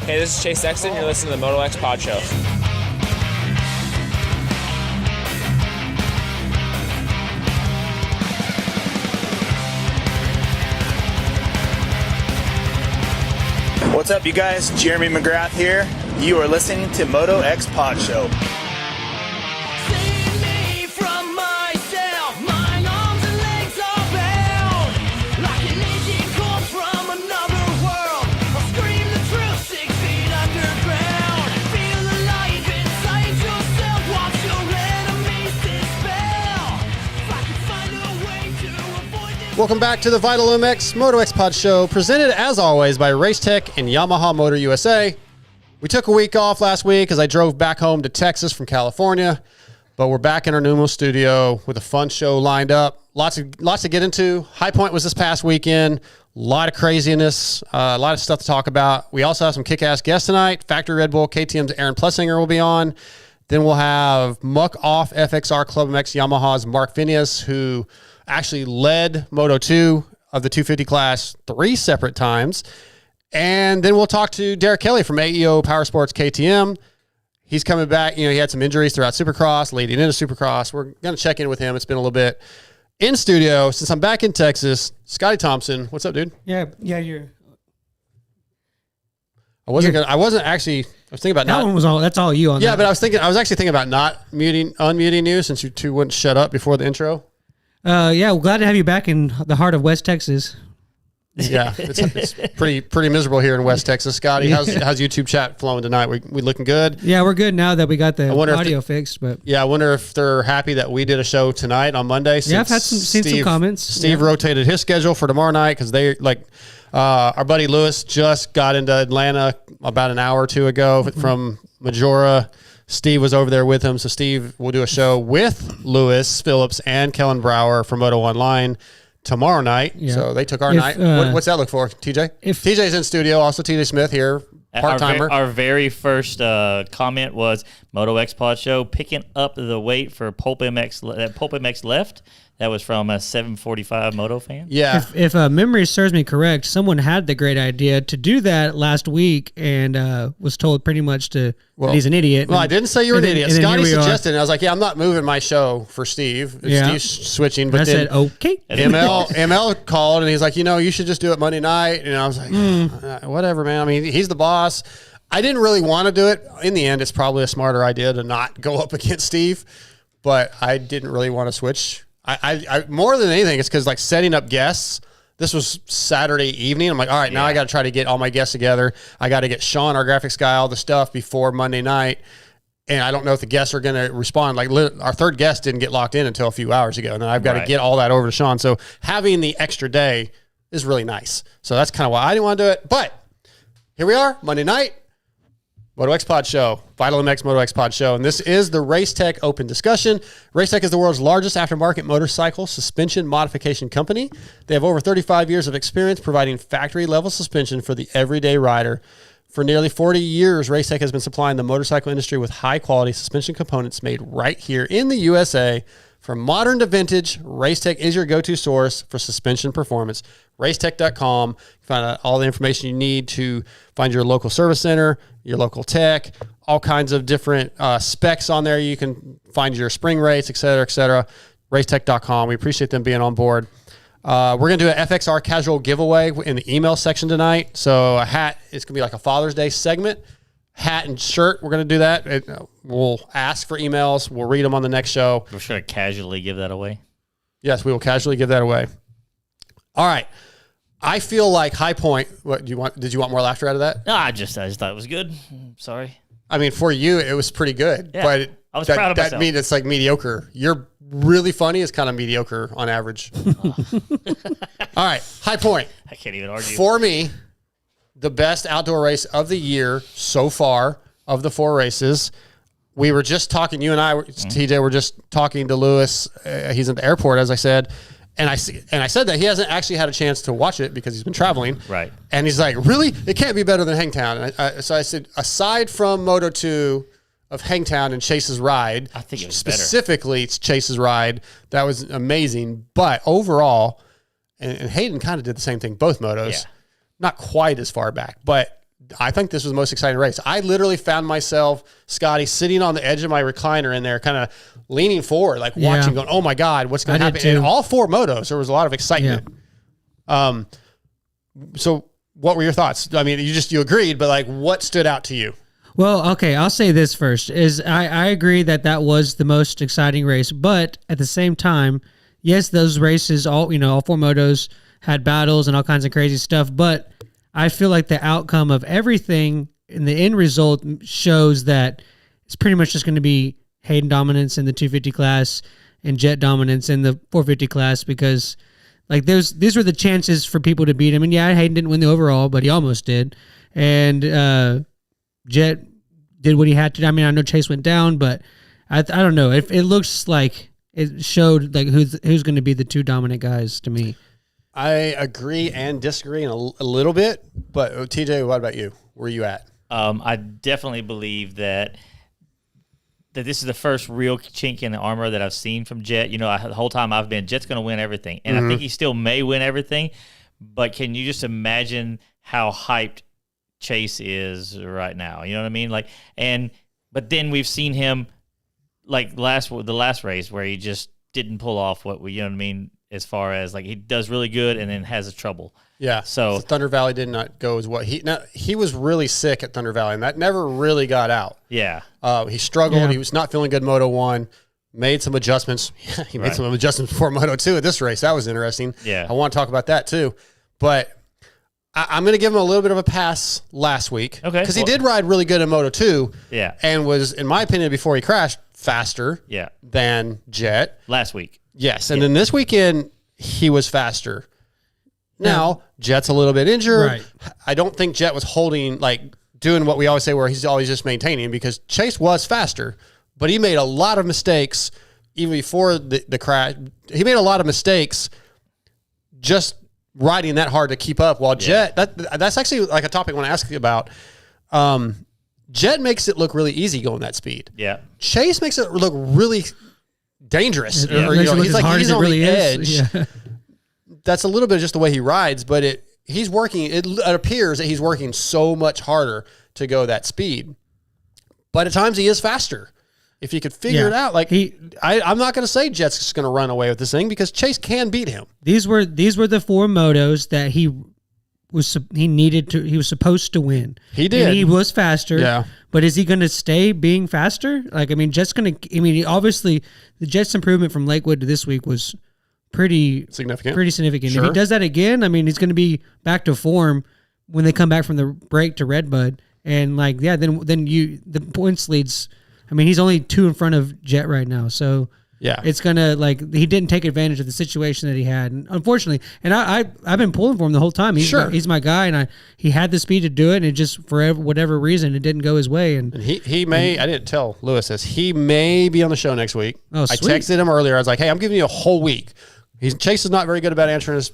Hey, this is Chase Sexton. You're listening to the MotoXpod show. What's up, you guys? Jeremy McGrath here. You are listening to MotoXpod show. Welcome back to the Vital MX MotoXpod show, presented as always by Racetech and Yamaha Motor USA. We took a week off last week as I drove back home to Texas from California, but we're back in our Numo studio with a fun show lined up. Lots to get into. High Point was this past weekend. A lot of craziness, a lot of stuff to talk about. We also have some kick-ass guests tonight. Factory Red Bull KTM's Aaron Plessinger will be on. Then we'll have Muck Off FXR Club MX Yamaha's Mark Fineis, who actually led Moto2 of the 250 class 3 separate times. And then we'll talk to Derek Kelley from AEO Power Sports KTM. He's coming back. You know, he had some injuries throughout Supercross, leading into Supercross. We're going to check in with him. It's been a little bit. In studio, since I'm back in Texas, Scotty Thompson. What's up, dude? Yeah, I was thinking about that one was all. That's all you on. Yeah, that. but I was actually thinking about not unmuting you since you two wouldn't shut up before the intro. Yeah, well, glad to have you back in the heart of West Texas. Yeah, it's pretty miserable here in West Texas. Scotty, how's YouTube chat flowing tonight? We looking good? Yeah, we're good now that we got the audio fixed. But yeah, I wonder if they're happy that we did a show tonight on Monday. Yeah, I've had seen some comments. Steve rotated his schedule for tomorrow night because they our buddy Lewis just got into Atlanta about an hour or two ago from Majora. Steve was over there with him, so Steve will do a show with Lewis Phillips and Kellen Brower from Moto Online tomorrow night. Yeah. So they took our night. What's that look for, TJ? TJ's in studio, also TJ Smith here, part-timer. Our very first comment was MotoXpod show picking up the weight for Pulp MX left. That was from a 745 Moto fan. Yeah. If memory serves me correct, someone had the great idea to do that last week and was told pretty much that he's an idiot. Well, I didn't say you were an idiot. Scotty suggested it. And I was like, yeah, I'm not moving my show for Steve. Steve's switching. But I said, okay. ML called and he's like, you should just do it Monday night. And I was like, whatever, man. I mean, he's the boss. I didn't really want to do it. In the end, it's probably a smarter idea to not go up against Steve. But I didn't really want to switch. I more than anything, it's because like setting up guests. This was Saturday evening. I'm like, all right, now I got to try to get all my guests together. I got to get Sean, our graphics guy, all the stuff before Monday night. And I don't know if the guests are going to respond. Like our third guest didn't get locked in until a few hours ago. And then I've got to get all that over to Sean. So having the extra day is really nice. So that's kind of why I didn't want to do it. But here we are, Monday night. MotoXpod show, Vital MX MotoXpod show, and this is the Racetech Open Discussion. Racetech is the world's largest aftermarket motorcycle suspension modification company. They have over 35 years of experience providing factory-level suspension for the everyday rider. For nearly 40 years, Racetech has been supplying the motorcycle industry with high-quality suspension components made right here in the USA. From modern to vintage, Racetech is your go-to source for suspension performance. Racetech.com. You find out all the information you need to find your local service center, your local tech, all kinds of different specs on there. You can find your spring rates, et cetera, et cetera. Racetech.com. We appreciate them being on board. We're going to do an FXR casual giveaway in the email section tonight. So a hat, it's going to be like a Father's Day segment. Hat and shirt, we're going to do that. We'll ask for emails. We'll read them on the next show. We're sure to casually give that away. Yes, we will casually give that away. All right. I feel like High Point. What did you want more laughter out of that? No, I just thought it was good. Sorry. I mean, for you, it was pretty good. Yeah, but I was proud of myself. That means it's like mediocre. You're really funny is kind of mediocre on average. All right. High Point. I can't even argue. For me, the best outdoor race of the year so far of the 4 races. We were just talking, you and I, TJ, were just talking to Lewis. He's at the airport, as I said. And I said that he hasn't actually had a chance to watch it because he's been traveling. Right. And he's like, really? It can't be better than Hangtown. And so I said, aside from Moto2 of Hangtown and Chase's ride, I think it was specifically it's Chase's ride, that was amazing. But overall, and Hayden kind of did the same thing, both motos. Yeah. Not quite as far back, but I think this was the most exciting race. I literally found myself, Scotty, sitting on the edge of my recliner in there, kind of leaning forward, like watching, going, oh my God, what's going to happen? In all 4 motos, there was a lot of excitement. Yeah. So what were your thoughts? I mean, you agreed, but like what stood out to you? Well, okay, I'll say this first. I agree that was the most exciting race, but at the same time, yes, those races, all 4 motos had battles and all kinds of crazy stuff, but I feel like the outcome of everything in the end result shows that it's pretty much just going to be Hayden dominance in the 250 class and Jet dominance in the 450 class, because like these were the chances for people to beat him. And yeah, Hayden didn't win the overall, but he almost did. And Jet did what he had to. I mean, I know Chase went down, but I don't know. It looks like it showed like who's going to be the 2 dominant guys to me. I agree and disagree in a little bit, but TJ, what about you? Where are you at? I definitely believe that this is the first real chink in the armor that I've seen from Jet. The whole time I've been, Jet's going to win everything. And I think he still may win everything, but can you just imagine how hyped Chase is right now? You know what I mean? But then we've seen him like the last race where he just didn't pull off what you know what I mean? As far as like he does really good and then has a trouble. Yeah. So Thunder Valley did not go as what he was really sick at Thunder Valley, and that never really got out. Yeah. He struggled. Yeah. He was not feeling good Moto 1. Made some adjustments. He made some adjustments before Moto 2 at this race. That was interesting. Yeah. I want to talk about that too. But I'm going to give him a little bit of a pass last week. Okay. Because he did ride really good in Moto 2. Yeah. And was, in my opinion, before he crashed, faster than Jet. Last week. Yes. And then this weekend, he was faster. Now, Jet's a little bit injured. Right. I don't think Jet was doing what we always say where he's always just maintaining, because Chase was faster, but he made a lot of mistakes even before the crash. He made a lot of mistakes just riding that hard to keep up, while Jet, that's actually like a topic I want to ask you about. Jet makes it look really easy going that speed. Yeah. Chase makes it look really dangerous. Yeah, he's like he's on the edge. Yeah. That's a little bit just the way he rides, but he's working. It appears that he's working so much harder to go that speed. But at times he is faster. If he could figure it out, I'm not going to say Jet's just going to run away with this thing, because Chase can beat him. These were the 4 motos that he was supposed to win. He did. And he was faster. Yeah. But is he going to stay being faster? Obviously the Jet's improvement from Lakewood to this week was pretty significant. Sure. If he does that again, he's going to be back to form when they come back from the break to Redbud. And then the points leads. He's only 2 in front of Jet right now. So yeah, it's gonna he didn't take advantage of the situation that he had, and unfortunately, and I've been pulling for him the whole time. He's my guy, and he had the speed to do it, and it just for whatever reason it didn't go his way. And he may. I didn't tell Lewis this. He may be on the show next week. Oh, sweet. I texted him earlier. I was like, hey, I'm giving you a whole week. Chase is not very good about answering his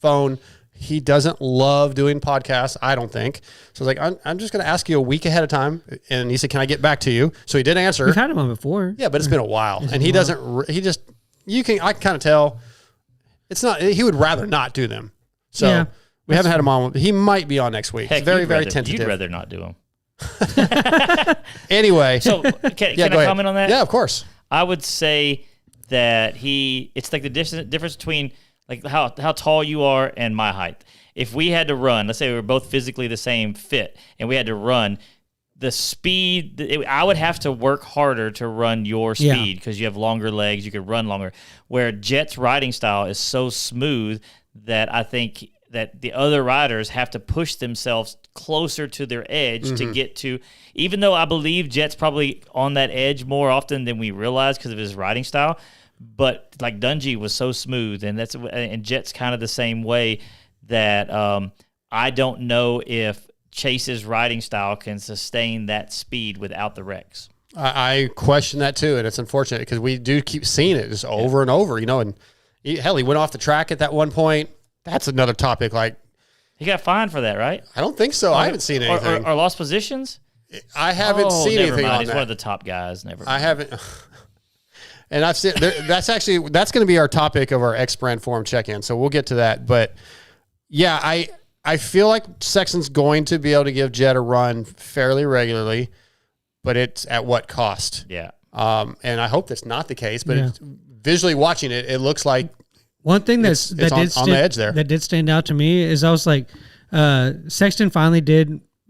phone. He doesn't love doing podcasts, I don't think. So I was like, I'm just going to ask you a week ahead of time. And he said, can I get back to you? So he did answer. We've had him on before. Yeah, but it's been a while. And he doesn't, I can kind of tell it's not, he would rather not do them. So we haven't had him on. He might be on next week. Heck, very tentative. You'd rather not do them. Anyway. So can I comment on that? Yeah, of course. I would say that it's like the difference between how tall you are and my height. If we had to run, let's say we were both physically the same fit, and we had to run, the speed, I would have to work harder to run your speed because you have longer legs, you could run longer. Where Jet's riding style is so smooth that I think that the other riders have to push themselves closer to their edge to get to, even though I believe Jet's probably on that edge more often than we realize because of his riding style. But Dungey was so smooth, and Jet's kind of the same way that I don't know if Chase's riding style can sustain that speed without the wrecks. I question that too, and it's unfortunate because we do keep seeing it just over and over, and hell, he went off the track at that one point. That's another topic. He got fined for that, right? I don't think so. I haven't seen anything. Or lost positions? I haven't seen anything on He's that. one of the top guys. Never mind. I haven't. And I've seen that's going to be our topic of our X Brand Forum check-in. So we'll get to that. But yeah, I feel like Sexton's going to be able to give Jett a run fairly regularly, but it's at what cost? Yeah. And I hope that's not the case, but it's, visually watching it, it looks like one thing on the edge there. That did stand out to me is I was like, Sexton finally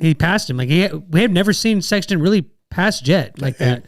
he passed him. Like we have never seen Sexton really pass Jett like that,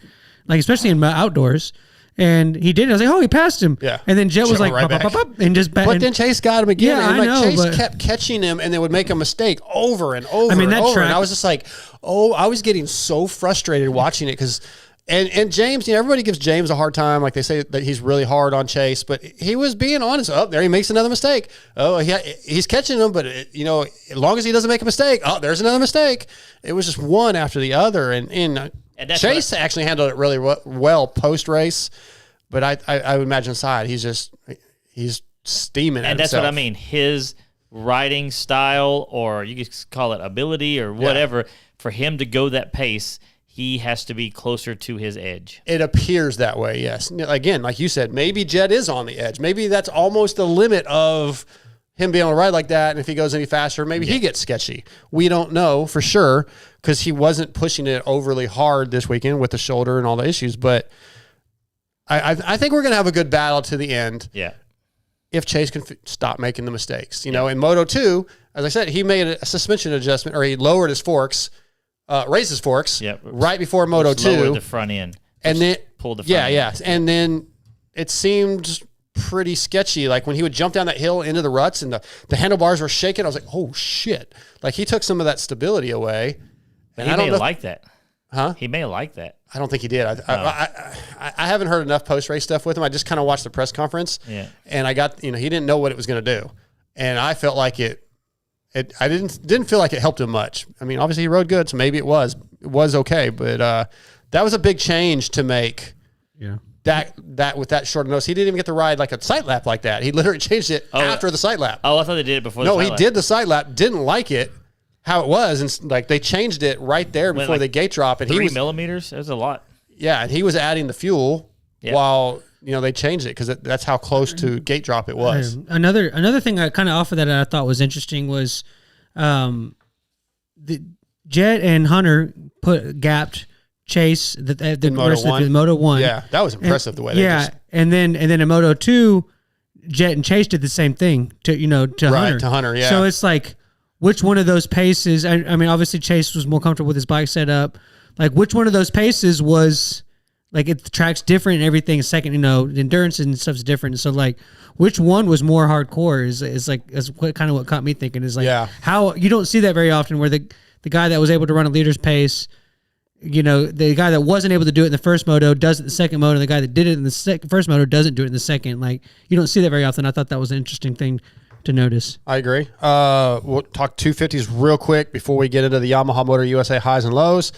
like especially in outdoors. And he did. I was like, oh, he passed him. Yeah. And then Jett was like, right pop, pop, and just But then Chase got him again. Yeah, and I know, Chase kept catching him and then would make a mistake over and over and over. And I was just like, I was getting so frustrated watching it because and James, everybody gives James a hard time. Like they say that he's really hard on Chase, but he was being honest. Oh, there he makes another mistake. Oh, he's catching him, but as long as he doesn't make a mistake, oh, there's another mistake. It was just one after the other. And Chase actually handled it really well post-race, but I would imagine aside, he's steaming at And that's himself. what I mean. His riding style, or you could call it ability or whatever, for him to go that pace, he has to be closer to his edge. It appears that way, yes. Again, like you said, maybe Jett is on the edge. Maybe that's almost the limit of him being able to ride like that, and if he goes any faster, maybe he gets sketchy. We don't know for sure because he wasn't pushing it overly hard this weekend with the shoulder and all the issues, but I think we're going to have a good battle to the end. Yeah. If Chase can stop making the mistakes. In Moto2, as I said, he made a suspension adjustment, or he lowered his forks, raised his forks right before Moto2. Lowered the front end. And then pulled the front end. Yeah. And then it seemed pretty sketchy. Like when he would jump down that hill into the ruts and the handlebars were shaking, I was like, oh shit. Like he took some of that stability away. But he may like that. Huh? He may like that. I don't think he did. I haven't heard enough post-race stuff with him. I just kind of watched the press conference. Yeah. And I got, he didn't know what it was going to do. And I felt like I didn't feel like it helped him much. I mean, obviously he rode good, so maybe it was okay. But that was a big change to make. Yeah. That with that short nose, he didn't even get to ride like a sight lap like that. He literally changed it after the sight lap. Oh, I thought they did it before. No, he did the sight lap. Didn't like it how it was, and like they changed it right there before the gate drop. And 3 millimeters. That was a lot. Yeah, and he was adding the fuel while they changed it because that's how close to gate drop it was. Another thing I kind of off of that I thought was interesting was, the Jett and Hunter gapped Chase the Moto 1. Yeah, that was impressive the way they just... and then in Moto 2, Jett and Chase did the same thing to Hunter. To Hunter, yeah. So it's like, which one of those paces? I mean, obviously Chase was more comfortable with his bike setup. Like, which one of those paces was like the track's different and everything? Second, the endurance and stuff's different. So like, which one was more hardcore? Is kind of what caught me thinking. Is like how you don't see that very often, where the guy that was able to run a leader's pace, the guy that wasn't able to do it in the first moto does it in the second moto, and the guy that did it in the first moto doesn't do it in the second. Like, you don't see that very often. I thought that was an interesting thing to notice. I agree. We'll talk 250s real quick before we get into the Yamaha Motor USA highs and lows.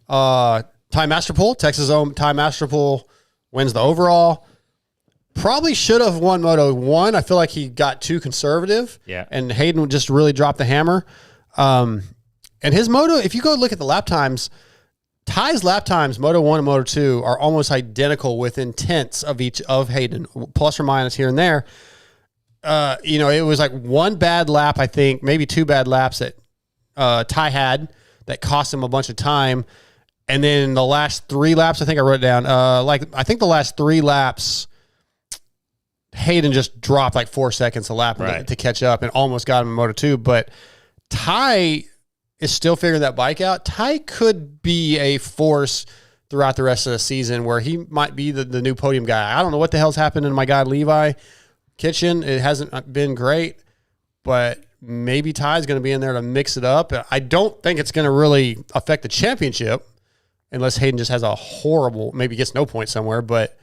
Ty Masterpool, Texas owned Ty Masterpool, wins the overall. Probably should have won Moto 1. I feel like he got too conservative. Yeah. And Hayden just really dropped the hammer. And his moto, if you go look at the lap times, Ty's lap times, Moto 1 and Moto 2, are almost identical within tenths of each of Hayden, plus or minus here and there. It was like one bad lap, I think, maybe two bad laps that Ty had that cost him a bunch of time. And then the last 3 laps, I think I wrote it down, I think the last 3 laps, Hayden just dropped like 4 seconds a lap to catch up and almost got him in Moto 2. But Ty is still figuring that bike out. Ty could be a force throughout the rest of the season where he might be the new podium guy. I don't know what the hell's happened to my guy Levi Kitchen. It hasn't been great, but maybe Ty's going to be in there to mix it up. I don't think it's going to really affect the championship unless Hayden just has a horrible, maybe gets no point somewhere, but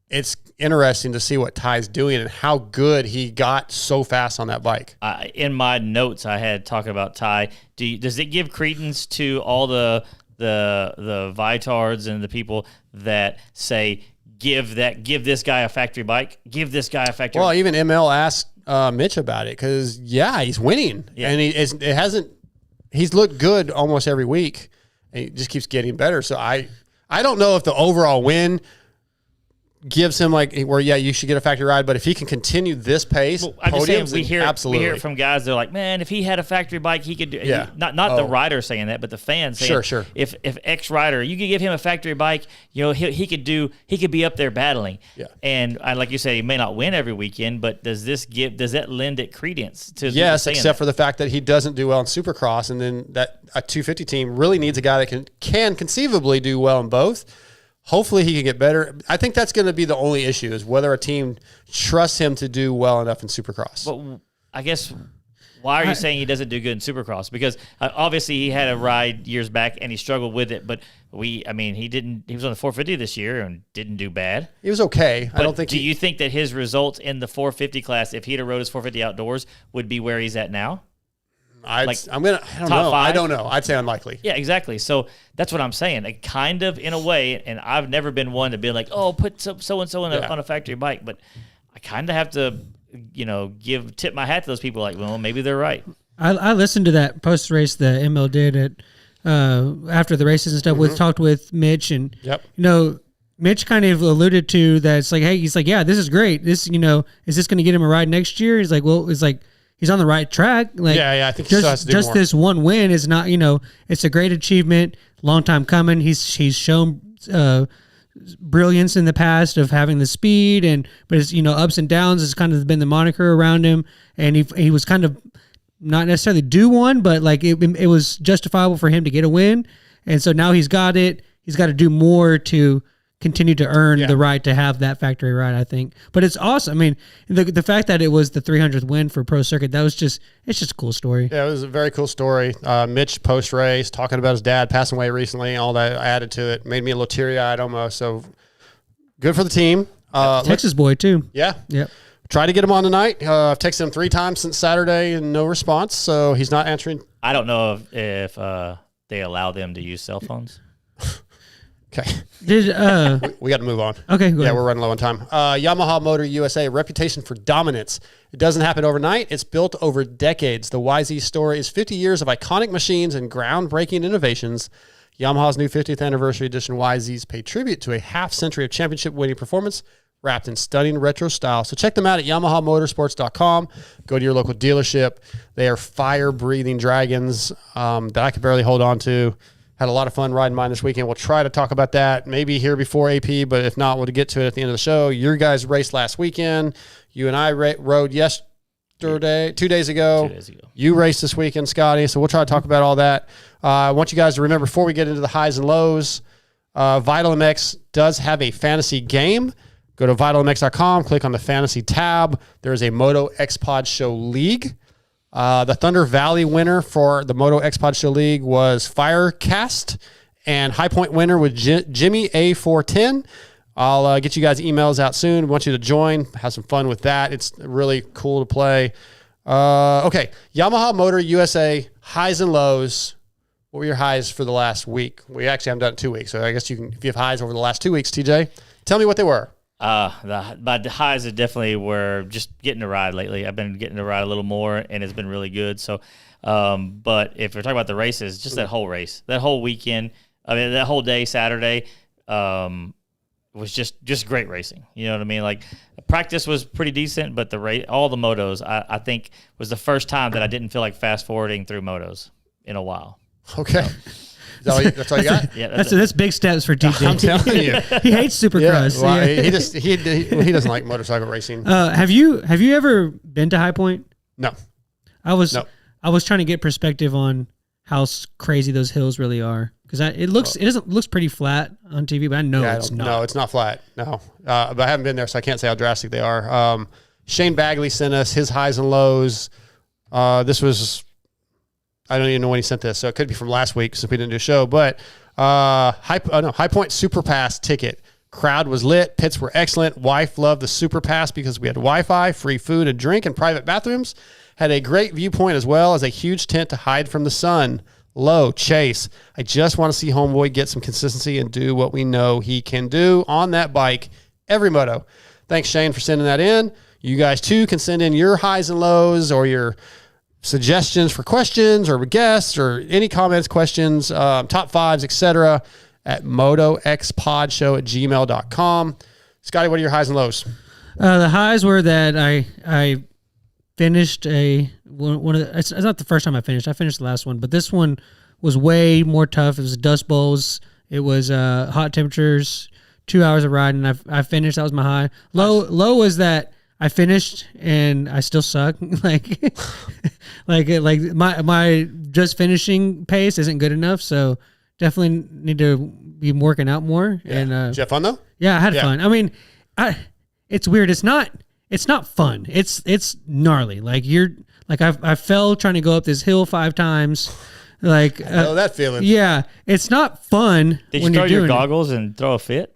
it's interesting to see what Ty's doing and how good he got so fast on that bike. In my notes, I had talking about Ty. Does it give credence to all the Vitards and the people that say, give this guy a factory bike? Give this guy a factory Well, bike. even ML asked Mitch about it because, he's winning. Yeah. And he's looked good almost every week. And he just keeps getting better. So I don't know if the overall win gives him like where you should get a factory ride, but if he can continue this pace, I'm just saying podiums, we hear absolutely. it from guys. They're like, man, if he had a factory bike, he could do. Yeah. Not the rider saying that, but the fans saying, Sure. If X rider, you could give him a factory bike, he could be up there battling. Yeah. And like you said, he may not win every weekend, but does that lend it credence to? Yes, except for the fact that he doesn't do well in Supercross, and then that a 250 team really needs a guy that can conceivably do well in both. Hopefully he can get better. I think that's going to be the only issue is whether a team trusts him to do well enough in Supercross. But I guess why are you saying he doesn't do good in Supercross? Because obviously he had a ride years back and he struggled with it. But he didn't. He was on the 450 this year and didn't do bad. He was okay. But I don't think. Do you think that his results in the 450 class, if he'd have rode his 450 outdoors, would be where he's at now? I don't know. Five? I don't know. I'd say unlikely. Yeah, exactly. So that's what I'm saying. Like, kind of in a way, and I've never been one to be like, oh, put so and so on a factory bike, but I kind of have to, tip my hat to those people. Like, well, maybe they're right. I listened to that post race that ML did at after the races and stuff. Talked with Mitch, and Mitch kind of alluded to that. It's like, hey, he's like, yeah, this is great. This, is this going to get him a ride next year? He's like, well, it's like. He's on the right track. Like, yeah, I think he still has to do more. This one win is not, it's a great achievement. Long time coming. He's shown brilliance in the past of having the speed, but his ups and downs has kind of been the moniker around him. And he was kind of not necessarily due one, but like it was justifiable for him to get a win. And so now he's got it. He's got to do more to continue to earn the right to have that factory ride, I think. But it's awesome. I mean, the fact that it was the 300th win for Pro Circuit, it's just a cool story. Yeah, it was a very cool story. Mitch post-race talking about his dad passing away recently, all that added to it. Made me a little teary-eyed almost. So good for the team. Texas boy, too. Yeah. Yep. Try to get him on tonight. I've texted him 3 times since Saturday and no response, so he's not answering. I don't know if they allow them to use cell phones. Okay. We got to move on. Okay, go ahead. We're running low on time. Yamaha Motor USA, reputation for dominance. It doesn't happen overnight. It's built over decades. The YZ story is 50 years of iconic machines and groundbreaking innovations. Yamaha's new 50th anniversary edition YZs pay tribute to a half-century of championship-winning performance wrapped in stunning retro style. So check them out at YamahaMotorsports.com. Go to your local dealership. They are fire-breathing dragons that I could barely hold on to. Had a lot of fun riding mine this weekend. We'll try to talk about that maybe here before AP, but if not, we'll get to it at the end of the show. Your guys raced last weekend. You and I rode yesterday, 2 days ago. 2 days ago. You raced this weekend, Scotty, so we'll try to talk about all that. I want you guys to remember, before we get into the highs and lows, Vital MX does have a fantasy game. Go to VitalMX.com, click on the fantasy tab. There is a MotoXpod Show League. The Thunder Valley winner for the MotoXpod Show League was Firecast, and High Point winner was Jimmy A410. I'll get you guys emails out soon. I want you to join, have some fun with that. It's really cool to play. Okay, Yamaha Motor USA, highs and lows. What were your highs for the last week? We actually haven't done it 2 weeks, so I guess if you have highs over the last 2 weeks, TJ, tell me what they were. The highs are definitely were just getting to ride lately. I've been getting to ride a little more, and it's been really good. So, but if we're talking about the races, just that whole race, that whole weekend, that whole day, Saturday, was just great racing. You know what I mean? Like, practice was pretty decent, but all the motos, I think, was the first time that I didn't feel like fast forwarding through motos in a while. Okay. That's all you got? Yeah, that's big steps for TJ. I'm telling you. He hates Supercross. Well, he doesn't like motorcycle racing. Have you ever been to High Point? No. I was trying to get perspective on how crazy those hills really are, because it looks pretty flat on TV, but I know it's not. No, it's not flat. No, but I haven't been there, so I can't say how drastic they are. Shane Bagley sent us his highs and lows. This was, I don't even know when he sent this, so it could be from last week since we didn't do a show. But High Point Super Pass ticket. Crowd was lit. Pits were excellent. Wife loved the Super Pass because we had Wi-Fi, free food and drink, and private bathrooms. Had a great viewpoint as well as a huge tent to hide from the sun. Low, Chase. I just want to see Homeboy get some consistency and do what we know he can do on that bike every moto. Thanks, Shane, for sending that in. You guys, too, can send in your highs and lows or your suggestions for questions or guests or any comments, questions, top fives, etc. at MotoXpodshow@gmail.com. Scotty, what are your highs and lows? The highs were that I finished one of the, it's not the first time I finished. I finished the last one, but this one was way more tough. It was dust bowls. It was hot temperatures, 2 hours of riding. I finished. That was my high. Low was that I finished and I still suck. like my just finishing pace isn't good enough. So definitely need to be working out more. Yeah. And Did you have fun though? yeah, I had fun. I mean, it's weird. It's not fun. It's gnarly. Like I fell trying to go up this hill 5 times. Like I know that feeling. Yeah, it's not fun. Did when you throw you're your doing goggles and throw a fit?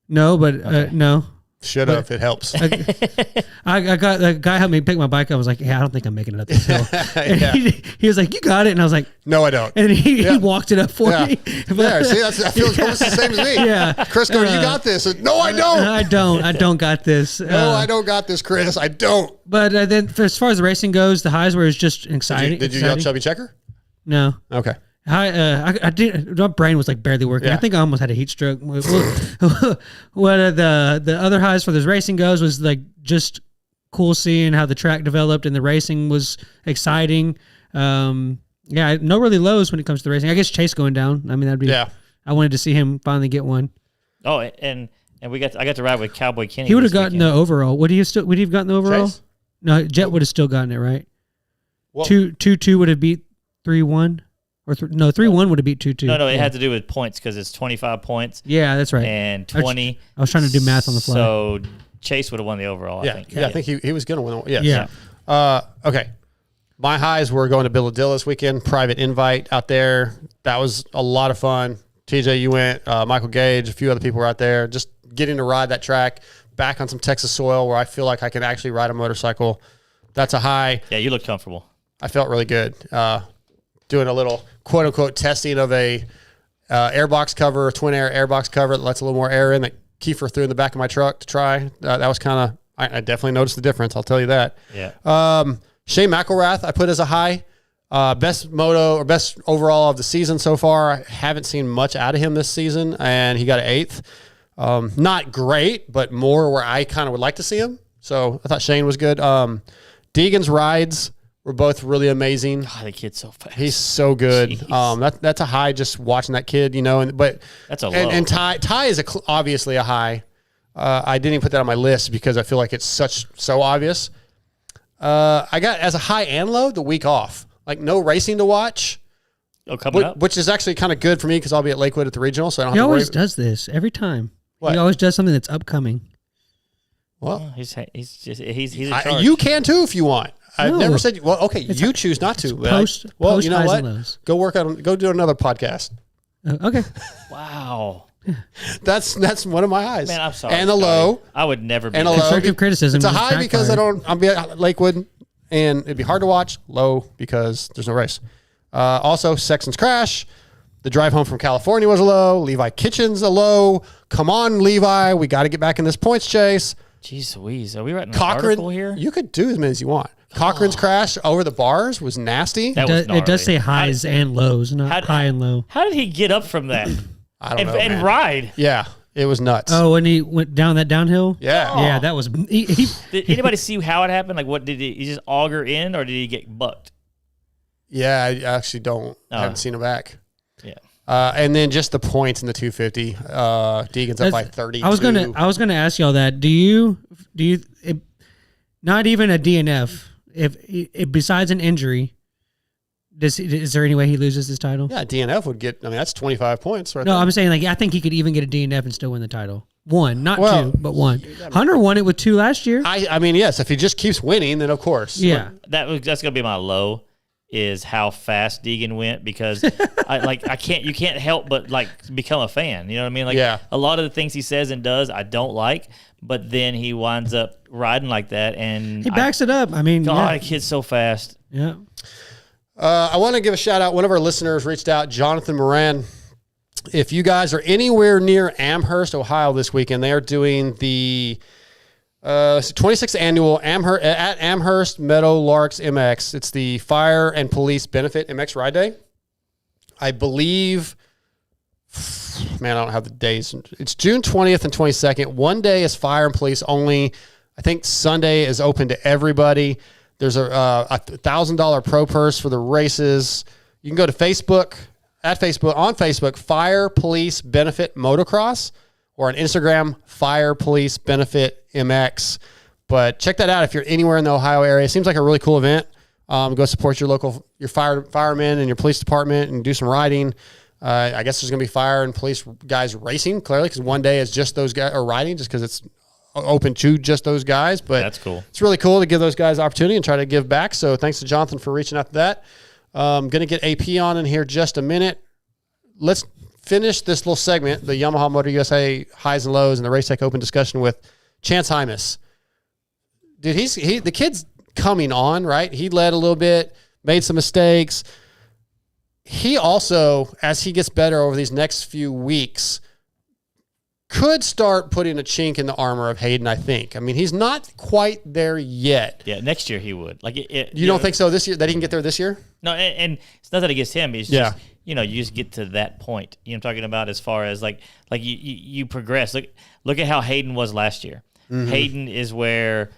No, but no. Should have. It helps. I got the guy helped me pick my bike up. I was like, "Yeah, I don't think I'm making it up this hill." And Yeah. he was like, "You got it," and I was like, No, I don't. and he walked it up for me. There, see, I feel almost the same as me. Yeah. Chris goes, you got this. No, I don't. I don't got this. No, I don't got this, Chris. I don't. But then, as far as the racing goes, the highs were just exciting. Did you yell exciting. Chubby Checker? No. Okay. I did. My brain was like barely working. Yeah. I think I almost had a heat stroke. What the other highs for this racing goes was like just cool seeing how the track developed and the racing was exciting. Yeah, no really lows when it comes to racing. I guess Chase going down. I mean, that'd be. Yeah. I wanted to see him finally get one. Oh, and I got to ride with Cowboy Kenny. He would have this gotten weekend. the overall. Would he have gotten the overall? Chase? No, Jet would have still gotten it, right? Well, 2-2 would have beat 3-1. Or 3-1 would have beat 2-2. No, it yeah. had to do with points because it's 25 points Yeah, that's right. and 20. I was trying to do math on the fly. So Chase would have won the overall, yeah. I think. Yeah, I think he was going to win. Yes. Yeah. Okay. My highs were going to Billadilla this weekend. Private invite out there. That was a lot of fun. TJ, you went. Michael Gage, a few other people were out there. Just getting to ride that track back on some Texas soil where I feel like I can actually ride a motorcycle. That's a high. Yeah, you looked comfortable. I felt really good. Doing a little quote unquote testing of a airbox cover, a twin air airbox cover that lets a little more air in that Kiefer threw in the back of my truck to try. That was kind of, I definitely noticed the difference. I'll tell you that. Yeah. Shane McElrath, I put as a high. Best moto or best overall of the season so far. I haven't seen much out of him this season, and he got an 8th. Not great, but more where I kind of would like to see him. So I thought Shane was good. Deegan's rides were both really amazing. God, the kid's so fast. He's so good. Jeez. That's a high just watching that kid, you know. But That's a low. and Ty is obviously a high. I didn't even put that on my list because I feel like it's so obvious. I got as a high and low the week off, like no racing to watch, coming up. which is actually kind of good for me because I'll be at Lakewood at the regional, so I don't He have to worry. always does this every time. What? He always does something that's upcoming. Well, He's in charge. you can too if you want. I've No. never said. Well, okay, you choose not to. but post- well, post you know highs what? and lows. Go work on. Go do another podcast. Okay. Wow. That's one of my highs. Man, I'm sorry. And a Scotty. low. I would never be And a that. low. Constructive criticism It's a is high because backfired. I'll be at Lakewood, and it'd be hard to watch. Low because there's no race. Also, Sexton's crash. The drive home from California was a low. Levi Kitchen's a low. Come on, Levi. We got to get back in this points chase. Jeez Louise. Are we writing an article Cochran, here? you could do as many as you want. Cochran's crash over the bars was nasty. That was It does say gnarly. highs and lows, not high and low. How did he get up from that I don't and, know, and man. ride? Yeah, it was nuts. Oh, when he went down that downhill? Yeah. Yeah, that was... He, Did anybody see how it happened? Like, what did he just auger in, or did he get bucked? Yeah, I actually don't. Oh. I haven't seen him back. Yeah. And then just the points in the 250. Deegan's up by 32. I was gonna ask y'all that. Do you not even a DNF, if besides an injury, is there any way he loses his title? Yeah, DNF would get. I mean, that's 25 points, right? No, there. I'm saying, like, I think he could even get a DNF and still win the title. One, not Well, two, but one. Hunter won it with 2 last year. I mean, yes. If he just keeps winning, then of course. Yeah. That's gonna be my low. Is how fast Deegan went because you can't help but like become a fan. You know what I mean? Like Yeah. a lot of the things he says and does I don't like, but then he winds up riding like that and He backs it up. I mean, God, yeah. the kid's so fast. Yeah. I want to give a shout out. One of our listeners reached out, Jonathan Moran. If you guys are anywhere near Amherst, Ohio this weekend, they are doing the 26th annual at Amherst Meadow Larks MX. It's the Fire and Police Benefit MX Ride Day. I believe man, I don't have the days. It's June 20th and 22nd. One day is fire and police only. I think Sunday is open to everybody. There's a $1,000 pro purse for the races. You can go to Facebook, on Facebook, Fire Police Benefit Motocross, or on Instagram, Fire Police Benefit MX. But check that out if you're anywhere in the Ohio area. It seems like a really cool event. Go support your firemen and your police department and do some riding. I guess there's going to be fire and police guys racing, clearly, because one day is just those guys, or riding, just because it's open to just those guys. But that's cool. It's really cool to give those guys the opportunity and try to give back. So thanks to Jonathan for reaching out to that. I'm going to get AP on in here just a minute. Let's finish this little segment, the Yamaha Motor USA highs and lows and the Race Tech Open discussion with Chance Hymas. Dude, the kid's coming on, right? He led a little bit, made some mistakes. He also, as he gets better over these next few weeks, could start putting a chink in the armor of Hayden, I think. I mean, he's not quite there yet. Yeah, next year he would. You don't think so this year, that he can get there this year? No, and it's not that against him. It's just, you just get to that point. You know what I'm talking about as far as like you progress. Look at how Hayden was last year. Mm-hmm. Hayden is where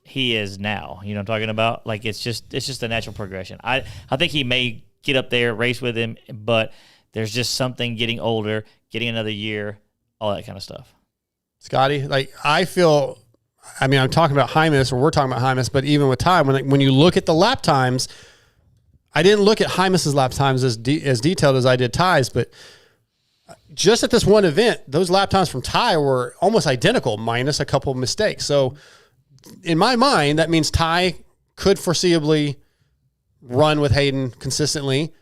he is now. You know what I'm talking about? Like it's just a natural progression. I think he may get up there, race with him, but there's just something getting older, getting another year, all that kind of stuff. Scotty, I'm talking about Hymas, or we're talking about Hymas, but even with time, when you look at the lap times, I didn't look at Hymas's lap times as detailed as I did Ty's, but just at this one event, those lap times from Ty were almost identical, minus a couple of mistakes. So in my mind, that means Ty could foreseeably run with Hayden consistently.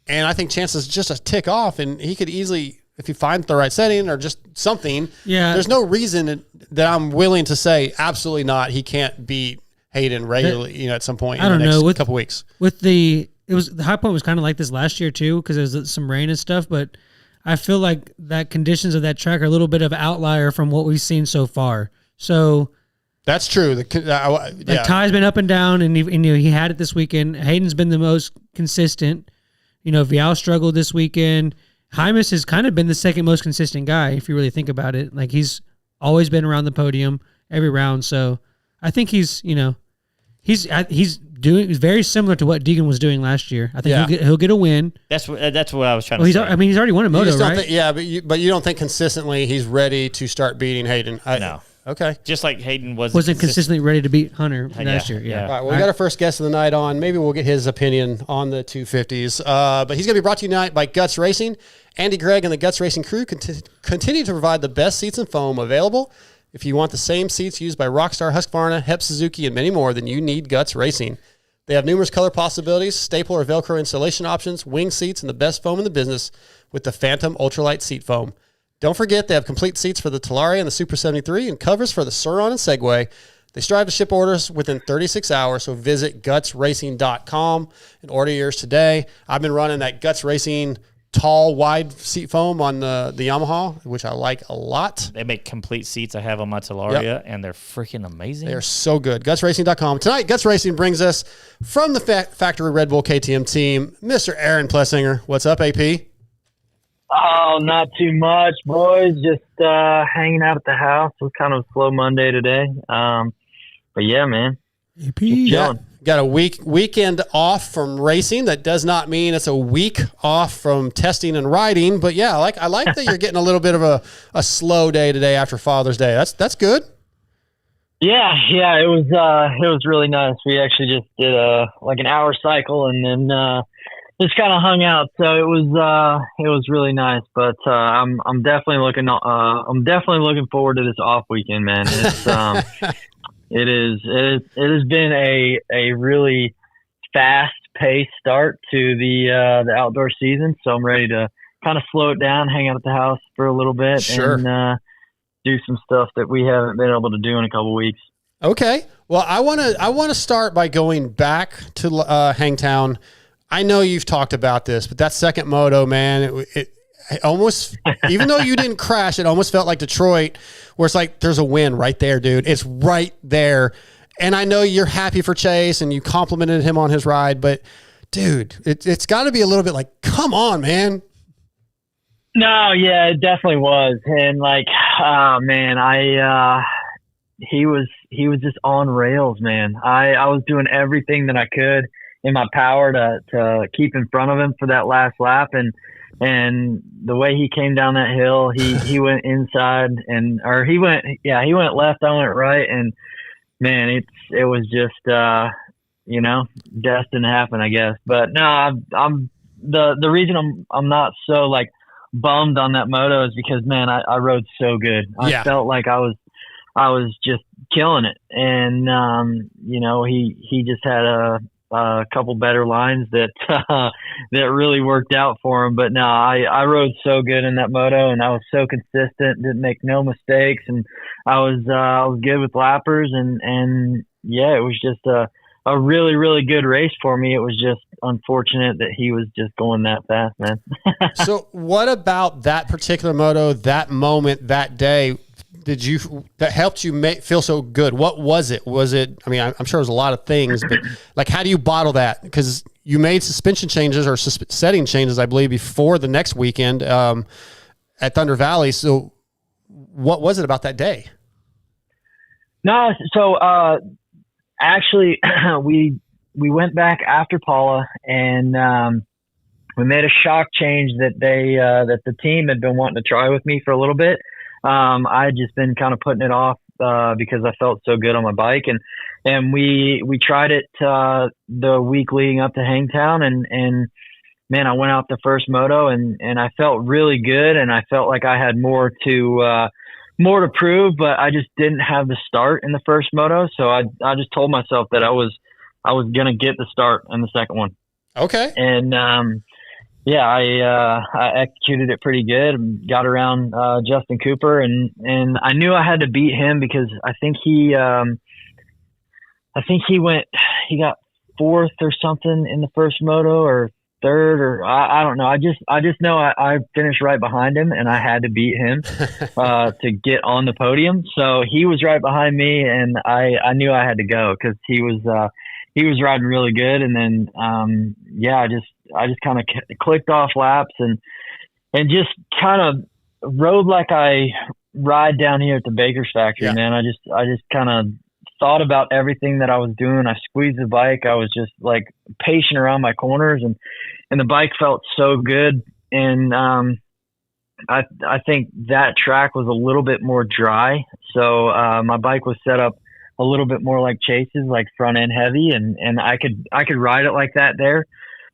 And I think Chance is just a tick off, and he could easily, if he finds the right setting or just something, there's no reason that I'm willing to say absolutely not. He can't beat Hayden regularly, at some point in the next couple weeks. The high point was kind of like this last year too, because there was some rain and stuff, but I feel like that conditions of that track are a little bit of an outlier from what we've seen so far. So that's true. Ty's been up and down, and he had it this weekend. Hayden's been the most consistent. Vial struggled this weekend. Hymas has kind of been the second most consistent guy, if you really think about it. Like, he's always been around the podium every round. So I think he's doing very similar to what Deegan was doing last year. I think he'll get a win. That's what I was trying to say. He's already won a moto, right? But you don't think consistently he's ready to start beating Hayden? No. Okay. Just like Hayden wasn't consistently ready to beat Hunter last year. Yeah. All right. Well, we got our first guest of the night on. Maybe we'll get his opinion on the 250s. But he's going to be brought to you tonight by Guts Racing. Andy Gregg and the Guts Racing crew continue to provide the best seats and foam available. If you want the same seats used by Rockstar, Husqvarna, Hep Suzuki, and many more, then you need Guts Racing. They have numerous color possibilities, staple or Velcro installation options, wing seats, and the best foam in the business with the Phantom Ultralight Seat Foam. Don't forget, they have complete seats for the Talaria and the Super 73 and covers for the Sur-Ron and Segway. They strive to ship orders within 36 hours, so visit gutsracing.com and order yours today. I've been running that Guts Racing tall, wide seat foam on the Yamaha, which I like a lot. They make complete seats. I have on my Talaria, and they're freaking amazing. They're so good. Gutsracing.com. Tonight, Guts Racing brings us from the factory Red Bull KTM team, Mr. Aaron Plessinger. What's up, AP? Oh, not too much, boys. Just hanging out at the house. It was kind of a slow Monday today. But yeah, man. AP. Got a weekend off from racing. That does not mean it's a week off from testing and riding. But yeah, I like that you're getting a little bit of a slow day today after Father's Day. That's good. Yeah, it was really nice. We actually just did an hour cycle and then just kind of hung out. So it was really nice. But I'm definitely looking forward to this off weekend, man. It's It has been a really fast-paced start to the outdoor season, so I'm ready to kind of slow it down, hang out at the house for a little bit, and do some stuff that we haven't been able to do in a couple weeks. Okay, well, I want to start by going back to Hangtown. I know you've talked about this, but that second moto, man, it almost, even though you didn't crash, it almost felt like Detroit, where it's like, there's a win right there, dude. It's right there. And I know you're happy for Chase and you complimented him on his ride, but dude, it's got to be a little bit like, come on, man. No, yeah, it definitely was. And like, man, he was just on rails, man. I was doing everything that I could in my power to keep in front of him for that last lap. And the way he came down that hill, he went inside he went left, I went right. And man, it was just, destined to happen, I guess. But no, I'm the reason I'm not so like bummed on that moto is because, man, I rode so good. I felt like I was just killing it. And, he just had a couple better lines that really worked out for him. But no, I rode so good in that moto, and I was so consistent, didn't make no mistakes. And I was good with lappers, and yeah, it was just a really, really good race for me. It was just unfortunate that he was just going that fast, man. So what about that particular moto, that moment, that day, that helped you feel so good? What was it? I mean, I'm sure it was a lot of things, but like, how do you bottle that? Because you made suspension changes or setting changes, I believe, before the next weekend at Thunder Valley. So what was it about that day? No, so actually, we went back after Paula, and we made a shock change that that the team had been wanting to try with me for a little bit. I had just been kind of putting it off because I felt so good on my bike, and we tried it the week leading up to Hangtown, and man, I went out the first moto, and I felt really good, and I felt like I had more to prove, but I just didn't have the start in the first moto. So I just told myself that I was gonna get the start in the second one. Okay. And I executed it pretty good. Got around Justin Cooper, and I knew I had to beat him because I think he got fourth or something in the first moto, or third, or I don't know. I just know I finished right behind him, and I had to beat him to get on the podium. So he was right behind me, and I knew I had to go because he was riding really good. And then I just kind of clicked off laps and just kind of rode like I ride down here at the Baker's factory, man. I just kind of thought about everything that I was doing. I squeezed the bike. I was just like pacing around my corners, and the bike felt so good. And I think that track was a little bit more dry, so my bike was set up a little bit more like Chase's, like front end heavy, and I could ride it like that there.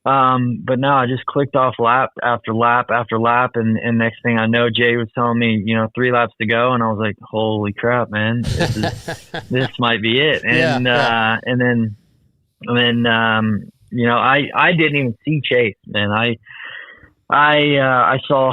But no, I just clicked off lap after lap after lap. And next thing I know, Jay was telling me, 3 laps to go. And I was like, holy crap, man, this might be it. And, and then, I didn't even see Chase, man. I saw,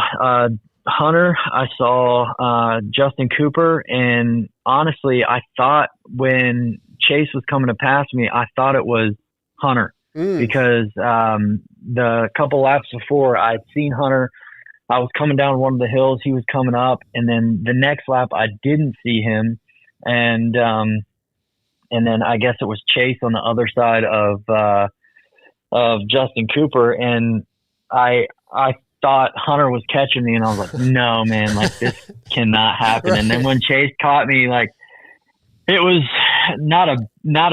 Hunter, I saw, Justin Cooper. And honestly, I thought when Chase was coming to pass me, I thought it was Hunter. Because the couple laps before, I'd seen Hunter. I was coming down one of the hills, he was coming up, and then the next lap I didn't see him, and then I guess it was Chase on the other side of Justin Cooper, and I thought Hunter was catching me, and I was like, no, man, like this cannot happen. And then when Chase caught me, like, it was not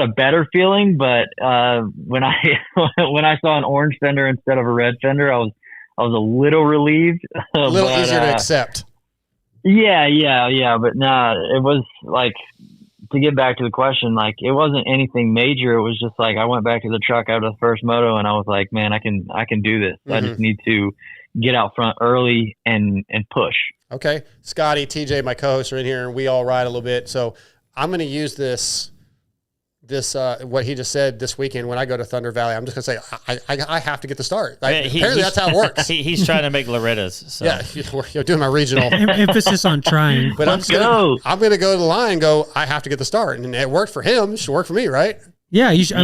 a better feeling, but when I saw an orange fender instead of a red fender, I was a little relieved. A little easier to accept. Yeah. But it was like, to get back to the question, like, it wasn't anything major. It was just like I went back to the truck after the first moto, and I was like, man, I can do this. I just need to get out front early and push. Okay, Scotty, TJ, my co-hosts are in here, and we all ride a little bit, so I'm going to use this what he just said this weekend when I go to Thunder Valley. I'm just going to say I have to get the start. Apparently that's how it works. He's trying to make Loretta's. So. Yeah, you're doing my regional emphasis on trying. But I'm going to go to the line and go, I have to get the start, and it worked for him. It should work for me, right? Yeah, you should.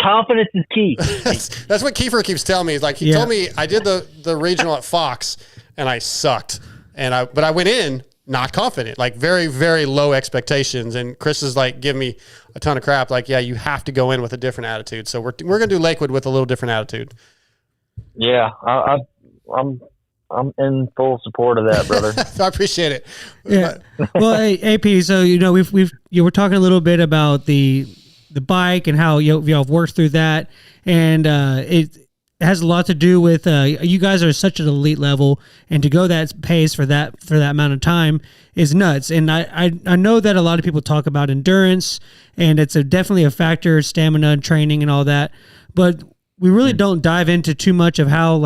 Confidence is key. That's what Kiefer keeps telling me. He's like, he told me I did the regional at Fox, and I sucked, but I went in not confident, like very, very low expectations. And Chris is like, give me a ton of crap. Like, yeah, you have to go in with a different attitude. So we're going to do Lakewood with a little different attitude. Yeah. I'm I'm in full support of that, brother. I appreciate it. Yeah. Well, hey, AP. So you were talking a little bit about the bike and how y'all have worked through that, and it has a lot to do with you guys are such an elite level, and to go that pace for that amount of time is nuts. And I know that a lot of people talk about endurance, and it's definitely a factor, stamina and training and all that, but we really don't dive into too much of how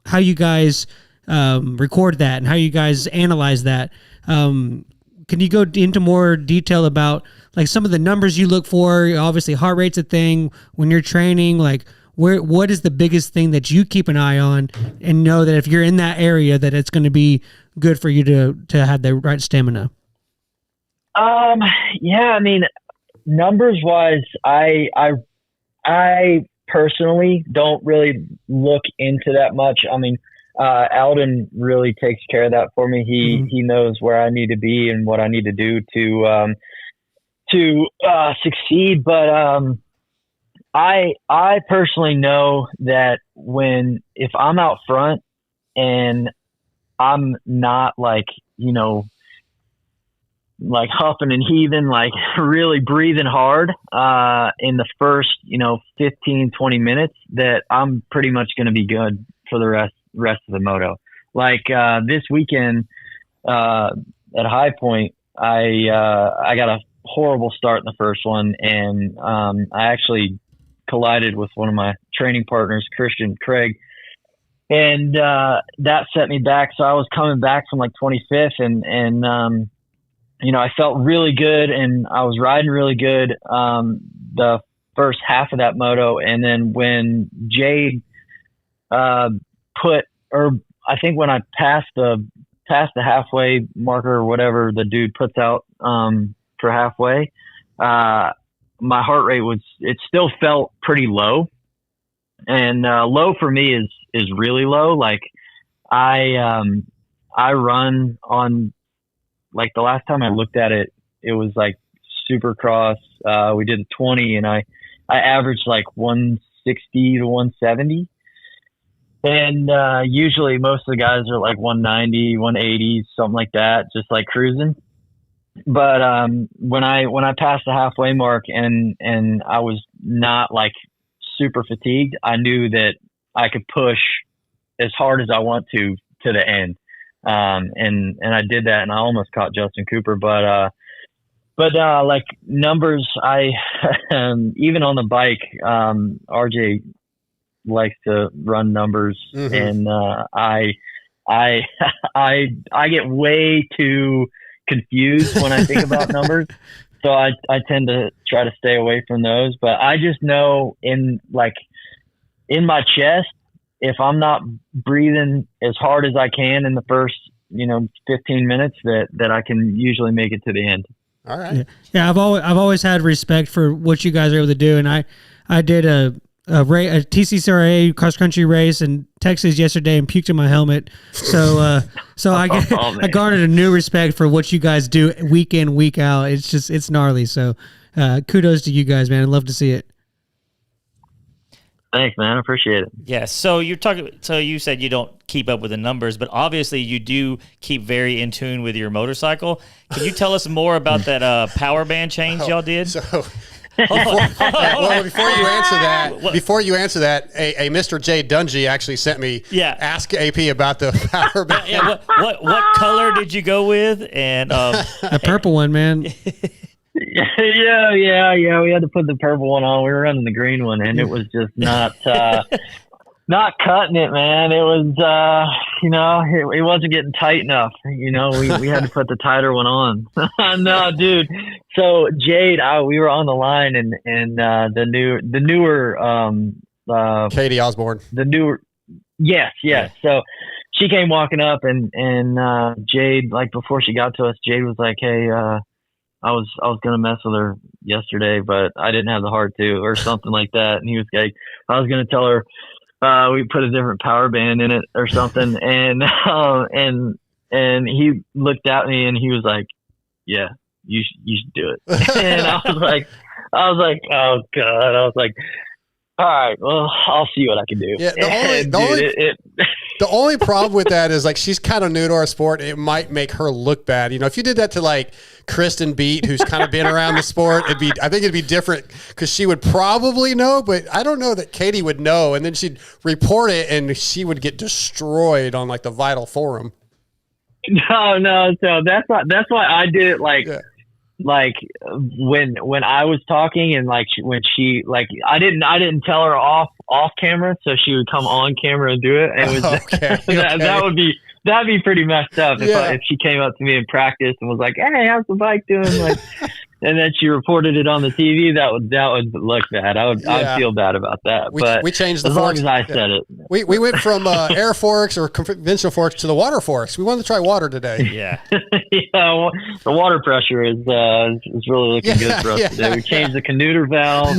how you guys record that and how you guys analyze that. Can you go into more detail about like some of the numbers you look for? Obviously, heart rate's a thing when you're training. Like, what is the biggest thing that you keep an eye on and know that if you're in that area, that it's going to be good for you to have the right stamina? Yeah, I mean, numbers wise, I personally don't really look into that much. I mean, Alden really takes care of that for me. He knows where I need to be and what I need to do to succeed. But I personally know that if I'm out front and I'm not like huffing and heaving, like really breathing hard in the first 15, 20 minutes, that I'm pretty much going to be good for the rest of the moto. Like this weekend at High Point, I got a horrible start in the first one, and I actually collided with one of my training partners, Christian Craig, and that set me back. So I was coming back from like 25th, and I felt really good, and I was riding really good the first half of that moto. And then when Jade I think when I passed the halfway marker or whatever the dude puts out for halfway, my heart rate it still felt pretty low, and low for me is really low. Like I run on, like the last time I looked at it, it was like Supercross. We did a 20, and I averaged like 160 to 170. And usually most of the guys are like 190, 180, something like that, just like cruising. But when I passed the halfway mark and I was not like super fatigued, I knew that I could push as hard as I want to the end. And I did that, and I almost caught Justin Cooper. But like numbers, I even on the bike, RJ likes to run numbers, and I get way too confused when I think about numbers, so I tend to try to stay away from those. But I just know in my chest, if I'm not breathing as hard as I can in the first 15 minutes, that I can usually make it to the end. All right. Yeah, I've always had respect for what you guys are able to do, and I did a TCCRA cross country race in Texas yesterday and puked in my helmet. So I garnered a new respect for what you guys do week in, week out. It's gnarly. So kudos to you guys, man. I'd love to see it. Thanks, man. I appreciate it. Yeah. So you said you don't keep up with the numbers, but obviously you do keep very in tune with your motorcycle. Can you tell us more about that power band change y'all did? So, before you answer that, a Mr. J Dungy actually sent me ask AP about the power band. Yeah. What color did you go with? And a purple one, man. Yeah. We had to put the purple one on. We were running the green one, and it was just not cutting it, man. It was, it wasn't getting tight enough. We had to put the tighter one on. No, dude. So Jade, we were on the line, and the newer Katie Osborne. The newer, yes. So she came walking up, and Jade, like before she got to us, Jade was like, "Hey, I was gonna mess with her yesterday, but I didn't have the heart to," or something like that. And he was like, I was gonna tell her we put a different power band in it or something. And he looked at me and he was like, "Yeah, you should do it." And I was like, oh God. I was like, all right, well, I'll see what I can do. Yeah, The only problem with that is like she's kind of new to our sport. It might make her look bad. You know, if you did that to like Kristen Beat, who's kind of been around the sport, I think it'd be different because she would probably know, but I don't know that Katie would know. And then she'd report it and she would get destroyed on like the Vital forum. No. So that's why I did it like when I was talking and like when she like I didn't tell her off camera, so she would come on camera and do it. And it was okay. that'd be pretty messed up if she came up to me in practice and was like, "Hey, how's the bike doing?" Like, and then she reported it on the TV. That would look bad. I'd feel bad about that. But we changed the as forks. long as I said it. We went from air forks or conventional forks to the water forks. We wanted to try water today. Yeah. Yeah, the water pressure is really looking good for us today. We changed the conduiter valve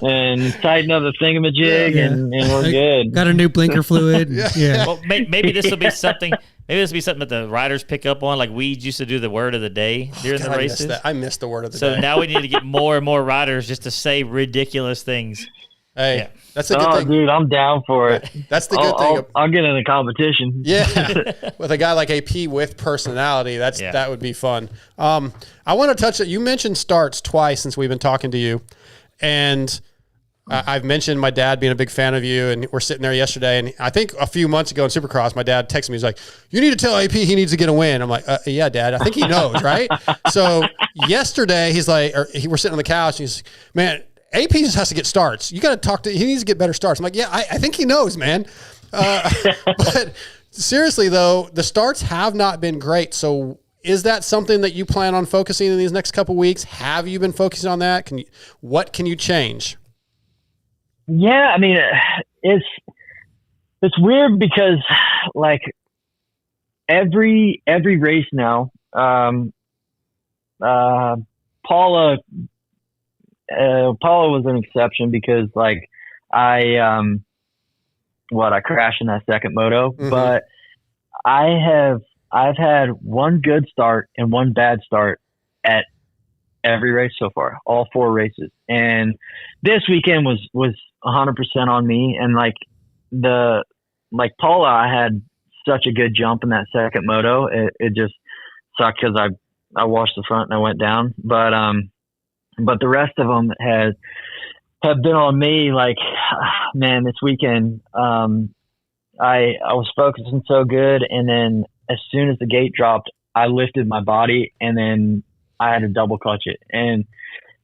and tightened up the thingamajig, and we're good. Got a new blinker fluid. Yeah. Well, maybe this will be something. Maybe this will be something that the riders pick up on. Like we used to do the word of the day during the races. I missed the word of the day. So now we need to get more and more riders just to say ridiculous things. Hey, that's a good thing. Dude, I'm down for it. That's the good thing. I'll get in the competition. Yeah, with a guy like AP with personality, that would be fun. I want to touch it. You mentioned starts twice since we've been talking to you, and I've mentioned my dad being a big fan of you, and we're sitting there yesterday, and I think a few months ago in Supercross, my dad texted me. He's like, "You need to tell AP he needs to get a win." I'm like, "Yeah, Dad. I think he knows, right?" So yesterday, we're sitting on the couch, and he's like, "Man, AP just has to get starts. You got to talk to. He needs to get better starts." I'm like, "Yeah, I think he knows, man." But seriously, though, the starts have not been great. So is that something that you plan on focusing in these next couple weeks? Have you been focusing on that? What can you change? Yeah, I mean, it's weird because like every race now, Paula was an exception because like I crashed in that second moto, but I've had one good start and one bad start at every race so far, all 4 races. And this weekend was 100% on me. And like Paula, I had such a good jump in that second moto. It just sucked because I washed the front and I went down. But the rest of them have been on me. Like, man, this weekend, I was focusing so good. And then as soon as the gate dropped, I lifted my body and then I had to double clutch it. And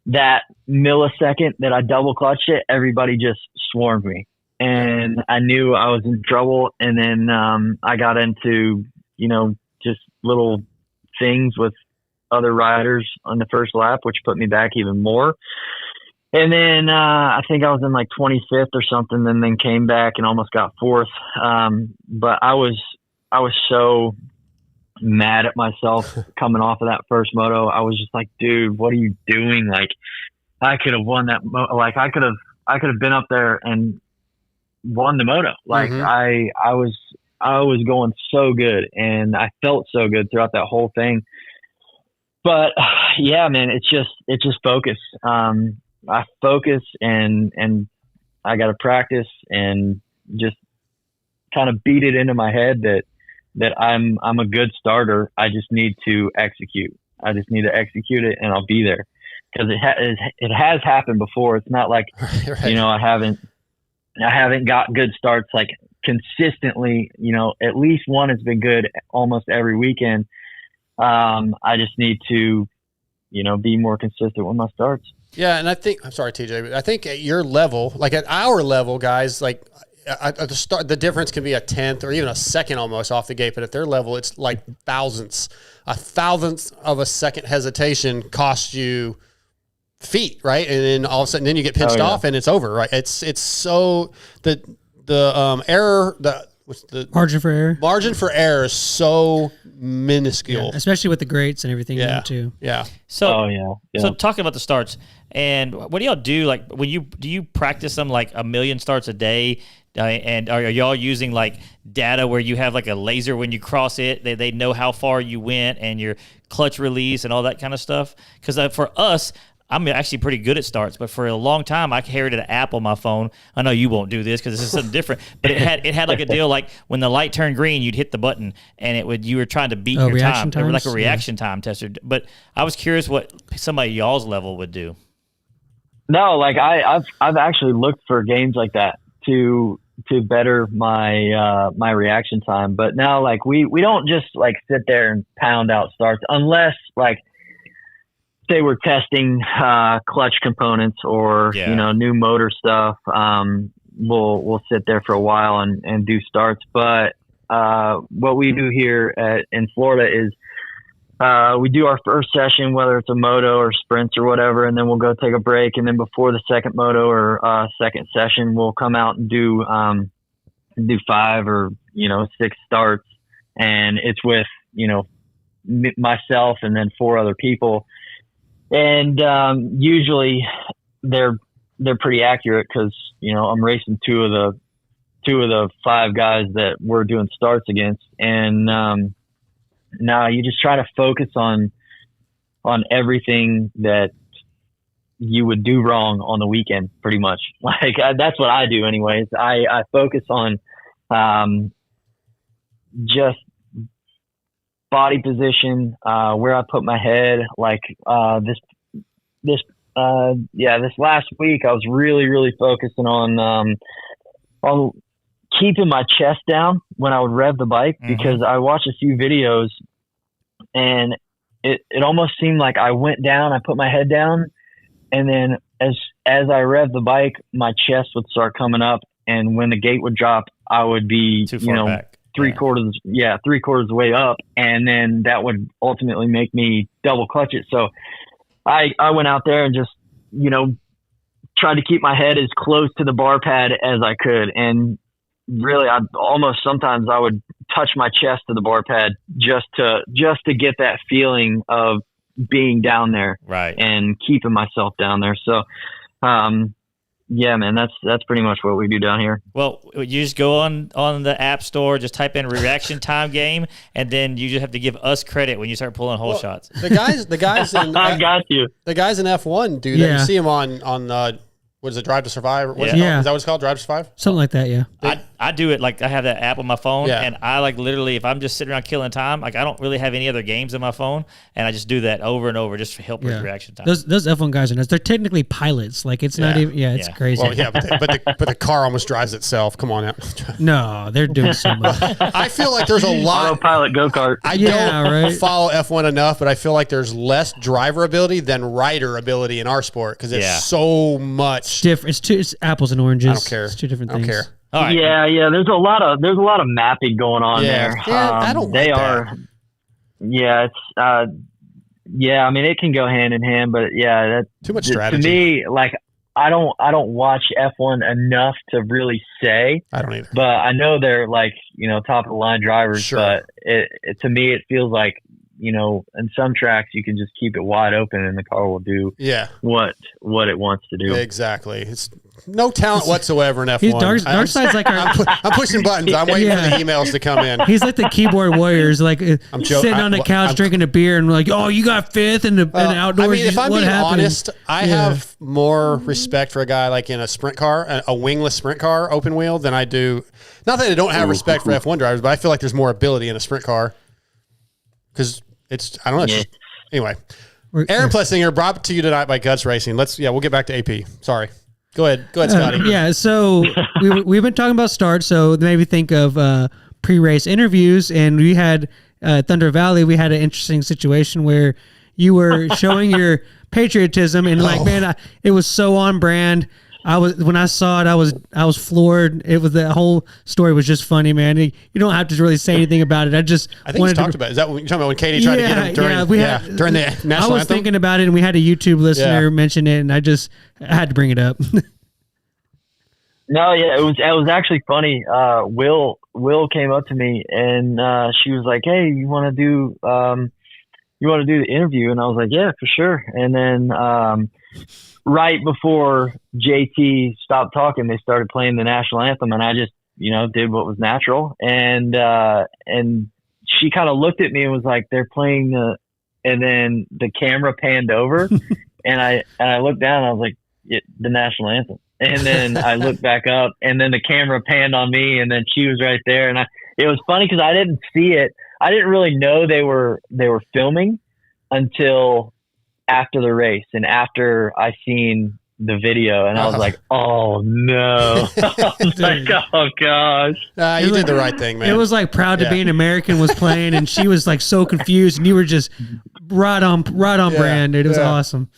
that millisecond that I double clutched it, everybody just swarmed me. And I knew I was in trouble. And then I got into, just little things with other riders on the first lap, which put me back even more. And then I think I was in like 25th or something, and then came back and almost got 4th. But I was so mad at myself coming off of that first moto. I was just like, dude, what are you doing? Like, I could have won that. Like, I could have been up there and won the moto. Like, I was going so good, and I felt so good throughout that whole thing. But yeah, man, it's just focus. I focus and I got to practice and just kind of beat it into my head that I'm a good starter. I just need to execute. I just need to execute it, and I'll be there, because it has happened before. It's not like, right. I haven't got good starts like consistently. At least one has been good almost every weekend. I just need to, be more consistent with my starts. Yeah, and I'm sorry, TJ, but I think at your level, like at our level, guys, like at the start, the difference can be a 10th or even a second almost off the gate. But at their level, it's like thousandths. A thousandth of a second hesitation costs you feet, right? And then all of a sudden, then you get pinched off, and it's over, right? It's so the error, the margin for error is so minuscule, especially with the grates and everything. Too. Yeah. So, So talking about the starts, and what do y'all do? Like, do you practice them like a million starts a day? And are y'all using like data where you have like a laser when you cross it? They know how far you went and your clutch release and all that kind of stuff. Because for us, I'm actually pretty good at starts, but for a long time I carried an app on my phone. I know you won't do this because this is something different, but it had like a deal like when the light turned green, you'd hit the button and you were trying to beat your time. It was like a reaction time tester. But I was curious what somebody y'all's level would do. No, like I've actually looked for games like that to better my my reaction time. But now like we don't just like sit there and pound out starts unless like say we're testing clutch components or new motor stuff. We'll sit there for a while and do starts. But what we do here in Florida is we do our first session, whether it's a moto or sprints or whatever, and then we'll go take a break. And then before the second moto or second session, we'll come out and do 5 or 6 starts, and it's with myself and then 4 other people. And usually they're pretty accurate because I'm racing two of the 5 guys that we're doing starts against, and now you just try to focus on everything that you would do wrong on the weekend, pretty much. Like that's what I do, anyways. I focus on just body position, where I put my head. Like this last week, I was really focusing on keeping my chest down when I would rev the bike, because I watched a few videos and it almost seemed like I went down, I put my head down, and then as I revved the bike, my chest would start coming up, and when the gate would drop, I would be back. three quarters of the way up, and then that would ultimately make me double clutch it. So I went out there and just tried to keep my head as close to the bar pad as I could, and really sometimes I would touch my chest to the bar pad just to get that feeling of being down there, right, and keeping myself down there. So yeah, man, that's pretty much what we do down here. Well, you just go on the app store, just type in reaction time game, and then you just have to give us credit when you start pulling hole shots. The guys in I got you. The guys in F1 do that. You see them on what is it, Drive to Survive? Is that what it's called? Drive to Survive? Something like that, yeah. I do it like I have that app on my phone, and I like literally, if I'm just sitting around killing time, like I don't really have any other games on my phone, and I just do that over and over just to help with reaction time. Those F1 guys are nuts. They're technically pilots. Like it's not even. Yeah, it's crazy. Well, yeah, but the car almost drives itself. Come on out. No, they're doing so much. I feel like there's a lot. Autopilot go-kart. I don't follow F1 enough, but I feel like there's less driver ability than rider ability in our sport because it's so much different. It's apples and oranges. I don't care. It's two different things. I don't care. All right. Yeah. There's a lot of mapping going on there. Yeah, I don't. They like are. That. Yeah, it's. Yeah, I mean it can go hand in hand, but that's too much strategy. To me, like I don't watch F1 enough to really say. I don't either. But I know they're like top of the line drivers. Sure. But it to me it feels like in some tracks you can just keep it wide open and the car will do what it wants to do. Exactly. It's no talent whatsoever in F1. Darkside's like I'm pushing buttons. I'm waiting for the emails to come in. He's like the keyboard warriors, like sitting on the couch drinking a beer and like, oh, you got fifth in the outdoors. I mean, if I'm being honest, I have more respect for a guy like in a sprint car, a wingless sprint car, open wheel, than I do. Not that I don't have respect for F1 drivers, but I feel like there's more ability in a sprint car because I don't know. Yeah. Anyway, Aaron Plessinger, brought to you tonight by Guts Racing. We'll get back to AP. Sorry. Go ahead, Scotty. So we've been talking about starts, so maybe think of pre-race interviews, and we had Thunder Valley. We had an interesting situation where you were showing your patriotism, and it was so on brand. When I saw it, I was floored. The whole story was just funny, man. You don't have to really say anything about it. I think you talked about it. Is that what you're talking about when Katie tried to get him during the national anthem? I was thinking about it, and we had a YouTube listener mention it, and I had to bring it up. No, yeah, it was actually funny. Will came up to me and she was like, "Hey, you want to do the interview?" And I was like, "Yeah, for sure." And then right before JT stopped talking, they started playing the national anthem, and I just did what was natural. And she kind of looked at me and was like, "They're playing the," and then the camera panned over, And I looked down and I was like, the national anthem. And then I looked back up and then the camera panned on me and then she was right there. And it was funny because I didn't see it. I didn't really know they were filming until after the race and after I seen the video, and I was like, "Oh no!" I was like, "Oh gosh!" You did the right thing, man. It was like "Proud to Be an American" was playing, and she was like so confused, and you were just right on brand. Dude. It was awesome.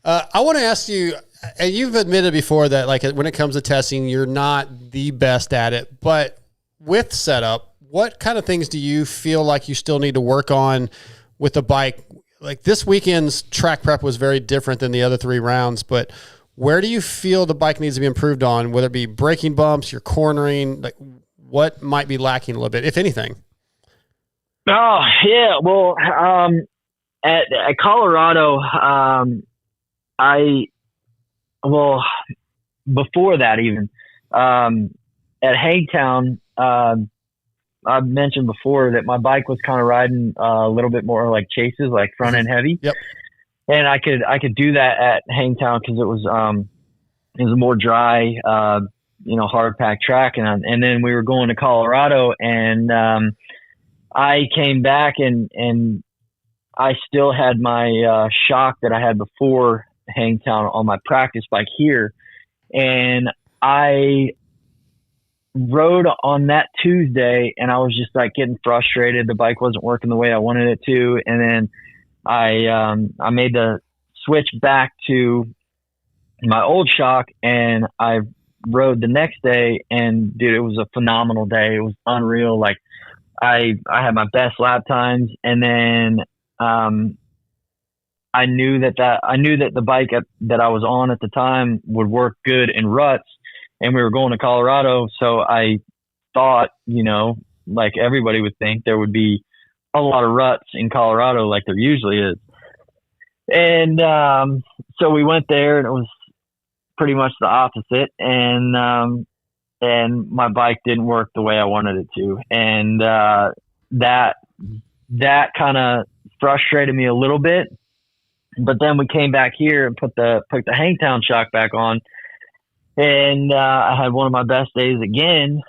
I want to ask you, and you've admitted before that, like, when it comes to testing, you're not the best at it, but with setup, what kind of things do you feel like you still need to work on with the bike? Like, this weekend's track prep was very different than the other 3 rounds, but where do you feel the bike needs to be improved on, whether it be braking bumps, your cornering, like what might be lacking a little bit, if anything? Oh yeah. Well, at Colorado, before that even, at Hangtown, I've mentioned before that my bike was kind of riding a little bit more like chases, like front end heavy. Yep. And I could do that at Hangtown because it was a more dry, hard packed track. And then we were going to Colorado, and I came back and I still had my shock that I had before Hangtown on my practice bike here, and I rode on that Tuesday, and I was just like getting frustrated. The bike wasn't working the way I wanted it to, and then I made the switch back to my old shock, and I rode the next day, and dude, it was a phenomenal day. It was unreal. Like I had my best lap times, and then I knew that the bike that I was on at the time would work good in ruts. And we were going to Colorado, so I thought, like everybody would think, there would be a lot of ruts in Colorado like there usually is. And so we went there, and it was pretty much the opposite. And my bike didn't work the way I wanted it to. And that kind of frustrated me a little bit. But then we came back here and put the Hangtown shock back on. And I had one of my best days again.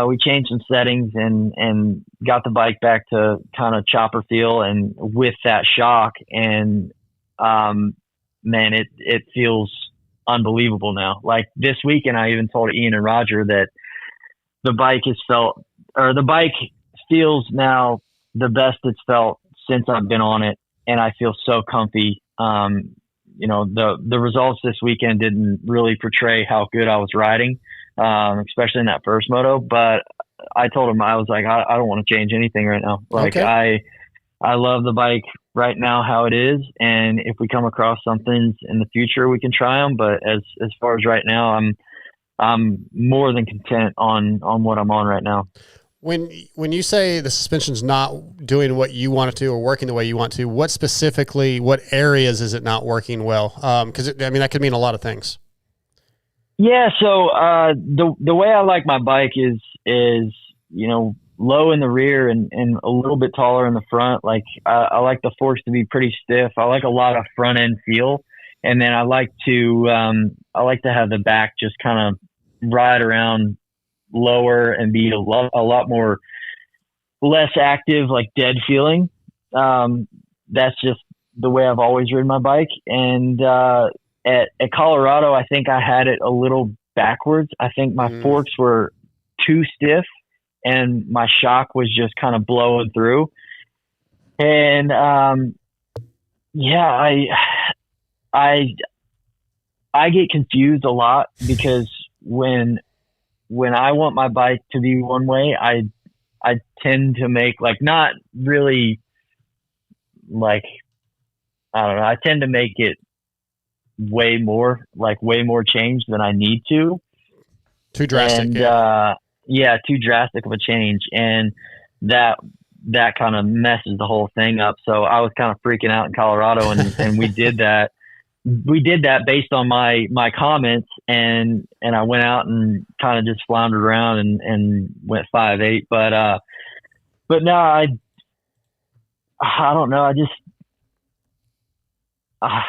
We changed some settings and got the bike back to kind of chopper feel, and with that shock. And man, it feels unbelievable now. Like this weekend, I even told Ian and Roger that the bike feels now the best it's felt since I've been on it, and I feel so comfy. The results this weekend didn't really portray how good I was riding, especially in that first moto. But I told him, I was like, I don't want to change anything right now. Like okay. I love the bike right now how it is, and if we come across something in the future, we can try them. But as far as right now, I'm more than content on what I'm on right now. When you say the suspension's not doing what you want it to or working the way you want to, what areas is it not working well? Because that could mean a lot of things. Yeah. So the way I like my bike is low in the rear and a little bit taller in the front. Like I like the forks to be pretty stiff. I like a lot of front end feel, and then I like to have the back just kind of ride around lower and be a lot more less active, like dead feeling. That's just the way I've always ridden my bike. And at Colorado, I think I had it a little backwards. I think my forks were too stiff and my shock was just kind of blowing through. And I get confused a lot because when I want my bike to be one way, I tend to make, like, not really, like, I don't know, I tend to make it way more change than I need to. Too drastic. And, too drastic of a change. And that kind of messes the whole thing up. So I was kind of freaking out in Colorado, and we did that. We did that based on my comments, and I went out and kind of just floundered around and went 5.8. But no, I don't know. I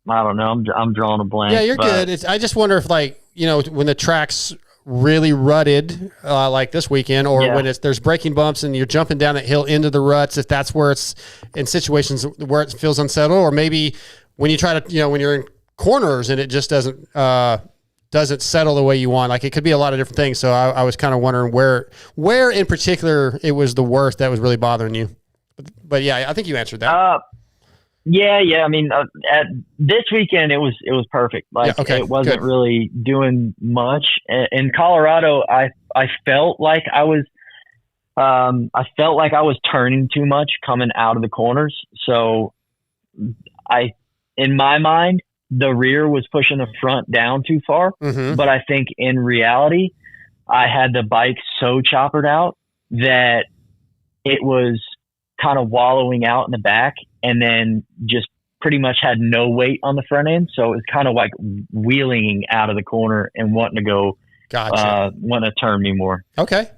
don't know. I'm drawing a blank. Yeah, you're good. I just wonder if, like, you know, when the track's really rutted, like this weekend, or when there's braking bumps and you're jumping down that hill into the ruts, if that's where it's in situations where it feels unsettled, or maybe when you try to, you know, when you're in corners and it just doesn't settle the way you want. Like, it could be a lot of different things. So I was kind of wondering where in particular it was the worst that was really bothering you. But yeah, I think you answered that. Yeah. I mean, at this weekend it was perfect. Like, it wasn't really doing much. In Colorado, I felt like I was turning too much coming out of the corners. So in my mind, the rear was pushing the front down too far. Mm-hmm. But I think in reality, I had the bike so choppered out that it was kind of wallowing out in the back, and then just pretty much had no weight on the front end. So it was kind of like wheeling out of the corner and wanting to go, wanting to turn me more. Okay.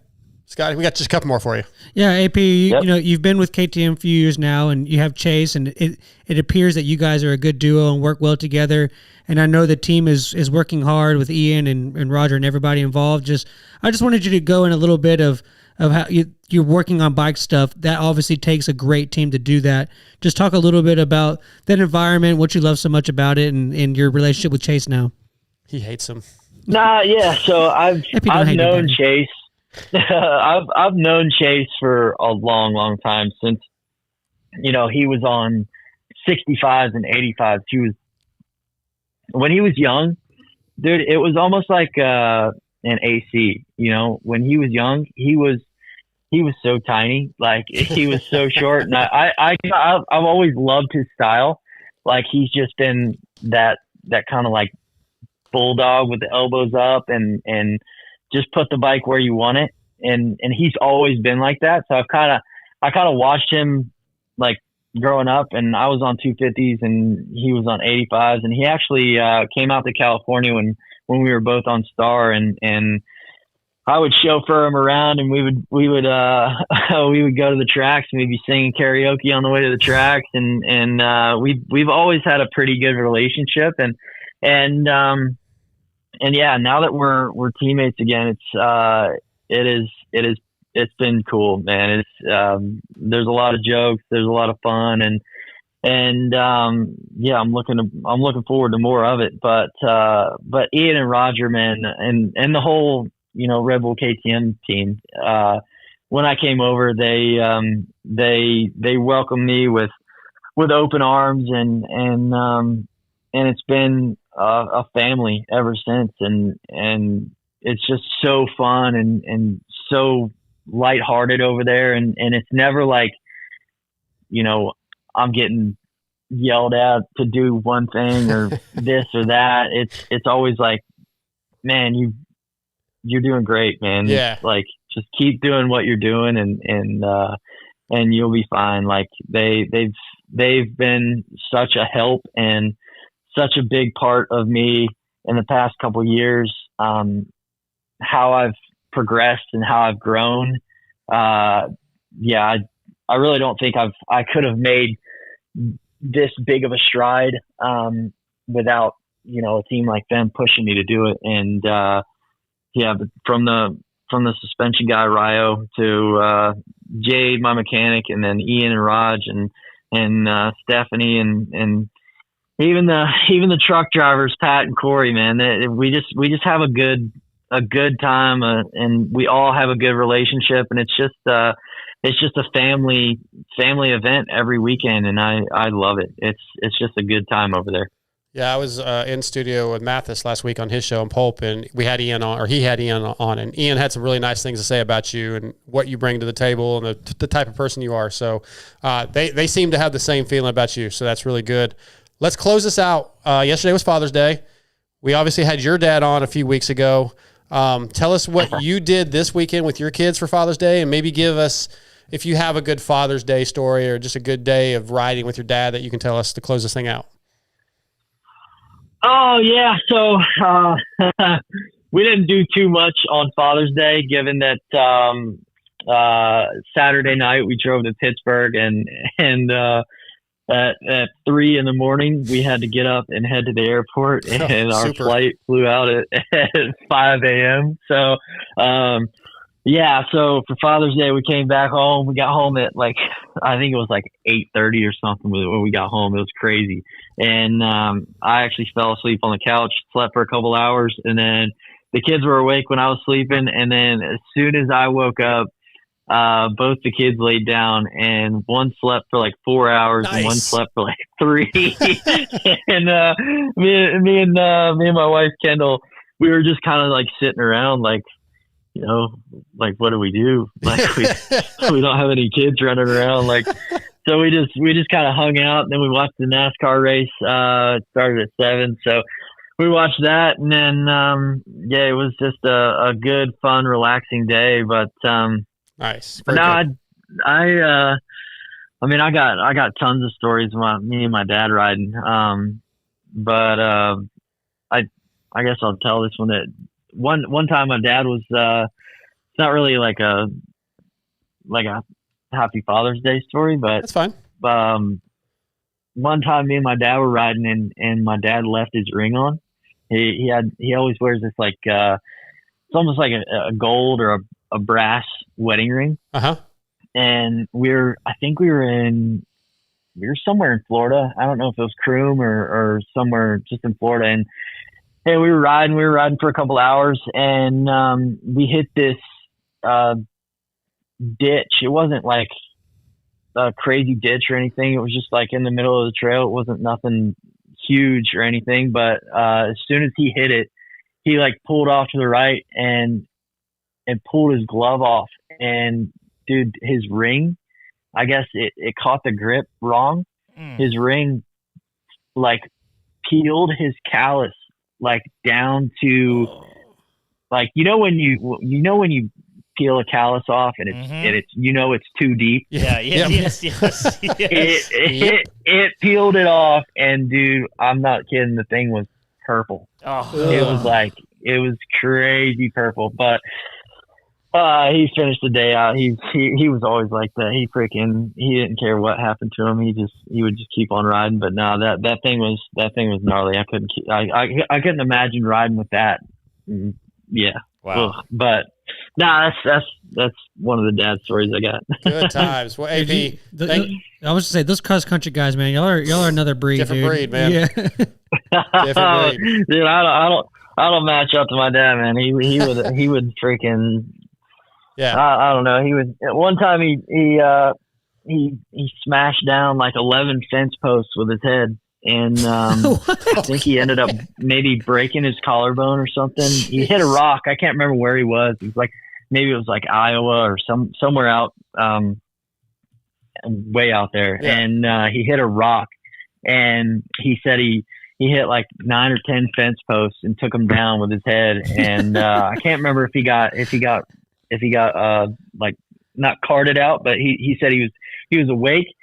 Scotty, we got just a couple more for you. Yeah, AP, you know, you've been with KTM a few years now, and you have Chase, and it appears that you guys are a good duo and work well together. And I know the team is working hard with Ian and Roger and everybody involved. I just wanted you to go in a little bit of how you're working on bike stuff. That obviously takes a great team to do that. Just talk a little bit about that environment, what you love so much about it, and your relationship with Chase now. He hates him. Nah, yeah. So I've known Chase. I've known Chase for a long time, since, you know, he was on 65s and 85s. When he was young, dude, it was almost like an AC. You know, when he was young, he was so tiny, like he was so short, and I've always loved his style. Like, he's just been that kind of like bulldog with the elbows up and just put the bike where you want it. And he's always been like that. So I kind of watched him, like, growing up, and I was on 250s and he was on 85s, and he actually came out to California when we were both on Star, and I would chauffeur him around, and we would go to the tracks, and we'd be singing karaoke on the way to the tracks, and we've always had a pretty good relationship, and yeah, now that we're teammates again, it's been cool, man. There's a lot of jokes, there's a lot of fun, and yeah, I'm looking forward to more of it. But Ian and Roger, man, and the whole, you know, Red Bull KTM team, when I came over, they welcomed me with open arms, and it's been a family ever since, and it's just so fun and so lighthearted over there, and it's never like, you know, I'm getting yelled at to do one thing or this or that. It's always like, man, you're doing great, man. Yeah. Like, just keep doing what you're doing, and you'll be fine. Like, they've been such a help and such a big part of me in the past couple of years. How I've progressed and how I've grown. Yeah, I really don't think I could have made this big of a stride without, you know, a team like them pushing me to do it. And yeah, but from the suspension guy Ryo to Jade, my mechanic, and then Ian and Raj and Stephanie and even the truck drivers, Pat and Corey, man, we just have a good time, and we all have a good relationship, and it's just a family event every weekend, and I love it. It's just a good time over there. Yeah, I was in studio with Mathis last week on his show in Pulp, and we had Ian on, or he had Ian on, and Ian had some really nice things to say about you and what you bring to the table and the type of person you are. So they seem to have the same feeling about you, so that's really good. Let's close this out. Yesterday was Father's Day. We obviously had your dad on a few weeks ago. Tell us what you did this weekend with your kids for Father's Day, and maybe give us, if you have a good Father's Day story or just a good day of riding with your dad that you can tell us to close this thing out. Oh yeah. So, we didn't do too much on Father's Day, given that, Saturday night we drove to Pittsburgh and at 3 a.m, we had to get up and head to the airport, and our super. flight flew out at 5 a.m. So, so for Father's Day, we came back home. We got home at I think it was 8:30 or something when we got home. It was crazy. And I actually fell asleep on the couch, slept for a couple hours, and then the kids were awake when I was sleeping. And then as soon as I woke up, both the kids laid down, and one slept for 4 hours and one slept for 3. And me and my wife Kendall, we were just kind of sitting around what do we do? We don't have any kids running around. So we just kind of hung out, and then we watched the NASCAR race. It started at 7. So we watched that, and then, it was just a good, fun, relaxing day. But, nice. But no, I got tons of stories about me and my dad riding. But I guess I'll tell this one. That one time my dad was, it's not really like a Happy Father's Day story, but that's fine. One time me and my dad were riding, and my dad left his ring on. He always wears this it's almost like a gold or a brass wedding ring. Uh-huh. And I think we were somewhere in Florida. I don't know if it was Croom or somewhere just in Florida. And hey, we were riding for a couple hours, and we hit this ditch. It wasn't like a crazy ditch or anything. It was just in the middle of the trail. It wasn't nothing huge or anything, but as soon as he hit it, he pulled off to the right and pulled his glove off. And dude, his ring, I guess it caught the grip wrong. His ring peeled his callus down to when you peel a callus off and it's it's too deep. Yes. It peeled it off, and dude, I'm not kidding, the thing was purple. It was crazy purple. But he finished the day out. He was always like that. He didn't care what happened to him. He would just keep on riding. But no, that thing was gnarly. I couldn't imagine riding with that. Yeah. Wow. Ugh. But no, that's one of the dad stories I got. Good times. Well, AP, I was gonna say, those cross country guys, man, y'all are another breed. Different dude. breed, man. Yeah. Different breed. Dude, I don't match up to my dad, man. He would freaking. Yeah. I don't know. He was one time he smashed down 11 fence posts with his head, and I think he ended up maybe breaking his collarbone or something. He hit a rock. I can't remember where he was. He was maybe it was Iowa or somewhere out way out there. Yeah. And he hit a rock, and he said he hit 9 or 10 fence posts and took them down with his head. And I can't remember if he got not carted out, but he said he was awake,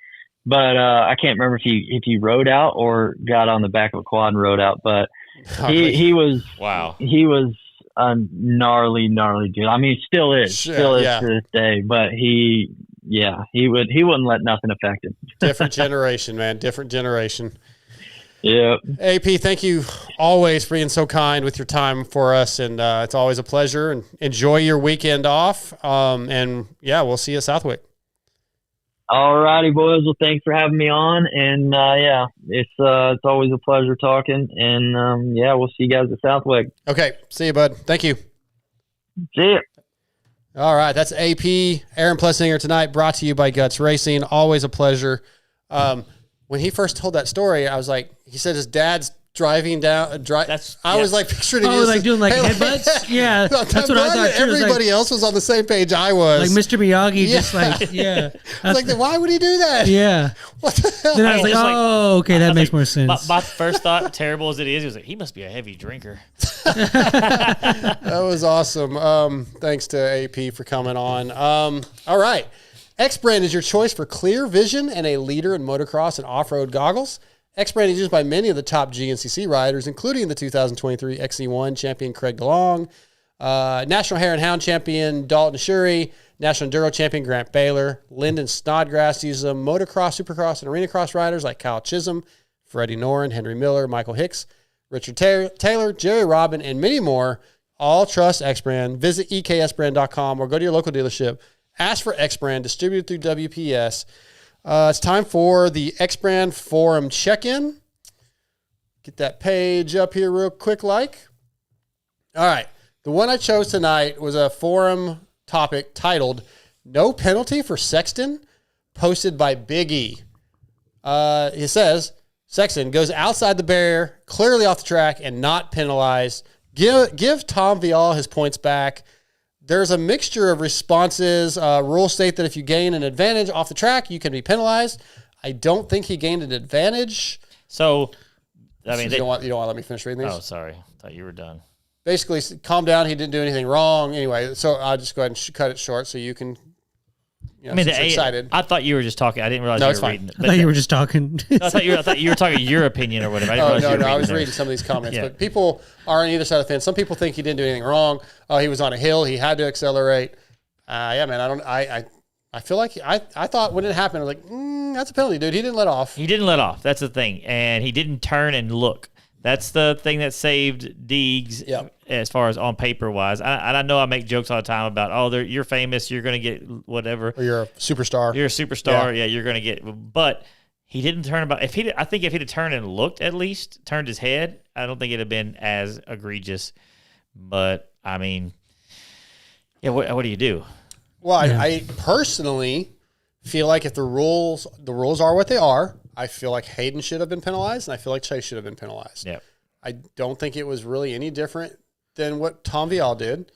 but I can't remember if he rode out or got on the back of a quad and rode out. But he was he was a gnarly dude. I mean, still is to this day. But he wouldn't let nothing affect him. Different generation, man. Different generation. Yeah. AP, thank you always for being so kind with your time for us, and it's always a pleasure. And enjoy your weekend off. And we'll see you at Southwick. All righty, boys. Well, thanks for having me on, and it's always a pleasure talking. And we'll see you guys at Southwick. Okay, see you, bud. Thank you. See ya. All right, that's AP Aaron Plessinger tonight, brought to you by Guts Racing. Always a pleasure. When he first told that story, I was like, he said his dad's driving down. I was picturing him. Oh, doing headbutts? Yeah, that's what I thought. Everybody else was on the same page I was. Mr. Miyagi, then why would he do that? Yeah. What the hell? Then I was okay, that makes more sense. My first thought, terrible as it is, was he must be a heavy drinker. That was awesome. Thanks to AP for coming on. All right. X-Brand is your choice for clear vision and a leader in motocross and off-road goggles. X-Brand is used by many of the top GNCC riders, including the 2023 XC1 champion Craig DeLong, National Hare and Hound champion Dalton Shuri, National Enduro Champion Grant Baylor, Lyndon Snodgrass uses them, motocross, supercross, and arena cross riders like Kyle Chisholm, Freddie Noren, Henry Miller, Michael Hicks, Richard Taylor, Jerry Robin, and many more. All trust X-Brand. Visit eksbrand.com or go to your local dealership. Ask for X-Brand, distributed through WPS. It's time for the X-Brand Forum check-in. Get that page up here real quick like. All right. The one I chose tonight was a forum topic titled "No Penalty for Sexton," posted by Big E. It says, Sexton goes outside the barrier, clearly off the track, and not penalized. Give Tom Vial his points back. There's a mixture of responses. Rules state that if you gain an advantage off the track, you can be penalized. I don't think he gained an advantage. So, I mean, you don't want to let me finish reading these? Oh, sorry. I thought you were done. Basically, calm down. He didn't do anything wrong. Anyway, so I'll just go ahead and cut it short so you can. I mean, excited. I thought you were just talking. I didn't realize you were reading it. I thought you were just talking. I thought you were talking your opinion or whatever. I didn't realize you were no. I was there. reading some of these comments, Yeah. but people are on either side of the fence. Some people think he didn't do anything wrong. Oh, he was on a hill. He had to accelerate. Yeah, man. I feel like I thought when it happened, I was like, that's a penalty, dude. He didn't let off. He didn't let off. That's the thing, and he didn't turn and look. That's the thing that saved Deegs as far as on paper wise. I know I make jokes all the time about, you're famous, you're going to get whatever. Or you're a superstar. You're a superstar. Yeah, you're going to get. But he didn't turn about. I think if he'd have turned and looked at least, turned his head, I don't think it'd have been as egregious. But I mean, yeah, what do you do? Well, I personally feel like if the rules are what they are, I feel like Hayden should have been penalized, and I feel like Chase should have been penalized. Yeah. I don't think it was really any different than what Tom Vial did.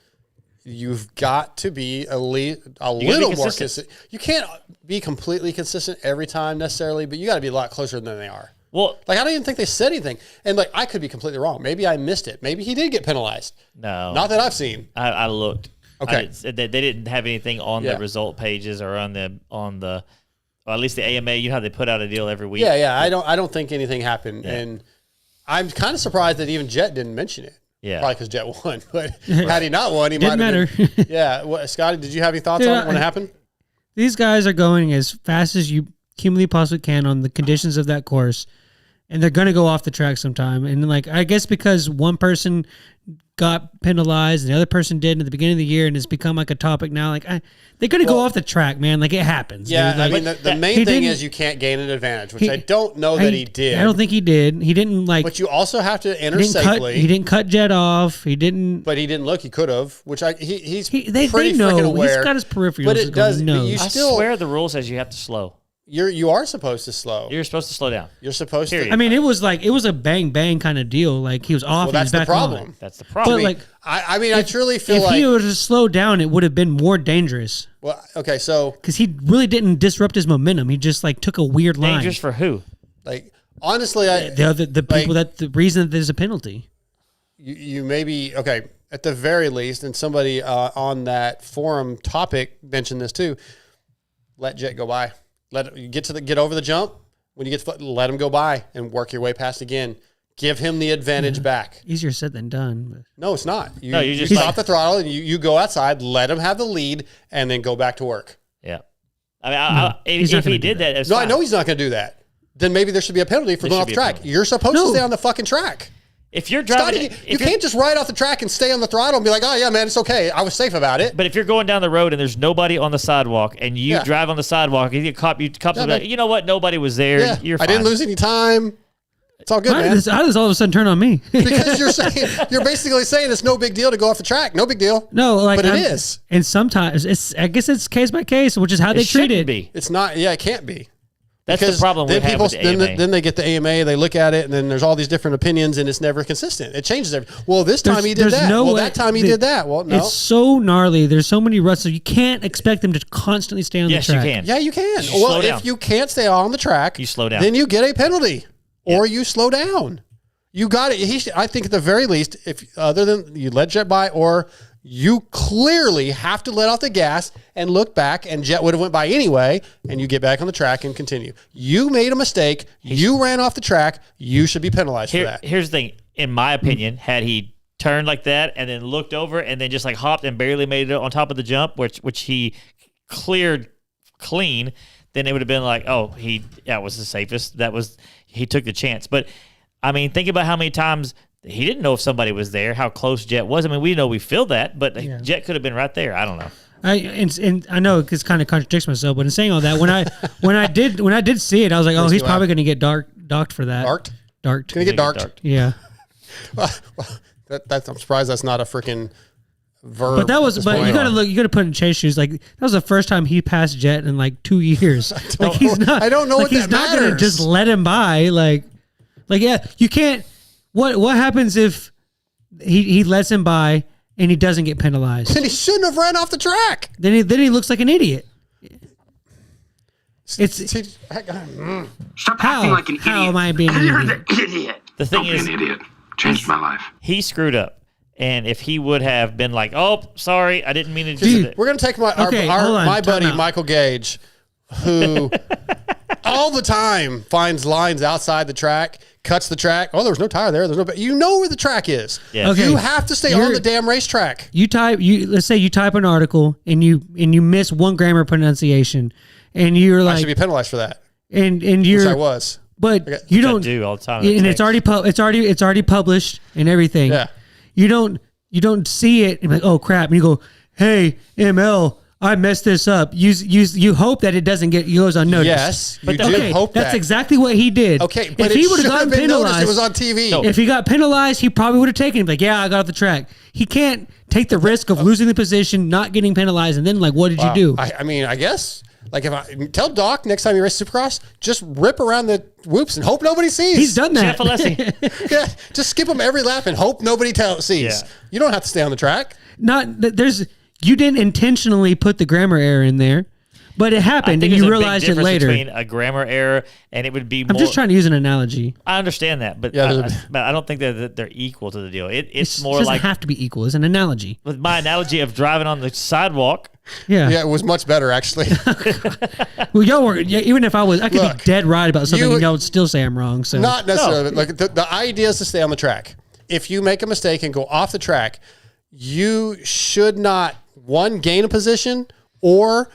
You've got to be a little more consistent. You can't be completely consistent every time necessarily, but you got to be a lot closer than they are. Well, I don't even think they said anything. And I could be completely wrong. Maybe I missed it. Maybe he did get penalized. No. Not that I've seen. I looked. Okay. They didn't have anything on the result pages or on the or at least the AMA. You know how they put out a deal every week. Yeah. I don't think anything happened, and I'm kind of surprised that even Jet didn't mention it. Yeah, probably because Jet won. But had he not won, he might have been. Yeah, Scotty, did you have any thoughts on it when it happened? These guys are going as fast as you humanly possibly can on the conditions of that course, and they're going to go off the track sometime. And I guess because one person got penalized and the other person did at the beginning of the year, and it's become like a topic now. They're going to go off the track, man. It happens. Yeah, dude. I mean, the main thing is you can't gain an advantage, which I don't know that he did. I don't think he did. He didn't But you also have to enter safely. He didn't cut Jet off. He didn't. But he didn't look. He could have. Which he's they pretty know. freaking aware. He's got his peripherals. But it does. No. But you I still swear the rule says you have to slow. You are supposed to slow. You're supposed to slow down. You're supposed Period. to. I mean, it was a bang bang kind of deal. He was off. Well, that's and the he was back problem. on. That's the problem. But I truly feel if he were to slow down, it would have been more dangerous. Well, okay, so because he really didn't disrupt his momentum. He just took a weird line. Dangerous for who? Honestly, the people the reason that there's a penalty. You maybe at the very least, and somebody on that forum topic mentioned this too. Let Jet go by. Get over the jump. When you let him go by and work your way past again. Give him the advantage back. Easier said than done. But. No, it's not. You just stop the throttle and you go outside. Let him have the lead and then go back to work. Yeah. I mean, if he did that, it's no, fine. I know he's not going to do that. Then maybe there should be a penalty for going off the track. You're supposed to stay on the fucking track. If you're driving, Scotty, you can't just ride off the track and stay on the throttle and be like, "Oh yeah, man, it's okay. I was safe about it." But if you're going down the road and there's nobody on the sidewalk and you drive on the sidewalk and you get caught, you know what? Nobody was there. Yeah. You're fine. I didn't lose any time. It's all good, man. How does all of a sudden turn on me? Because you're basically saying it's no big deal to go off the track. No big deal. No, but it is. And sometimes I guess it's case by case, which is how they treat it. Be. It's not. Yeah, it can't be. That's the problem we have with the AMA. Then they get the AMA, they look at it, and then there's all these different opinions, and it's never consistent. It changes well, this time he did that. Well, that time he did that. Well, no. It's so gnarly. There's so many ruts, so you can't expect them to constantly stay on the track. Yes, you can. Yeah, you can. Well, if you can't stay on the track, you slow down. Then you get a penalty, or you slow down. You got it. I think at the very least, if other than you let Jet by, or you clearly have to let off the gas and look back, and Jet would have went by anyway, and you get back on the track and continue. You made a mistake. You ran off the track. You should be penalized for that. Here's the thing. In my opinion, had he turned like that and then looked over and then just hopped and barely made it on top of the jump, which he cleared clean, then it would have been like, oh, that was the safest. He took the chance. But I mean, think about how many times he didn't know if somebody was there, how close Jet was. I mean, we know we feel that, but Jet could have been right there. I don't know. I know it kind of contradicts myself, but in saying all that, when I did see it, I was like, oh, he's probably going to get docked for that. Darked. Gonna get darked. Yeah. I'm surprised that's not a freaking verb. But you gotta put in Chase shoes. Like that was the first time he passed Jet in like 2 years. I don't know what he's that not matters. gonna just let him by. Like yeah, you can't. What happens if he lets him by and he doesn't get penalized? Then he shouldn't have ran off the track. Then he looks like an idiot. Stop acting like an idiot. How am I being an You're idiot? the idiot. The thing Don't is, be an idiot. Changed my life. he screwed up. And if he would have been like, oh, sorry, I didn't mean to do Dude, it. we're gonna take my buddy Michael Gage, who all the time finds lines outside the track, cuts the track. Oh, there's no tire there. There's no. You know where the track is. Yeah. Okay. You have to stay on the damn racetrack. Let's say you type an article and you miss one grammar pronunciation, and you're like, I should be penalized for that. And you're, which I was, but you don't do all the time. and it's already published and everything. Yeah. You don't see it and be like, oh crap, and you go, hey ML, I messed this up. You hope that it doesn't goes unnoticed. Yes, you do okay, hope that's that. exactly what he did. Okay, but if it he would should have have gotten been noticed. penalized, It was on TV. If he got penalized, he probably would have taken it. Like, yeah, I got off the track. He can't take the risk of losing the position, not getting penalized, and then like, what did you do? I mean, I guess. Like if I tell Doc next time you race Supercross, just rip around the whoops and hope nobody sees. He's done that. Jeff Alessi. Yeah, just skip them every lap and hope nobody sees. Yeah. You don't have to stay on the track. You didn't intentionally put the grammar error in there, but it happened and you realized it later. Between a grammar error and it would be. I'm just trying to use an analogy. I understand that, but but I don't think that they're equal to the deal. It's more doesn't like have to be equal. It's an analogy. with my analogy of driving on the sidewalk. Yeah. Yeah, it was much better actually. Well, y'all were. Yeah, even if I could Look, be dead right about something, y'all would still say I'm wrong. So Not necessarily. But like the idea is to stay on the track. If you make a mistake and go off the track, you should not gain a position or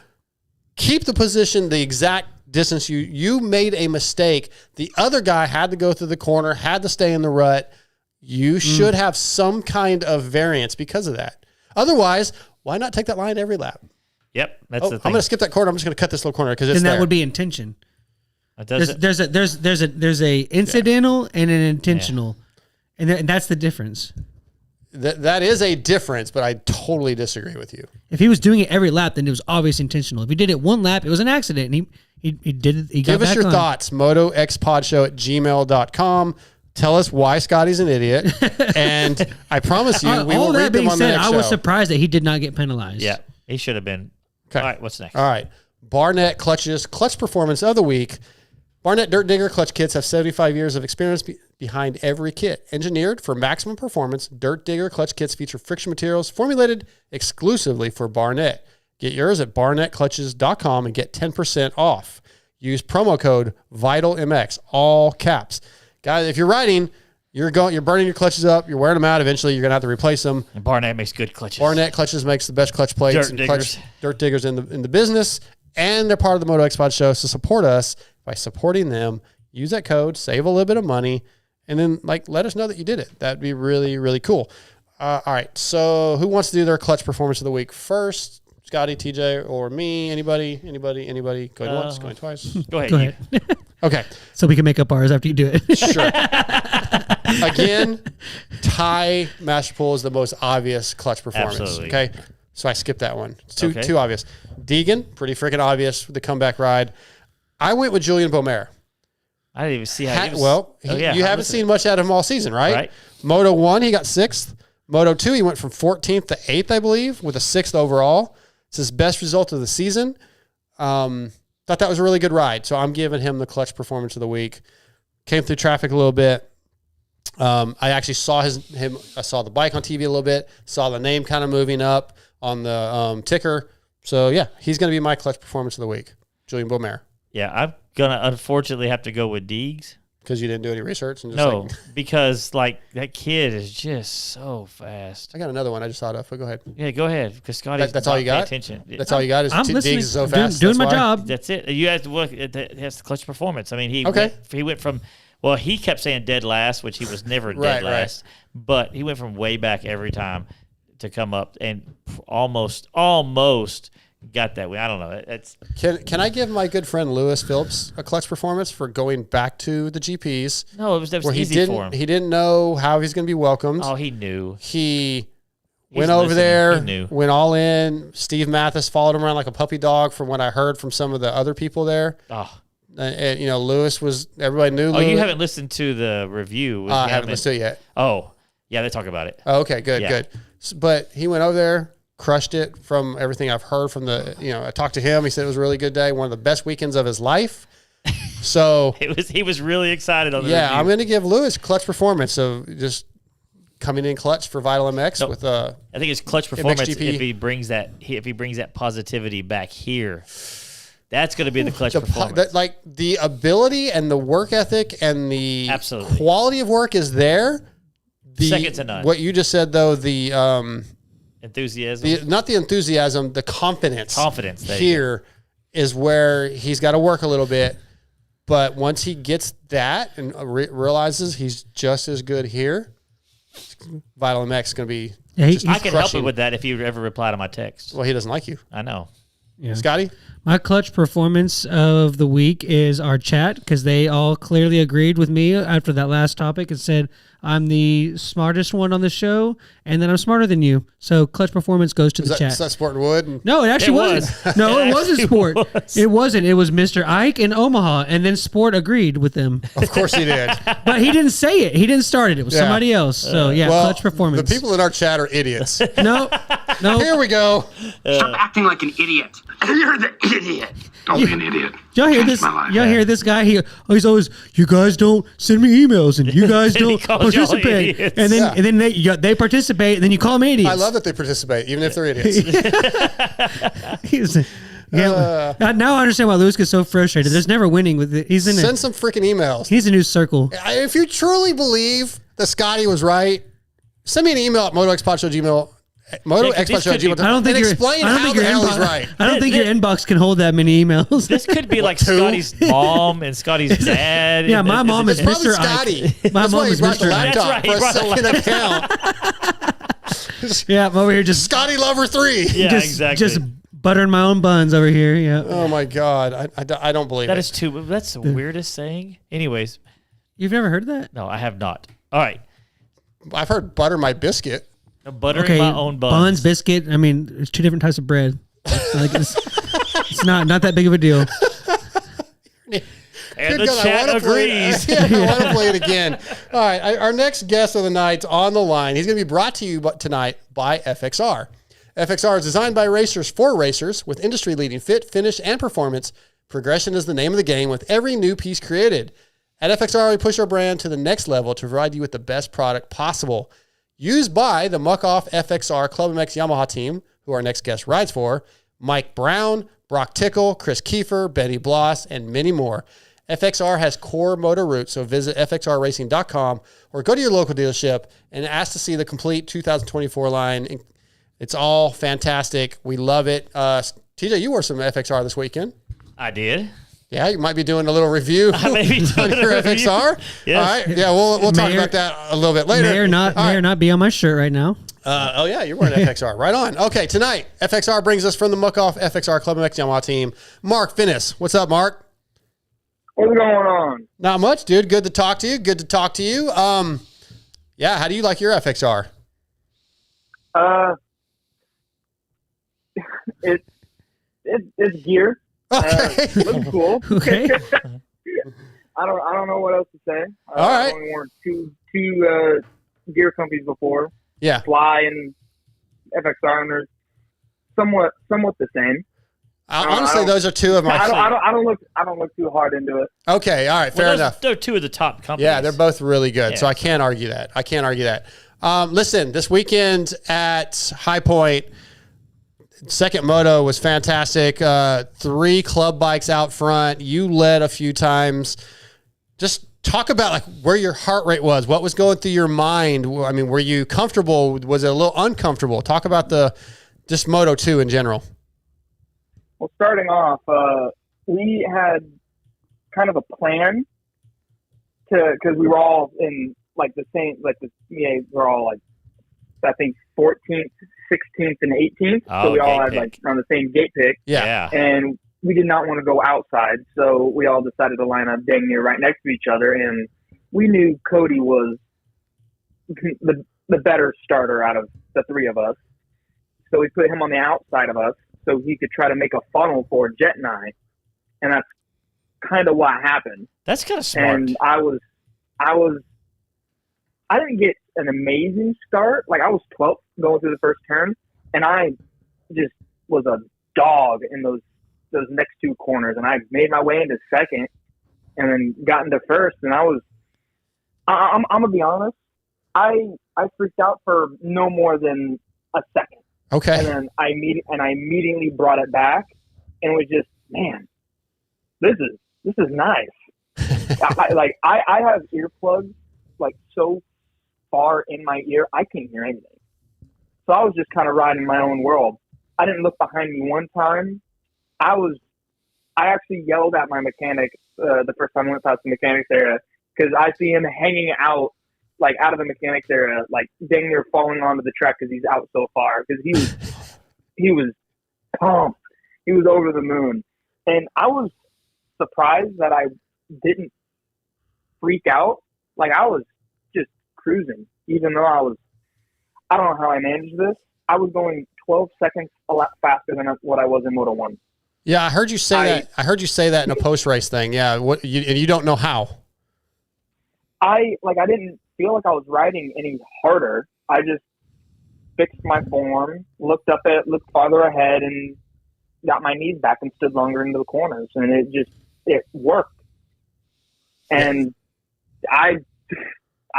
keep the position the exact distance you made a mistake. The other guy had to go through the corner, had to stay in the rut. You should have some kind of variance because of that. Otherwise, why not take that line every lap? Yep, that's the thing. I'm going to skip that corner. I'm just going to cut this little corner because it's then that there. would be intention. There's There's a incidental and an intentional, and that's the difference. That is a difference, but I totally disagree with you. If he was doing it every lap, then it was obviously intentional. If he did it one lap, it was an accident, and he did it. He got Give us back your on. thoughts. MotoXpodshow@gmail.com. Tell us why Scotty's an idiot, and I promise you, we will read them on the next show. I was surprised that he did not get penalized. Yeah, he should have been. Okay. All right, what's next? All right. Barnett clutches, clutch performance of the week. Barnett Dirt Digger clutch kits have 75 years of experience behind every kit. Engineered for maximum performance, Dirt Digger clutch kits feature friction materials formulated exclusively for Barnett. Get yours at barnettclutches.com and get 10% off. Use promo code VITALMX, all caps. Guys, if you're riding, you're burning your clutches up, you're wearing them out. Eventually, you're going to have to replace them. And Barnett makes good clutches. Barnett clutches makes the best clutch plates dirt diggers in the business, and they're part of the MotoXpod show. So support us by supporting them. Use that code, save a little bit of money, and then let us know that you did it. That'd be really, really cool. All right, so who wants to do their clutch performance of the week first? Scotty, TJ, or me? Anybody? Going once, going twice. Go ahead. Go ahead. Okay. So we can make up ours after you do it. Sure. Again, Ty Masterpool is the most obvious clutch performance. Absolutely. Okay. So I skipped that one. It's Okay. too obvious. Deegan, pretty freaking obvious with the comeback ride. I went with Julian Beaumer. I didn't even see how he was. You haven't seen much out of him all season, right? Right. Moto 1, he got 6th. Moto 2, he went from 14th to 8th, I believe, with a 6th overall. It's his best result of the season. Thought that was a really good ride, so I'm giving him the clutch performance of the week. Came through traffic a little bit. I actually saw him. I saw the bike on TV a little bit. Saw the name kind of moving up on the ticker. So yeah, he's going to be my clutch performance of the week. Julian Beaumer. Yeah, I'm gonna unfortunately have to go with Deegs. Because you didn't do any research? And just No, like, because like that kid is just so fast. I got another one I just thought of, but go ahead. Yeah, go ahead, because Scotty's That's all you got? attention. That's all you got is I'm two listening, digs so fast. doing that's my why? job. That's it. You have to look at it has the clutch performance. I mean, Okay. he went from he kept saying dead last, which he was never dead Right, last, but he went from way back every time to come up and almost got that way. I don't know. It's Can I give my good friend Lewis Phillips a clutch performance for going back to the GPs? no, it was Where he easy for him. didn't know how he's going to be welcomed. Oh, he knew. He He's went over listening. there, He knew. went all in. Steve Mathis followed him around like a puppy dog from what I heard from some of the other people there. Oh, And, Lewis was, everybody knew oh, Lewis. you haven't listened to the review. with I him haven't and- listened to it yet. Oh, yeah, they talk about it. Oh, okay, good, Yeah. good. But he went over there, crushed it from everything I've heard from I talked to him. He said it was a really good day, one of the best weekends of his life. So, He was really excited on the yeah, review. I'm going to give Lewis clutch performance of just coming in clutch for Vital MX Nope. with I think it's clutch performance MXGP. if he brings that positivity back here. That's going to be the clutch performance. like the ability and the work ethic and the Absolutely. quality of work is there. Second to none. What you just said though, the Enthusiasm. not the enthusiasm, the confidence. Confidence, there you here is where he's got to work a little bit. But once he gets that and realizes he's just as good here, Vital MX is going to be. Yeah, I can help crushing. him with that if you ever reply to my text. Well, he doesn't like you, I know. Yeah. Scotty. My clutch performance of the week is our chat, because they all clearly agreed with me after that last topic and said I'm the smartest one on the show and that I'm smarter than you. So clutch performance goes to the chat. Is that Sport and Wood? And No, it actually wasn't. No, it wasn't actually Sport. was. It wasn't. It was Mr. Ike in Omaha, and then Sport agreed with them. of course he did. But he didn't say it. He didn't start it. It was Yeah. somebody else. So, yeah, Well, clutch performance. the people in our chat are idiots. No. Here we go. Stop acting like an idiot. You're the idiot. Don't be an idiot. Y'all hear Changed this? my life. Y'all hear this guy? He's always, you guys don't send me emails, and you guys He don't calls y'all participate. idiots. And then Yeah. and then they participate, and then you call them idiots. I love that they participate, even if they're idiots. Now I understand why Lewis gets so frustrated. There's never winning with it. He's in Send some freaking emails. he's a new circle. If you truly believe that Scotty was right, send me an email at MotoXpod@gmail.com. I don't think and your explain I don't how think the your hell inbox, he's right. I don't think your inbox can hold that many emails. This could be like two? Scotty's mom and Scotty's dad. Yeah, my mom is Probably Mr. Scotty. Ike. My That's mom why he is brought the Mr. Ike. laptop That's right, he for a brought the second account. Yeah, I'm over here just Scotty Lover 3. Yeah, just, exactly. just buttering my own buns over here. Yeah. Oh my God, I don't believe That it. is too. That's the weirdest saying. Anyways, You've never heard that? no, I have not. All right, I've heard butter my biscuit. buttering my own buns. Buns, biscuit. I mean, there's two different types of bread. It's not that big of a deal. And Good the God, chat I wanna agrees. Play, I want to play it again. All right, our next guest of the night's on the line. He's going to be brought to you tonight by FXR. FXR is designed by racers for racers with industry-leading fit, finish, and performance. Progression is the name of the game with every new piece created. At FXR, we push our brand to the next level to provide you with the best product possible. Used by the Muck-Off FXR Club MX Yamaha team, who our next guest rides for, Mike Brown, Brock Tickle, Chris Kiefer, Benny Bloss, and many more. FXR has core motor roots, so visit fxrracing.com or go to your local dealership and ask to see the complete 2024 line. It's all fantastic. We love it. TJ, you wore some FXR this weekend. I did. Yeah, you might be doing a little review I may be on doing a your review. FXR. Yes. All right. Yeah, we'll talk about that a little bit later. May or not be on my shirt right now. Oh, yeah, you're wearing FXR. Right on. Okay, tonight, FXR brings us from the Muck-Off FXR Club MX Yamaha team, Mark Fineis. What's up, Mark? What's going on? Not much, dude. Good to talk to you. Yeah, how do you like your FXR? It's gear. Okay. Looks cool. Okay. I don't know what else to say. All right. I've only worn two gear companies before. Yeah. Fly and FXR, and they're somewhat the same. Honestly, those are two of my. I don't look too hard into it. Okay, all right, fair enough. They're two of the top companies. Yeah, they're both really good. Yeah. So I can't argue that. Listen, this weekend at High Point, second moto was fantastic. 3 club bikes out front. You led a few times. Just talk about like where your heart rate was. What was going through your mind? I mean, were you comfortable? Was it a little uncomfortable? Talk about just Moto 2 in general. Well, starting off, we had kind of a plan because we were all in like the same, we're all like, I think 14th, 16th, and 18th. So we all had like on the same gate pick. Yeah. And we did not want to go outside. So we all decided to line up dang near right next to each other. And we knew Cody was the better starter out of the three of us. So we put him on the outside of us so he could try to make a funnel for Jet and I. And that's kind of what happened. That's kind of smart. And I didn't get an amazing start. Like I was 12th going through the first turn, and I just was a dog in those next two corners. And I made my way into second, and then got into first. And I'm gonna be honest, I freaked out for no more than a second. Okay. And then I immediately brought it back, and was just, man, this is nice. I have earplugs like so far in my ear, I can't hear anything. So I was just kind of riding my own world. I didn't look behind me one time. I actually yelled at my mechanic the first time I went past the mechanics area because I see him hanging out like out of the mechanics area, like dang near falling onto the track because he's out so far. Because he was pumped. He was over the moon, and I was surprised that I didn't freak out. Like I was just cruising, even though I don't know how I managed this. I was going 12 seconds a lot faster than what I was in Moto 1. Yeah, I heard you say that. I heard you say that in a post-race thing. Yeah, and you don't know how. I didn't feel like I was riding any harder. I just fixed my form, looked farther ahead, and got my knees back and stood longer into the corners, and it worked. And I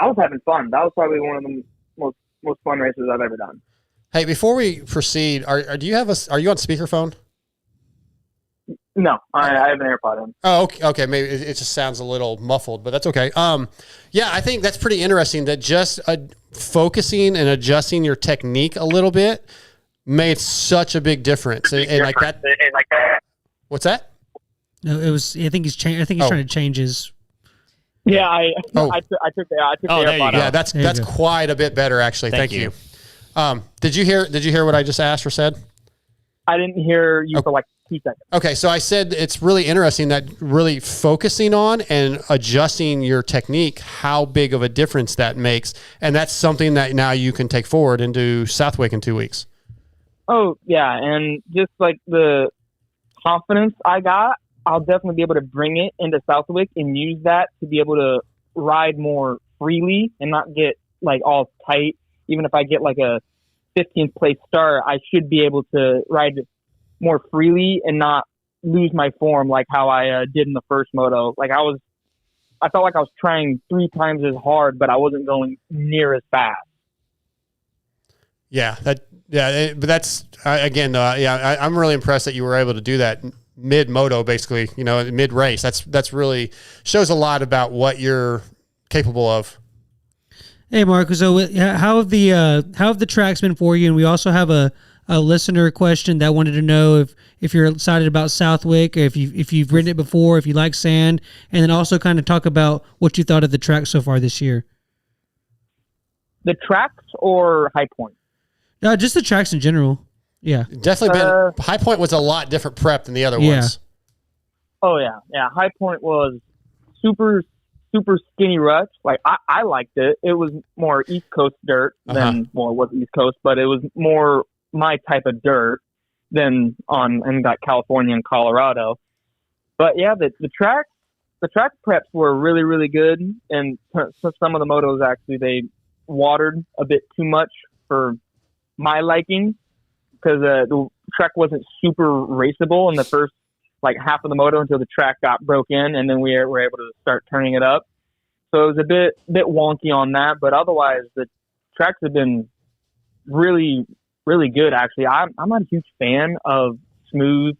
was having fun. That was probably one of the most fun races I've ever done. Hey, before we proceed, are you on speakerphone? No, I have an AirPod in. Oh, okay. Maybe it just sounds a little muffled, but that's okay. Yeah, I think that's pretty interesting that just focusing and adjusting your technique a little bit made such a big difference. And like that. What's that? No, it was. I think he's trying to change his. Yeah, I took the AirPod out. Yeah, that's quite a bit better actually. Thank you. Did you hear what I just asked or said? I didn't hear you for like 2 seconds. Okay, so I said it's really interesting that really focusing on and adjusting your technique, how big of a difference that makes, and that's something that now you can take forward into Southwick in 2 weeks. Oh yeah, and just like the confidence I got, I'll definitely be able to bring it into Southwick and use that to be able to ride more freely and not get like all tight. Even if I get like a 15th place start, I should be able to ride more freely and not lose my form like how I did in the first moto. Like I felt like I was trying 3 times as hard, but I wasn't going near as fast. Yeah, but that's again, I'm really impressed that you were able to do that mid moto, basically, mid race. That's really shows a lot about what you're capable of. Hey, Mark. So, how have the tracks been for you? And we also have a listener question that wanted to know if you're excited about Southwick, if you've ridden it before, if you like sand, and then also kind of talk about what you thought of the track so far this year. The tracks or High Point? Just the tracks in general. Yeah, definitely been. High Point was a lot different prep than the other ones. Oh yeah. High Point was super skinny ruts. Like I liked it. It was more East Coast dirt than it was East Coast, but it was more my type of dirt than in that California and Colorado. But yeah, the track preps were really, really good, and some of the motos actually they watered a bit too much for my liking because the track wasn't super raceable in the first like half of the moto until the track got broken, and then we were able to start turning it up. So it was a bit wonky on that, but otherwise the tracks have been really, really good. Actually, I'm not a huge fan of smooth,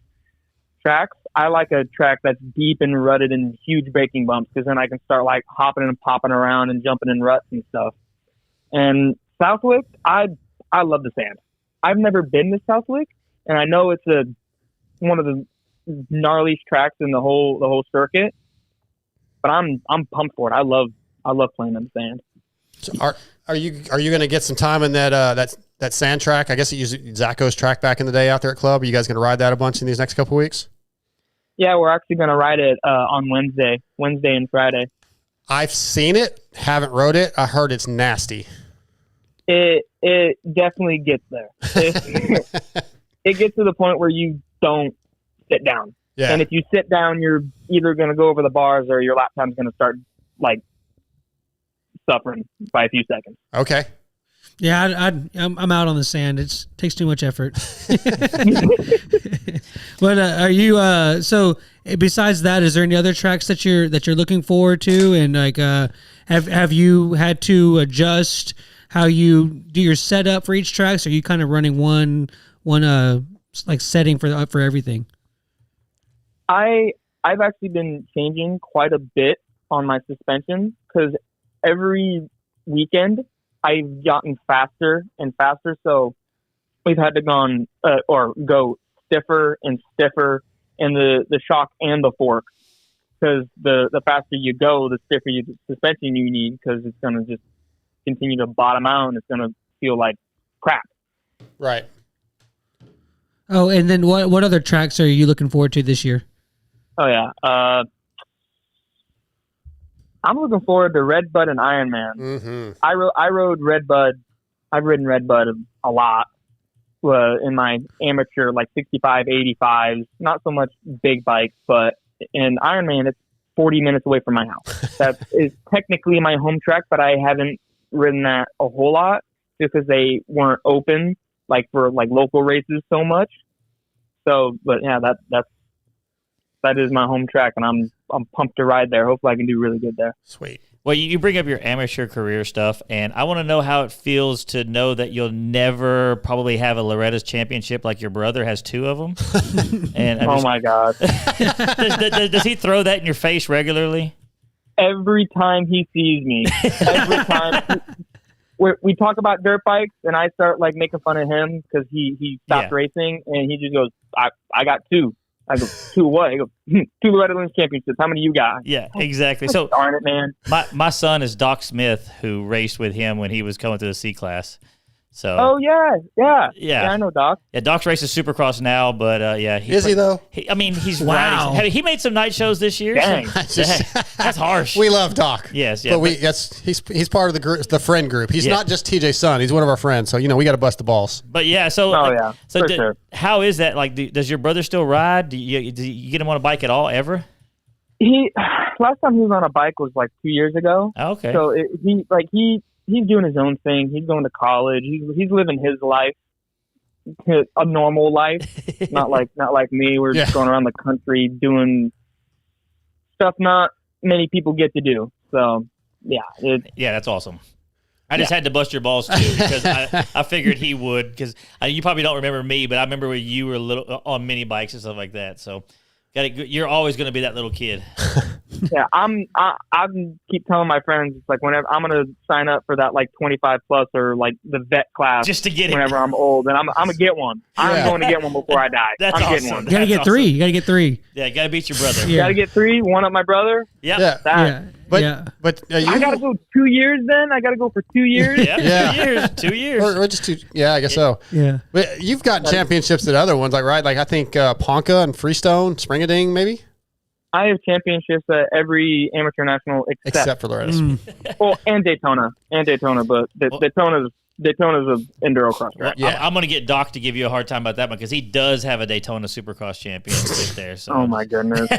tracks, I like a track that's deep and rutted and huge braking bumps, because then I can start like hopping and popping around and jumping in ruts and stuff. And Southwick, I love the sand. I've never been to Southwick, and I know it's one of the gnarliest tracks in the whole circuit. But I'm pumped for it. I love playing in the sand. So are you going to get some time in that sand track? I guess you used Zacho's track back in the day out there at Club. Are you guys going to ride that a bunch in these next couple of weeks? Yeah, we're actually going to ride it on Wednesday and Friday. I've seen it, haven't rode it. I heard it's nasty. It definitely gets there. It gets to the point where you don't sit down. Yeah. And if you sit down, you're either going to go over the bars or your lap time's going to start like suffering by a few seconds. Okay. Yeah, I'm out on the sand. It takes too much effort. But are you so besides that, is there any other tracks that you're looking forward to? And like have you had to adjust how you do your setup for each track? So are you kind of running one like setting for everything? I've actually been changing quite a bit on my suspension, because every weekend I've gotten faster and faster. So we've had to go stiffer and stiffer in the shock and the fork, because the faster you go, the stiffer suspension you need, because it's going to just continue to bottom out and it's going to feel like crap. Right. Oh, and then what other tracks are you looking forward to this year? Oh yeah, I'm looking forward to Red Bud and Ironman. Mm-hmm. I rode Red Bud. I've ridden Red Bud a lot in my amateur, like 65, 85s. Not so much big bikes, but in Ironman, it's 40 minutes away from my house. That is technically my home track, but I haven't ridden that a whole lot because they weren't open like for like local races so much. So, but yeah, that is my home track, and I'm pumped to ride there. Hopefully I can do really good there. Sweet. Well, you bring up your amateur career stuff, and I want to know how it feels to know that you'll never probably have a Loretta's championship like your brother has 2 of them. And oh my God. does he throw that in your face regularly? Every time he sees me, every time we talk about dirt bikes, and I start like making fun of him because he stopped racing, and he just goes, I got 2. I go, 2 what? He goes, 2 Loretta Lynn's championships. How many you got? Yeah, exactly. So darn it, man. My son is Doc Smith, who raced with him when he was coming through the C class. So. Oh yeah. I know Doc. Yeah, Doc's racing Supercross now, but yeah. Is he though? He's wow. riding. He made some night shows this year. Dang. So, that's harsh. We love Doc. Yes, yeah. But he's part of the group, the friend group. He's not just TJ's son. He's one of our friends. So we got to bust the balls. But yeah, so sure. How is that? Like, does your brother still ride? Do you get him on a bike at all ever? Last time he was on a bike was like 2 years ago. Oh, okay. So he's doing his own thing. He's going to college. He's living his life, a normal life, not like me. We're just going around the country doing stuff not many people get to do. So yeah, that's awesome. I just had to bust your balls too because I figured he would, because you probably don't remember me, but I remember when you were little on mini bikes and stuff like that. So you're always going to be that little kid. Yeah, I keep telling my friends, it's like whenever I'm going to sign up for that like 25 plus or like the vet class just to get it whenever I'm old, and I'm going to get one. I'm going to get one before I die. That's I'm awesome. getting one. You gotta get 3. You gotta get 3. Yeah, you gotta beat your brother. You gotta get 3. One up my brother. Yep. Yeah. But I gotta go 2 years. Then I gotta go for 2 years. Yeah. 2 years. Or just 2. Yeah, I guess so. Yeah. But you've got championships at other ones, right? Like I think Ponca and Freestone, Springading, maybe. I have championships at every amateur national except for Loretta's. Well, and Daytona, but Daytona's an enduro cross track. Well, I'm going to get Doc to give you a hard time about that one because he does have a Daytona Supercross championship there. So. Oh my goodness!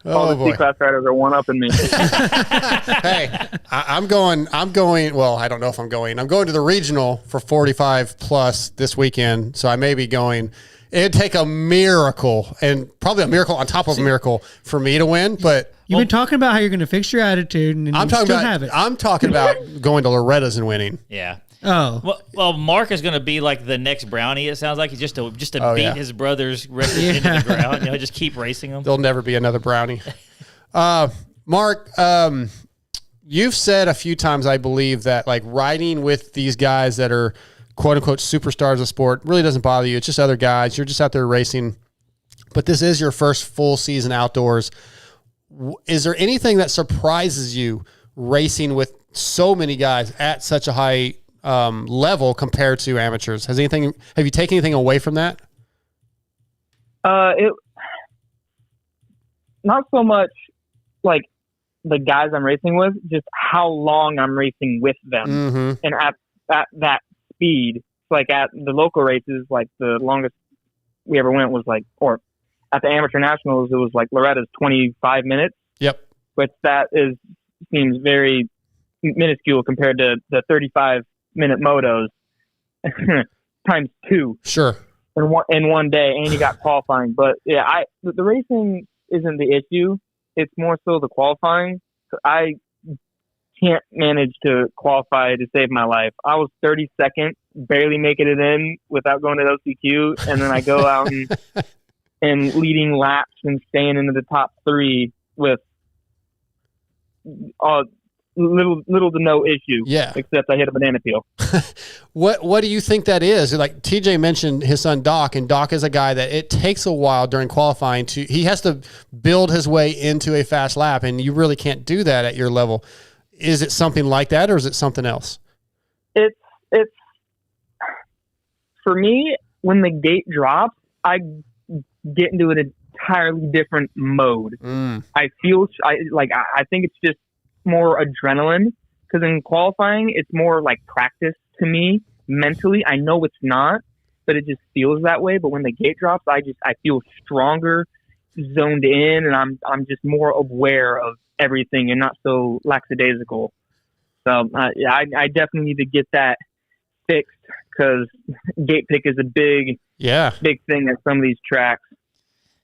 All the boy. C-class riders are one up in me. Hey, I'm going. Well, I don't know if I'm going. I'm going to the regional for 45 plus this weekend, so I may be going. It'd take a miracle, and probably a miracle on top of a miracle for me to win. But You've been talking about how you're going to fix your attitude, and I'm you talking still about. have it. I'm talking about going to Loretta's and winning. Yeah. Oh. Well, Mark is going to be like the next Brownie. It sounds like he's just to beat his brother's record into the ground. You know, just keep racing them. There'll never be another Brownie. Mark, you've said a few times, I believe, that like riding with these guys that are quote unquote superstars of sport really doesn't bother you. It's just other guys. You're just out there racing. But this is your first full season outdoors. Is there anything that surprises you racing with so many guys at such a high level compared to amateurs? Have you taken anything away from that? Not so much like the guys I'm racing with, just how long I'm racing with them. And at that speed, like at the local races, like the longest we ever went was like, or at the amateur nationals, it was like Loretta's 25 minutes. Yep. Which seems very minuscule compared to the 35-minute motos times 2. Sure. In one day, and you got qualifying. But yeah, the racing isn't the issue. It's more so the qualifying. I can't manage to qualify to save my life. I was 32nd, barely making it in without going to OCQ, and then I go out and leading laps and staying into the top 3 with little to no issue. Yeah. Except I hit a banana peel. What do you think that is? Like TJ mentioned his son Doc, and Doc is a guy that it takes a while during qualifying he has to build his way into a fast lap, and you really can't do that at your level. Is it something like that, or is it something else? It's for me, when the gate drops, I get into an entirely different mode. I think it's just more adrenaline, because in qualifying it's more like practice to me mentally. I know it's not, but it just feels that way. But when the gate drops, I feel stronger, zoned in, and I'm just more aware of everything and not so lackadaisical. So I definitely need to get that fixed, because gate pick is a big thing at some of these tracks.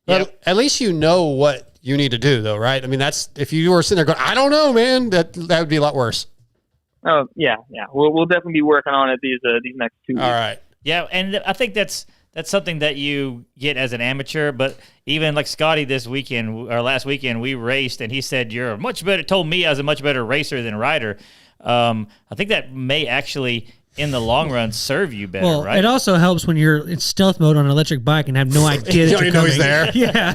But at least you know what you need to do, though, right? I mean, that's if you were sitting there going, I don't know, man, that would be a lot worse. Oh yeah. We'll definitely be working on it these next 2 weeks. All right. Yeah, and I think that's something that you get as an amateur. But even like Scotty this weekend or last weekend, we raced, and he said you're much better. Told me I was a much better racer than rider. I think that may actually, in the long run, serve you better, right? It also helps when you're in stealth mode on an electric bike and have no idea that you're know coming. he's there. Yeah.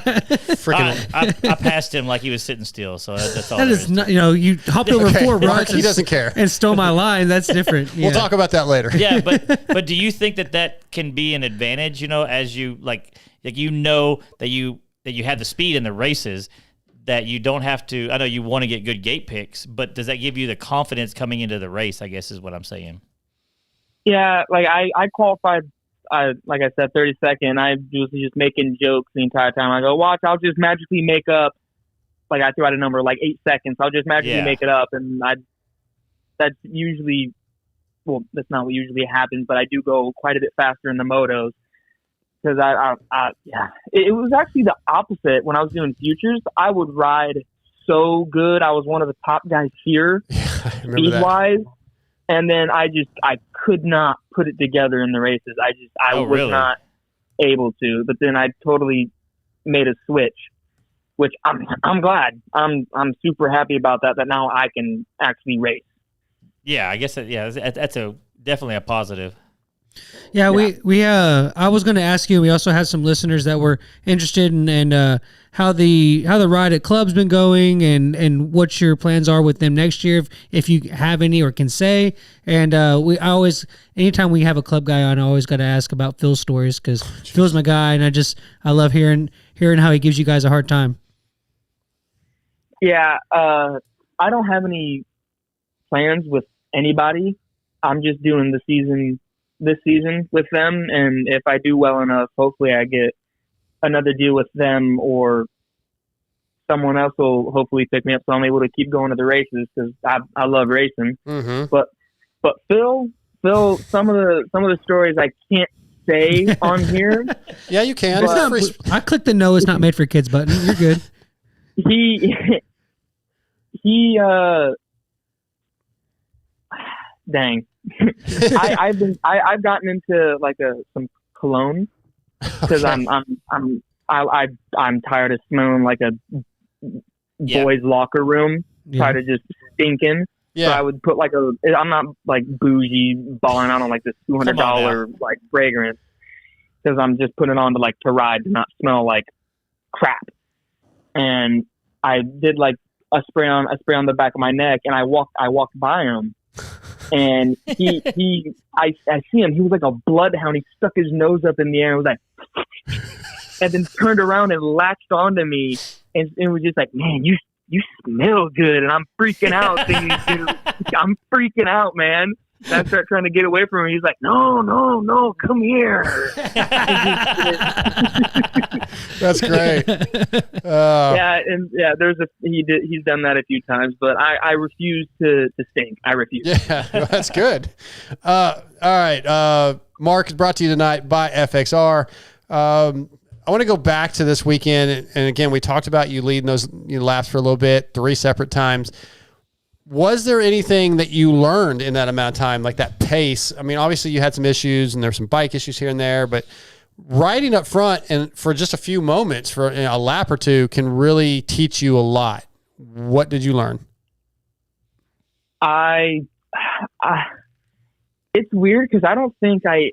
I passed him like he was sitting still, so that's all. That is not, you hopped over 4 rocks. He doesn't care. And stole my line. That's different. We'll talk about that later. Yeah, but do you think that can be an advantage? As you that you have the speed in the races, that you don't have to. I know you want to get good gate picks, but does that give you the confidence coming into the race? I guess is what I'm saying. Yeah, like I qualified, like I said, 32nd. I was just making jokes the entire time. I go, watch, I'll just magically make up. Like I threw out a number like 8 seconds. I'll just magically make it up, and that's usually, well, that's not what usually happens. But I do go quite a bit faster in the motos, because it was actually the opposite when I was doing futures. I would ride so good. I was one of the top guys here, speed wise. And then I could not put it together in the races. I was not able to. But then I totally made a switch, which I'm glad. I'm super happy about that. That now I can actually race. Yeah, I guess that's definitely a positive. Yeah, we I was going to ask you. We also had some listeners that were interested in how the ride at club's been going, and what your plans are with them next year, if you have any or can say. And anytime we have a club guy on, I always got to ask about Phil's stories, because Phil's my guy, and I love hearing how he gives you guys a hard time. Yeah, I don't have any plans with anybody. I'm just doing this season with them, and if I do well enough, hopefully I get another deal with them, or someone else will hopefully pick me up, so I'm able to keep going to the races, because I love racing. Mm-hmm. But Phil, some of the stories I can't say on here. Yeah, you can. I clicked the "No, it's not made for kids" button. You're good. dang. I've gotten into like some cologne because Okay. I'm tired of smelling like a boys' locker room. Yeah. Tired of just stinking. So Yeah. I would put I'm not like bougie balling out on like this $200 like fragrance because I'm just putting it on to ride to not smell like crap. And I did like a spray on the back of my neck, and I walked by him, and I see him. He was like a bloodhound. He stuck his nose up in the air and was like, and then turned around and latched onto me, and it was just like, man, you smell good, and I'm freaking out. Thinking, dude, I'm freaking out, man. And I start trying to get away from him. He's like, no, come here. That's great. He's done that a few times, but I refuse to stink. I refuse. Yeah, that's good. All right. Mark is brought to you tonight by FXR. I want to go back to this weekend. And again, we talked about you leading those laps for a little bit, 3 separate times. Was there anything that you learned in that amount of time, like that pace? I mean, obviously you had some issues and there's some bike issues here and there, but riding up front and for just a few moments for a lap or two can really teach you a lot. What did you learn? It's weird because I don't think the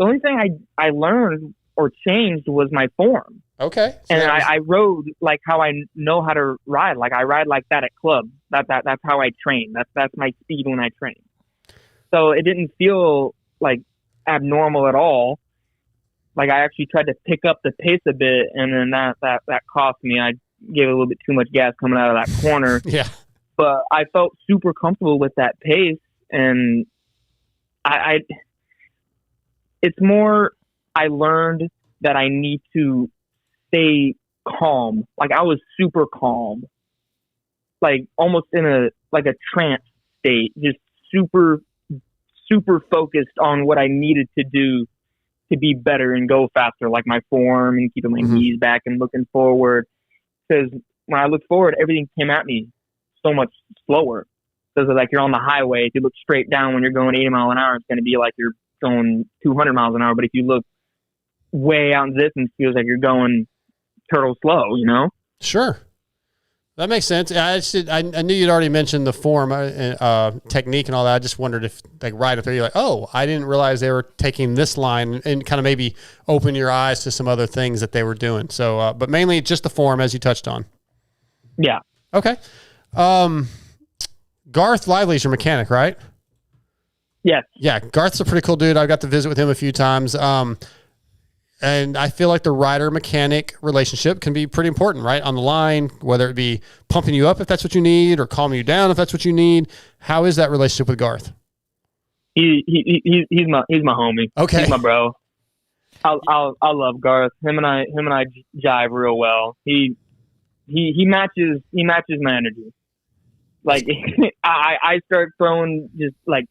only thing I learned or changed was my form. Okay. So and I rode like how I know how to ride. Like I ride like that at club. That's how I train. That's my speed when I train. So it didn't feel like abnormal at all. Like I actually tried to pick up the pace a bit, and then that cost me. I gave a little bit too much gas coming out of that corner. Yeah. But I felt super comfortable with that pace, and it's more I learned that I need to stay calm. Like I was super calm, like almost in a trance state, just super focused on what I needed to do to be better and go faster, like my form and keeping my knees back and looking forward. Because when I looked forward, everything came at me so much slower. Because like you're on the highway, if you look straight down when you're going 80 miles an hour, it's going to be like you're going 200 miles an hour. But if you look way out in distance, it feels like you're going turtle slow, you know? Sure. That makes sense. I knew you'd already mentioned the form technique and all that. I just wondered if, like, right up there, you're like, oh, I didn't realize they were taking this line, and kind of maybe open your eyes to some other things that they were doing. So, but mainly just the form, as you touched on. Yeah. Okay. Garth Lively's your mechanic, right? Yes. Yeah. Garth's a pretty cool dude. I got to visit with him a few times. And I feel like the rider-mechanic relationship can be pretty important, right? On the line, whether it be pumping you up if that's what you need or calming you down if that's what you need. How is that relationship with Garth? He's my homie. Okay. He's my bro. I love Garth. Him and I jive real well. He matches my energy. Like I start throwing just like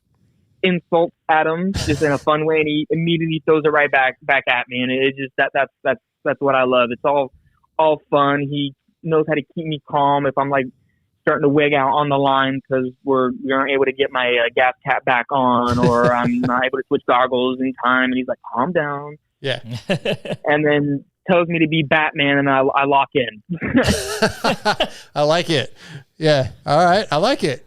insults at him just in a fun way, and he immediately throws it right back at me, and it just that's what I love. It's all fun. He knows how to keep me calm if I'm like starting to wig out on the line because we aren't able to get my gas cap back on, or I'm not able to switch goggles in time, and he's like, calm down. Yeah. And then tells me to be Batman, and I lock in. I like it. Yeah. All right. I like it.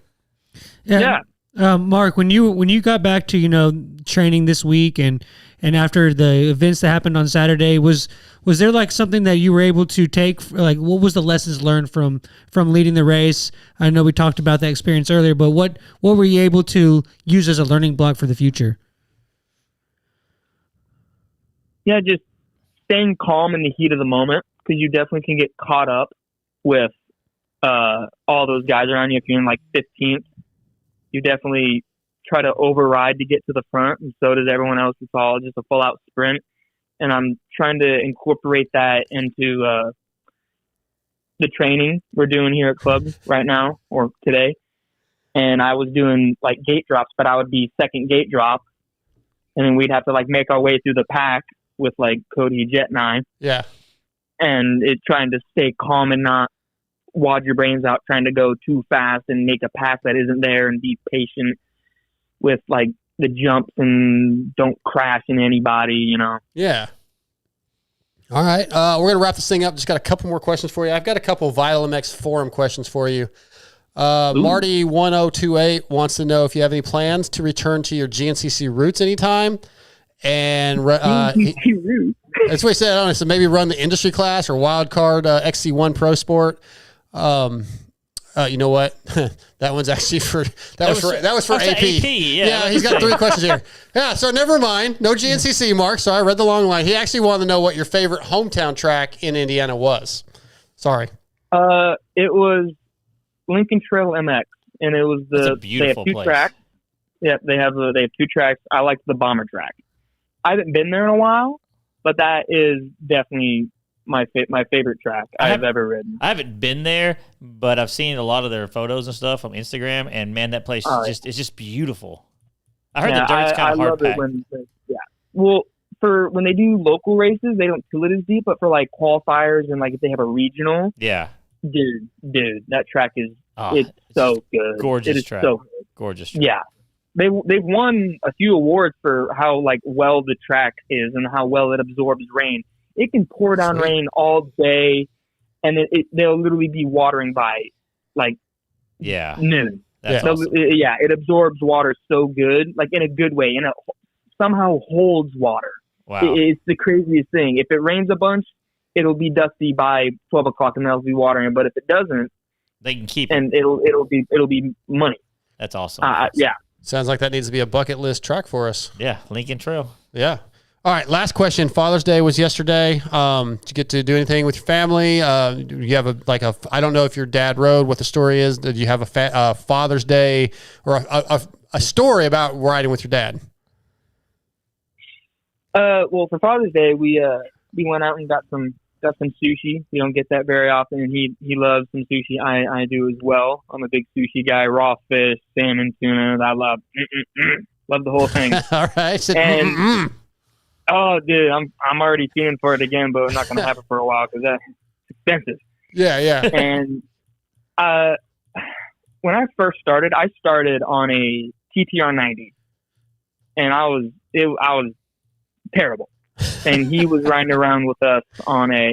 Yeah. Mark, when you got back to training this week and after the events that happened on Saturday, was there like something that you were able to take? Like, what was the lessons learned from leading the race? I know we talked about that experience earlier, but what were you able to use as a learning block for the future? Yeah, just staying calm in the heat of the moment, because you definitely can get caught up with all those guys around you. If you're in like 15th, you definitely try to override to get to the front, and so does everyone else. It's all just a full-out sprint, and I'm trying to incorporate that into the training we're doing here at club right now or today. And I was doing like gate drops, but I would be second gate drop, and then we'd have to like make our way through the pack with like Cody, Jet, and I. Yeah. And it's trying to stay calm and not wad your brains out trying to go too fast and make a pass that isn't there, and be patient with like the jumps and don't crash into anybody, you know? Yeah. All right. We're going to wrap this thing up. Just got a couple more questions for you. I've got a couple of Vital MX forum questions for you. Marty1028 wants to know if you have any plans to return to your GNCC roots anytime. And that's what he said. I don't know, so maybe run the industry class or wild card XC1 Pro Sport. You know what? That one's actually for that was for AP. Yeah, he's got 3 questions here. Yeah, so never mind. No GNCC, Mark. So I read the long line. He actually wanted to know what your favorite hometown track in Indiana was. Sorry. It was Lincoln Trail MX, and it was That's a beautiful they have 2 place. tracks. Yeah, they have 2 tracks. I like the bomber track. I haven't been there in a while, but that is definitely my favorite track I've ever ridden. I haven't been there, but I've seen a lot of their photos and stuff on Instagram, and man, that place is just beautiful. I heard the dirt's kind of hard packed. Well, for when they do local races, they don't fill it as deep, but for like qualifiers and like if they have a regional, dude, that track is it's so good. Gorgeous track. So good. Gorgeous track. Yeah. They've won a few awards for how like well the track is and how well it absorbs rain. It can pour down rain all day, and they'll literally be watering by like noon. That's awesome. It absorbs water so good, like in a good way, and it somehow holds water. Wow. It's the craziest thing. If it rains a bunch, it'll be dusty by 12 o'clock, and they'll be watering. But if it doesn't, they can keep it, and it'll be money. That's awesome. Yeah. Sounds like that needs to be a bucket list track for us. Yeah, Lincoln Trail. Yeah. All right, last question. Father's Day was yesterday. Did you get to do anything with your family? Do you have I don't know if your dad rode, what the story is. Did you have a Father's Day or a story about riding with your dad? Well, for Father's Day, we went out and got some sushi. We don't get that very often, and he loves some sushi. I do as well. I'm a big sushi guy. Raw fish, salmon, tuna. I love the whole thing. All right. Oh, dude, I'm already feeling for it again, but I'm not going to have it for a while because that's expensive. Yeah. And when I first started, I started on a TTR 90, and I was terrible. And he was riding around with us on a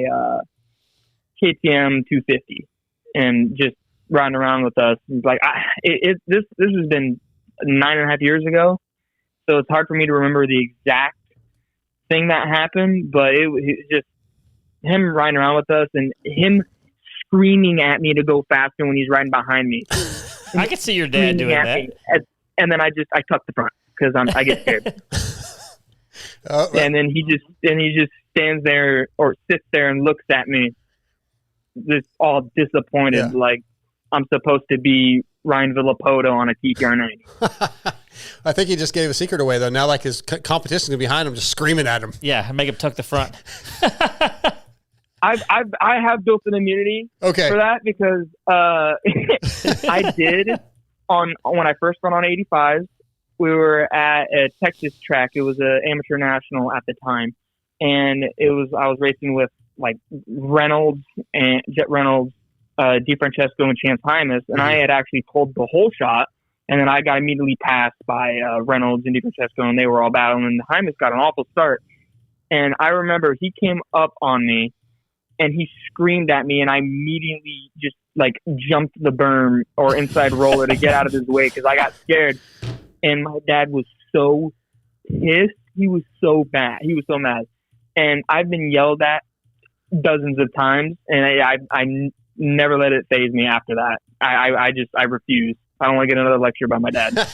KTM 250, and just riding around with us. It's like this has been 9.5 years ago, so it's hard for me to remember the exact thing that happened, but it was just him riding around with us and him screaming at me to go faster when he's riding behind me. I could see your dad doing that. And then I tuck the front because I get scared. And then he just stands there or sits there and looks at me, just all disappointed, like I'm supposed to be Ryan Villapoto on a TTR 90. I think he just gave a secret away, though. Now, like, his competition is behind him, just screaming at him. Yeah, make him tuck the front. I have built an immunity for that because I did when I first went on 85s. We were at a Texas track. It was an amateur national at the time, and I was racing with like Reynolds and Jet Reynolds, DiFrancesco, and Chance Hymas, and I had actually pulled the whole shot. And then I got immediately passed by Reynolds and DiFrancesco, and they were all battling. And Hymas got an awful start. And I remember he came up on me, and he screamed at me, and I immediately just like jumped the berm or inside roller to get out of his way because I got scared. And my dad was so pissed. He was so bad. He was so mad. And I've been yelled at dozens of times, and I never let it faze me after that. I refuse. I don't want to get another lecture by my dad.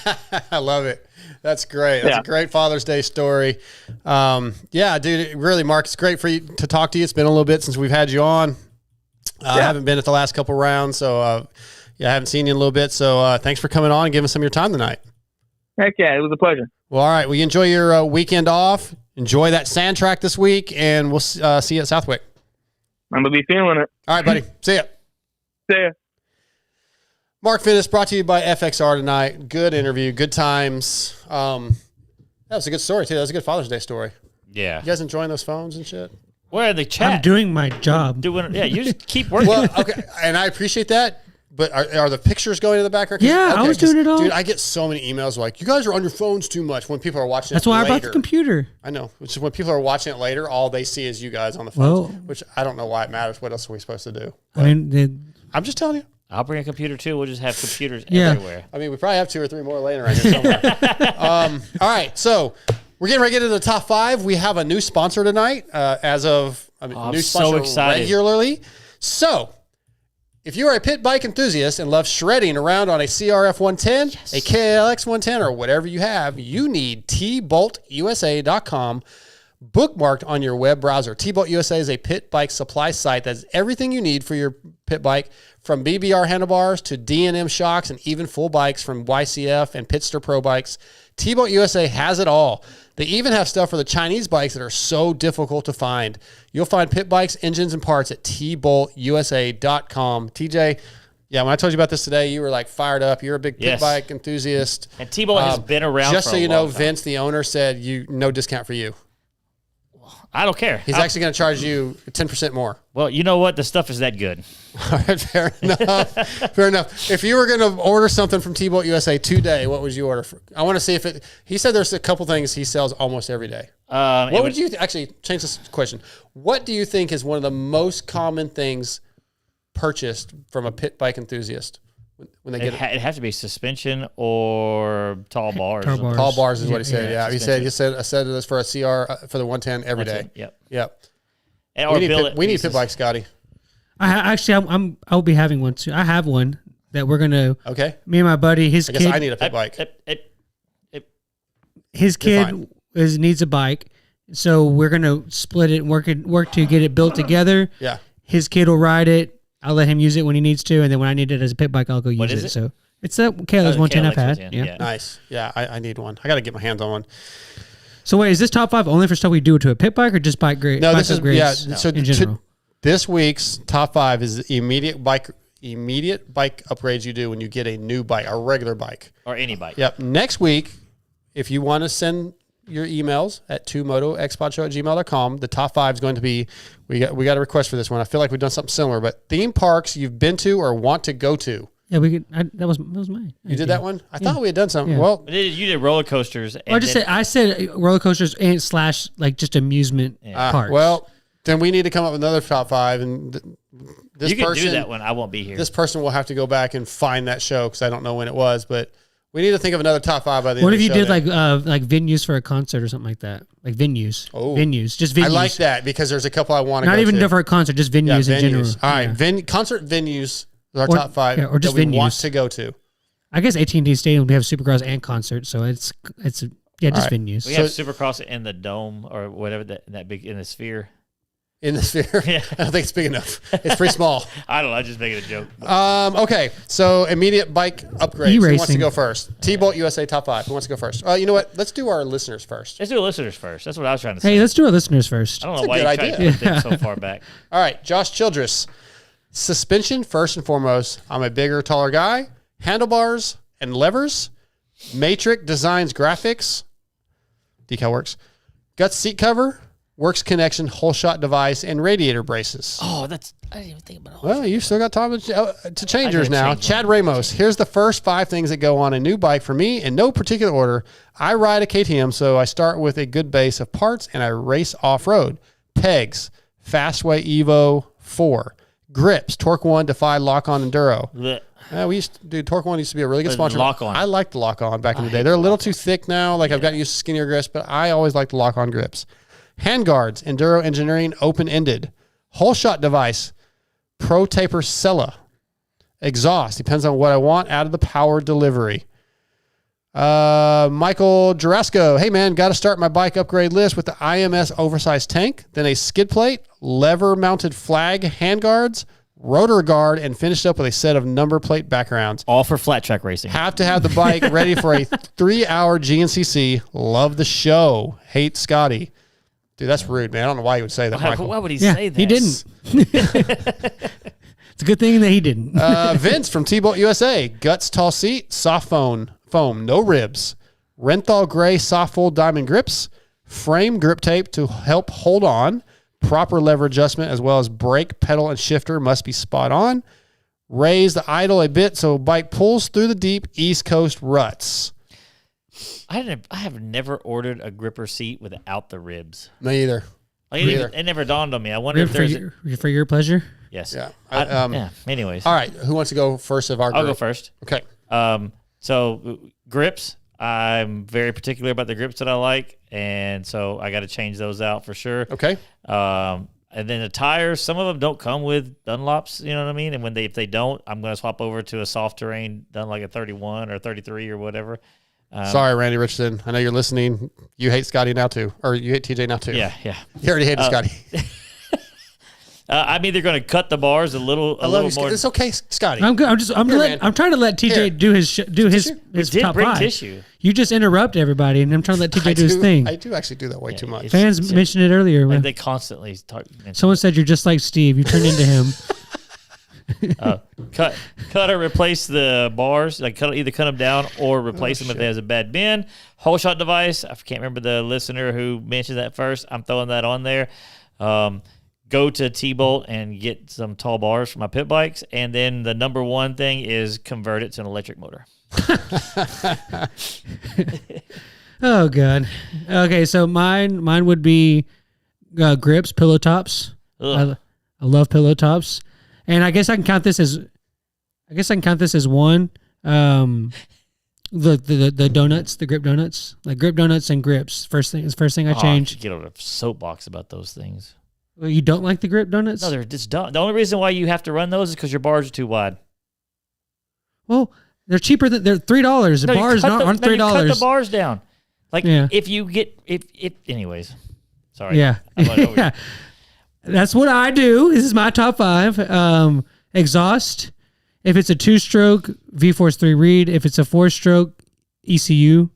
I love it. That's great. That's a great Father's Day story. Yeah, dude, really, Mark, it's great for you to talk to you. It's been a little bit since we've had you on. I haven't been at the last couple rounds, so I haven't seen you in a little bit. So thanks for coming on and giving us some of your time tonight. Heck yeah, it was a pleasure. Well, all right. Well, you enjoy your weekend off. Enjoy that sand track this week, and we'll see you at Southwick. I'm going to be feeling it. All right, buddy. See ya. See ya. Mark Fineis, brought to you by FXR tonight. Good interview, good times. That was a good story, too. That was a good Father's Day story. Yeah. You guys enjoying those phones and shit? Where are the chat? I'm doing my job. Yeah, you just keep working. Well, okay, and I appreciate that. But are the pictures going in the background? Yeah, I was doing it all. Dude, I get so many emails like, you guys are on your phones too much when people are watching That's it why later. I brought the computer. I know. Which is when people are watching it later, all they see is you guys on the phones, which I don't know why it matters. What else are we supposed to do? But I mean, I'm just telling you. I'll bring a computer too. We'll just have computers Yeah. everywhere. I mean, we probably have 2 or 3 more laying around here somewhere. All right, so we're getting ready to get into the top 5. We have a new sponsor tonight, I'm new so sponsor excited. regularly. So, if you are a pit bike enthusiast and love shredding around on a CRF 110, a KLX 110, or whatever you have, you need TBoltUSA.com bookmarked on your web browser. TBolt USA is a pit bike supply site that has everything you need for your pit bike, from BBR handlebars to D&M shocks and even full bikes from YCF and Pitster Pro bikes. TBolt USA has it all. They even have stuff for the Chinese bikes that are so difficult to find. You'll find pit bikes, engines, and parts at TBoltUSA.com. TJ, yeah, when I told you about this today, you were like fired up. You're a big pit bike enthusiast. And TBolt has been around just for so a you know, long time. Vince, the owner, said no discount for you. I don't care. He's actually going to charge you 10% more. Well, you know what? The stuff is that good. All right, fair enough. Fair enough. If you were going to order something from TBolt USA today, what would you order? I want to see if it. He said there's a couple things he sells almost every day. What would you actually change this question? What do you think is one of the most common things purchased from a pit bike enthusiast when they get it? It has to be suspension or tall bars. Tall bars is what he said. Yeah, suspension. he said I said this for a CR for the 110 every day. Yep. And We need pit bikes, Scotty. I'll be having one too. I have one that we're gonna. Okay. Me and my buddy, I guess I need a pit bike. His kid needs a bike, so we're gonna split it and work to get it built together. Yeah. His kid will ride it. I'll let him use it when he needs to, and then when I need it as a pit bike, I'll go use it. So it's that KLX 110 I've had. Yeah. Nice. Yeah, I need one. I got to get my hands on one. So wait, is this top 5 only for stuff we do to a pit bike or just bike grade? No, this is So in general. This week's top 5 is the immediate bike upgrades you do when you get a new bike, a regular bike, or any bike. Yep. Next week, if you want to send your emails at motoxpodshow@gmail.com, the top 5 is going to be we got a request for this one. I feel like we've done something similar, but theme parks you've been to or want to go to. Yeah, we could. That was mine. You did that one? I thought we had done something. Yeah. Well, you did roller coasters. And I said roller coasters and / like just amusement parks. Well, then we need to come up with another top 5, and this you can person do that one. I won't be here. This person will have to go back and find that show because I don't know when it was, but we need to think of another top 5 by the end What of if the you show. did like venues for a concert or something like that? Like venues. Oh. Venues. Just venues. I like that because there's a couple I want to go Not to. even for a concert, just venues in general. All right, concert venues are our top 5 or just that we venues. want to go to. I guess AT&T Stadium, we have Supercross and concerts, so it's just venues. We have Supercross in the dome or whatever that big in the sphere. In the sphere? Yeah. I don't think it's big enough. It's pretty small. I don't know. I'm just making a joke. Okay, so immediate bike upgrades. Who wants to go first? TBolt USA top 5. Who wants to go first? You know what? Let's do our listeners first. Let's do listeners first. That's what I was trying to say. Hey, let's do our listeners first. I don't know why you tried to put them so far back. All right, Josh Childress. Suspension, first and foremost. I'm a bigger, taller guy. Handlebars and levers. Matrix Designs graphics. Decal works. Guts seat cover. Works connection, whole shot device, and radiator braces. Oh, I didn't even think about it. Well, you've still got time to change yours now. Chad Ramos. Here's the first 5 things that go on a new bike for me in no particular order. I ride a KTM, so I start with a good base of parts and I race off-road. Pegs, Fastway Evo 4. Grips, Torque 1, Defy Lock-On Enduro. Torque 1 used to be a really good sponsor. Lock-On. I liked the Lock-On back in the day. They're a little too thick now. Like I've gotten used to skinnier grips, but I always liked the Lock-On grips. Handguards, Enduro Engineering, open-ended. Whole shot device, Pro Taper Sella. Exhaust, depends on what I want out of the power delivery. Michael Jarasco, hey man, got to start my bike upgrade list with the IMS oversized tank, then a skid plate, lever-mounted flag handguards, rotor guard, and finished up with a set of number plate backgrounds. All for flat track racing. Have to have the bike ready for a 3-hour GNCC. Love the show. Hate Scotty. Dude, that's rude, man. I don't know why you would say that, Michael. Why would he say that? He didn't. It's a good thing that he didn't. Vince from TBolt USA. Guts tall seat, soft foam, no ribs. Renthal gray soft fold diamond grips. Frame grip tape to help hold on. Proper lever adjustment as well as brake, pedal, and shifter must be spot on. Raise the idle a bit so bike pulls through the deep East Coast ruts. I have never ordered a gripper seat without the ribs. Me either. Like, it never dawned on me. I wonder if for there's for your pleasure. yes. Yeah. Yeah. Anyways, All right. Who wants to go first of our I'll group? go first. Okay. So grips, I'm very particular about the grips that I like, and so I got to change those out for sure. Okay. And then the tires, some of them don't come with Dunlops, you know what I mean? And if they don't, I'm going to swap over to a soft terrain done like a 31 or 33 or whatever. Sorry, Randy Richardson. I know you're listening. You hate Scotty now too, or you hate TJ now too. Yeah. You already hated Scotty. I'm either going to cut the bars a little more. It's okay, Scotty. I'm good. I'm trying to let TJ Here. do his did top bring 5. tissue. You just interrupt everybody, and I'm trying to let TJ do his thing. I do actually do that way too much. Fans mentioned it earlier. Like they constantly mention Someone said you're just like Steve. You turned into him. cut or replace the bars, like either cut them down or replace them if there's a bad bend. Whole shot device. I can't remember the listener who mentioned that first. I'm throwing that on there. Go to TBolt and get some tall bars for my pit bikes, and then the number one thing is convert it to an electric motor. Oh god. Okay, so mine would be grips, pillow tops. I love pillow tops, and I guess I can count this as one. The donuts, the grip donuts, like grip donuts and grips. First thing I changed. Get over a soapbox about those things. Well, you don't like the grip donuts? No, they're just dumb. The only reason why you have to run those is because your bars are too wide. Well, they're cheaper than they're $3. The bars aren't $3. Cut the bars down. Like if you get if anyways. Sorry. Yeah. Yeah. That's what I do. This is my top 5. Exhaust. If it's a 2-stroke, V-Force 3 reed. If it's a 4-stroke, ECU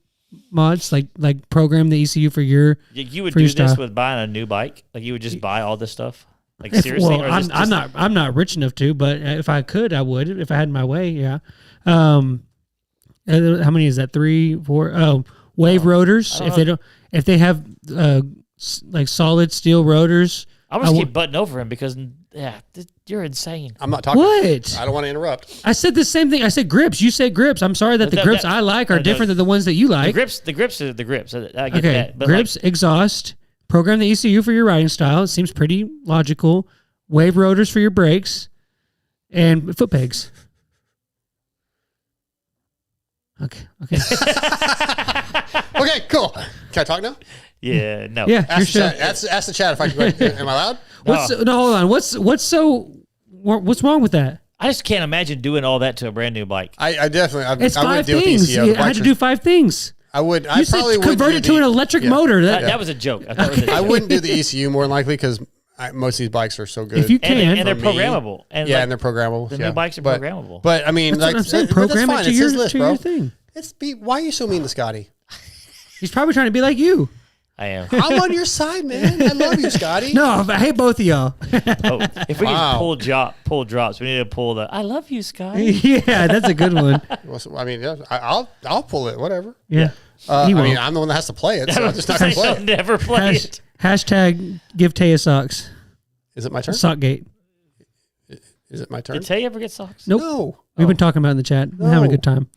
mods, like program the ECU for your. You would do this with buying a new bike. Like you would just buy all this stuff. Like seriously. Well, I'm not rich enough to, but if I could, I would. If I had my way, yeah. How many is that? 3, 4. Oh, wave rotors. If they have like solid steel rotors. I'm just keep butting over him because you're insane. I'm not talking. What? I don't want to interrupt. I said the same thing. I said grips. You said grips. I'm sorry that the grips I like are different than the ones that you like. The grips are the grips. I get okay. that. But grips, exhaust, program the ECU for your riding style. It seems pretty logical. Wave rotors for your brakes, and foot pegs. Okay. Okay, cool. Can I talk now? Yeah, no. Yeah, Ask the chat if I can. Am I loud? Hold on. What's wrong with that? I just can't imagine doing all that to a brand new bike. I definitely. It's I 5 would deal with things. ECU. I had to do 5 things. I would. You I said probably would convert it to an electric motor. That was a joke. I thought it was a joke. I wouldn't do the ECU more than likely because most of these bikes are so good. If you can, and they're programmable. And and they're programmable. The new bikes are programmable. But I mean, that's what I'm saying. Program it to your thing. Why are you so mean to Scotty? He's probably trying to be like you. I am. I'm on your side, man. I love you, Scotty. No, I hate both of y'all. If we can pull drops, we need to pull the "I love you, Scotty." Yeah, that's a good one. I mean, I'll pull it. Whatever. Yeah. I mean, I'm the one that has to play it, so I'm just not going to play it. Never play it. Hashtag give Taya socks. Is it my turn? Sockgate. Is it my turn? Did Tay ever get socks? Nope. No. We've been talking about it in the chat. We're having a good time.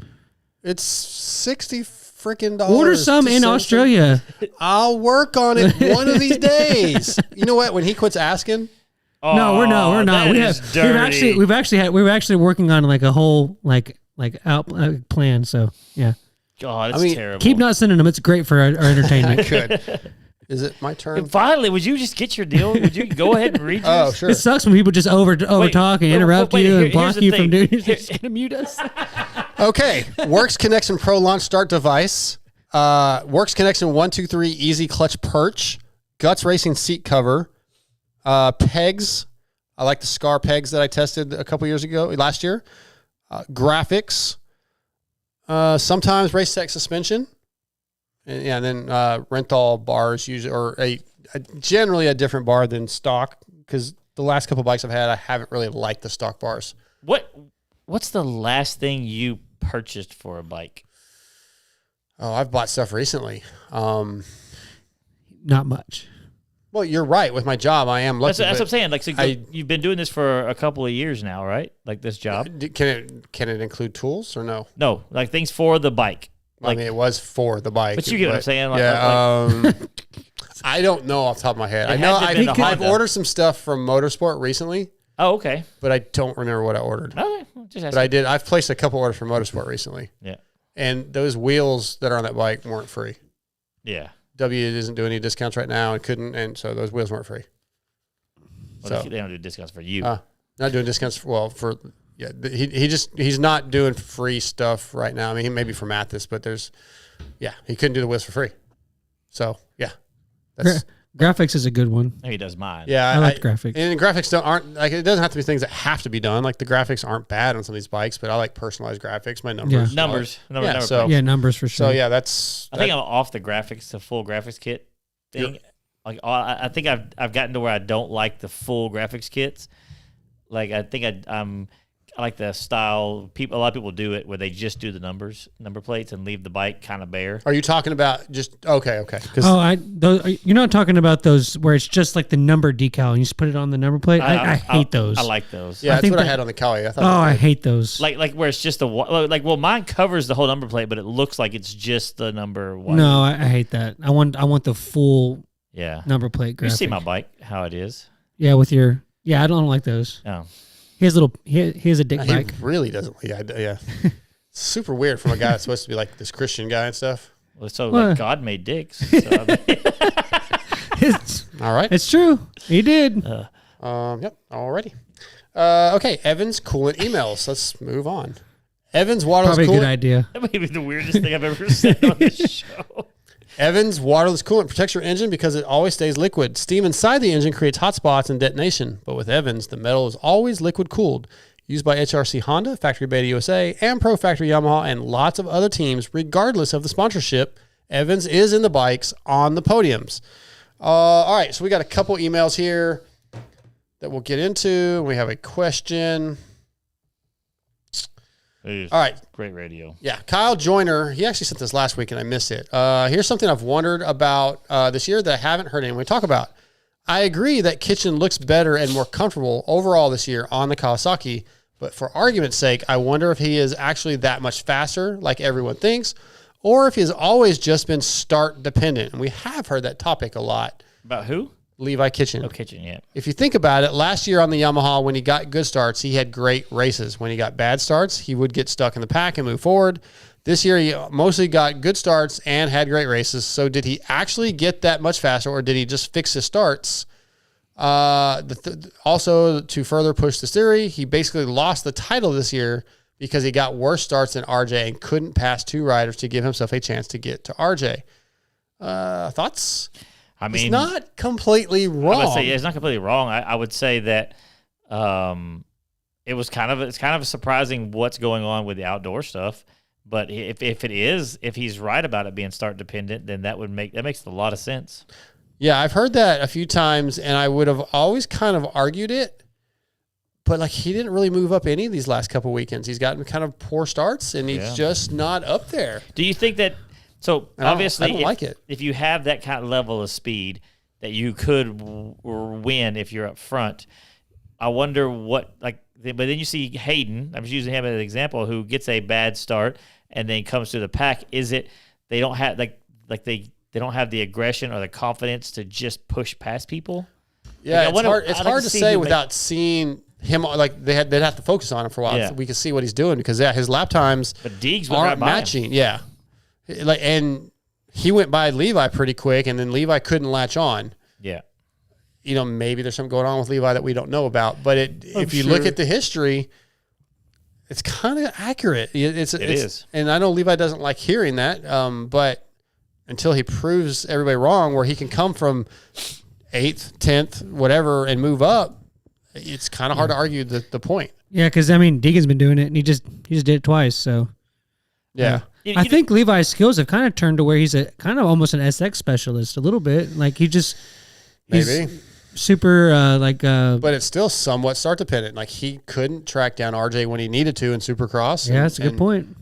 It's $60 freaking dollars. Order some in Australia. I'll work on it one of these days. You know what? When he quits asking. No, we're not. We're actually working on like a whole out plan. So yeah. God, it's terrible. Keep not sending them. It's great for our entertainment. Good. Is it my turn? And finally, would you just get your deal? Would you go ahead and read yours? Oh, sure. It sucks when people just over talk and interrupt you and block you from doing it. Just gonna mute us. Okay. Works Connection Pro launch start device. Works Connection 123 easy clutch perch. Guts Racing seat cover. Pegs. I like the Scar pegs that I tested a couple last year. Graphics. Sometimes Race Tech suspension. And then Renthal bars usually, or generally a different bar than stock, because the last couple bikes I've had, I haven't really liked the stock bars. What's the last thing you purchased for a bike? Oh, I've bought stuff recently. Not much. Well, you're right. With my job, I am lucky. That's what I'm saying. Like, so you've been doing this for a couple of years now, right? Like this job. Can it include tools or no? No, like things for the bike. Like, I mean, it was for the bike. But you get what I'm saying? I don't know off the top of my head. I know I've ordered some stuff from Motorsport recently. Oh, okay. But I don't remember what I ordered. Okay. But I did. I've placed a couple orders from Motorsport recently. Yeah. And those wheels that are on that bike weren't free. Yeah. W isn't doing any discounts right now and couldn't, and so those wheels weren't free. Well, they don't do discounts for you. Not doing discounts. He's not doing free stuff right now. I mean, maybe for Mathis, but he couldn't do the wheels for free. So yeah, graphics is a good one. He does mine. Yeah, I like graphics. And graphics aren't like, it doesn't have to be things that have to be done. Like the graphics aren't bad on some of these bikes, but I like personalized graphics. My numbers, numbers for sure. So yeah, that's. I think I'm off the graphics, the full graphics kit thing. Like I think I've gotten to where I don't like the full graphics kits. Like I think I like the style. A lot of people do it where they just do the number plates, and leave the bike kind of bare. Are you talking about just okay? You're not talking about those where it's just like the number decal and you just put it on the number plate. I hate those. I like those. Yeah, that's what I had on the Kelley. I hate those. Like where it's just mine covers the whole number plate, but it looks like it's just the number one. No, I hate that. I want the full number plate graphic. You see my bike, how it is. Yeah, I don't like those. Oh. He has a dick bike. He really doesn't. Yeah. Super weird from a guy that's supposed to be like this Christian guy and stuff. Like God made dicks. So, all right. It's true. He did. Yep. Alrighty. Okay. Evan's coolant emails. Let's move on. Evan's waterless Probably coolant. a good idea. That may be the weirdest thing I've ever said on this show. Evan's waterless coolant protects your engine because it always stays liquid. Steam inside the engine creates hot spots and detonation, but with Evan's, the metal is always liquid cooled. Used by HRC Honda, Factory Beta USA, and Pro Factory Yamaha, and lots of other teams, regardless of the sponsorship. Evan's is in the bikes on the podiums. All right, so we got a couple emails here that we'll get into. We have a question. All right. Great radio. Yeah. Kyle Joyner, he actually sent this last week and I missed it. Here's something I've wondered about this year that I haven't heard anyone talk about. I agree that Kitchen looks better and more comfortable overall this year on the Kawasaki, but for argument's sake, I wonder if he is actually that much faster like everyone thinks, or if he has always just been start dependent. And we have heard that topic a lot. About who? Levi Kitchen. Oh, Kitchen, yeah. If you think about it, last year on the Yamaha, when he got good starts, he had great races. When he got bad starts, he would get stuck in the pack and move forward. This year, he mostly got good starts and had great races. So did he actually get that much faster, or did he just fix his starts? Also, to further push this theory, he basically lost the title this year because he got worse starts than RJ and couldn't pass two riders to give himself a chance to get to RJ. Thoughts? I mean, it's not completely wrong. I would say it's not completely wrong. I would say that it's kind of surprising what's going on with the outdoor stuff. But if he's right about it being start dependent, then that makes a lot of sense. Yeah, I've heard that a few times, and I would have always kind of argued it. But like, he didn't really move up any of these last couple weekends. He's gotten kind of poor starts, and he's just not up there. Do you think that? So obviously, I don't like it. If you have that kind of level of speed that you could win if you're up front, I wonder what like. But then you see Hayden. I'm just using him as an example, who gets a bad start and then comes through the pack. Is it they don't have they don't have the aggression or the confidence to just push past people? Yeah, it's hard to say without seeing him. Like they'd have to focus on him for a while. Yeah. So we can see what he's doing, because his lap times aren't matching. Yeah, and he went by Levi pretty quick, and then Levi couldn't latch on. Yeah. Maybe there's something going on with Levi that we don't know about. But if you look at the history, it's kind of accurate. It is. And I know Levi doesn't like hearing that, but until he proves everybody wrong, where he can come from 8th, 10th, whatever, and move up, it's kind of hard to argue the point. Yeah, because, Deegan's been doing it, and he just did it twice, so. Yeah. I think Levi's skills have kind of turned to where he's a kind of almost an SX specialist a little bit. Like, he's maybe super but it's still somewhat start dependent. Like, he couldn't track down RJ when he needed to in Supercross. Yeah, that's a good point.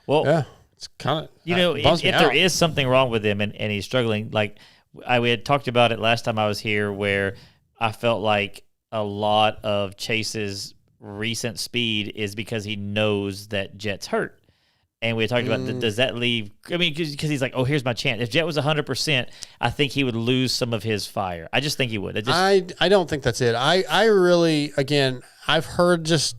Well, yeah, it's kind of if there is something wrong with him and he's struggling, like we had talked about it last time I was here, where I felt like a lot of Chase's recent speed is because he knows that Jet's hurt. And we had talked about, does that leave? I mean, because he's like, oh, here's my chance. If Jet was 100%, I think he would lose some of his fire. I just think he would. I don't think that's it. I really, again, I've heard just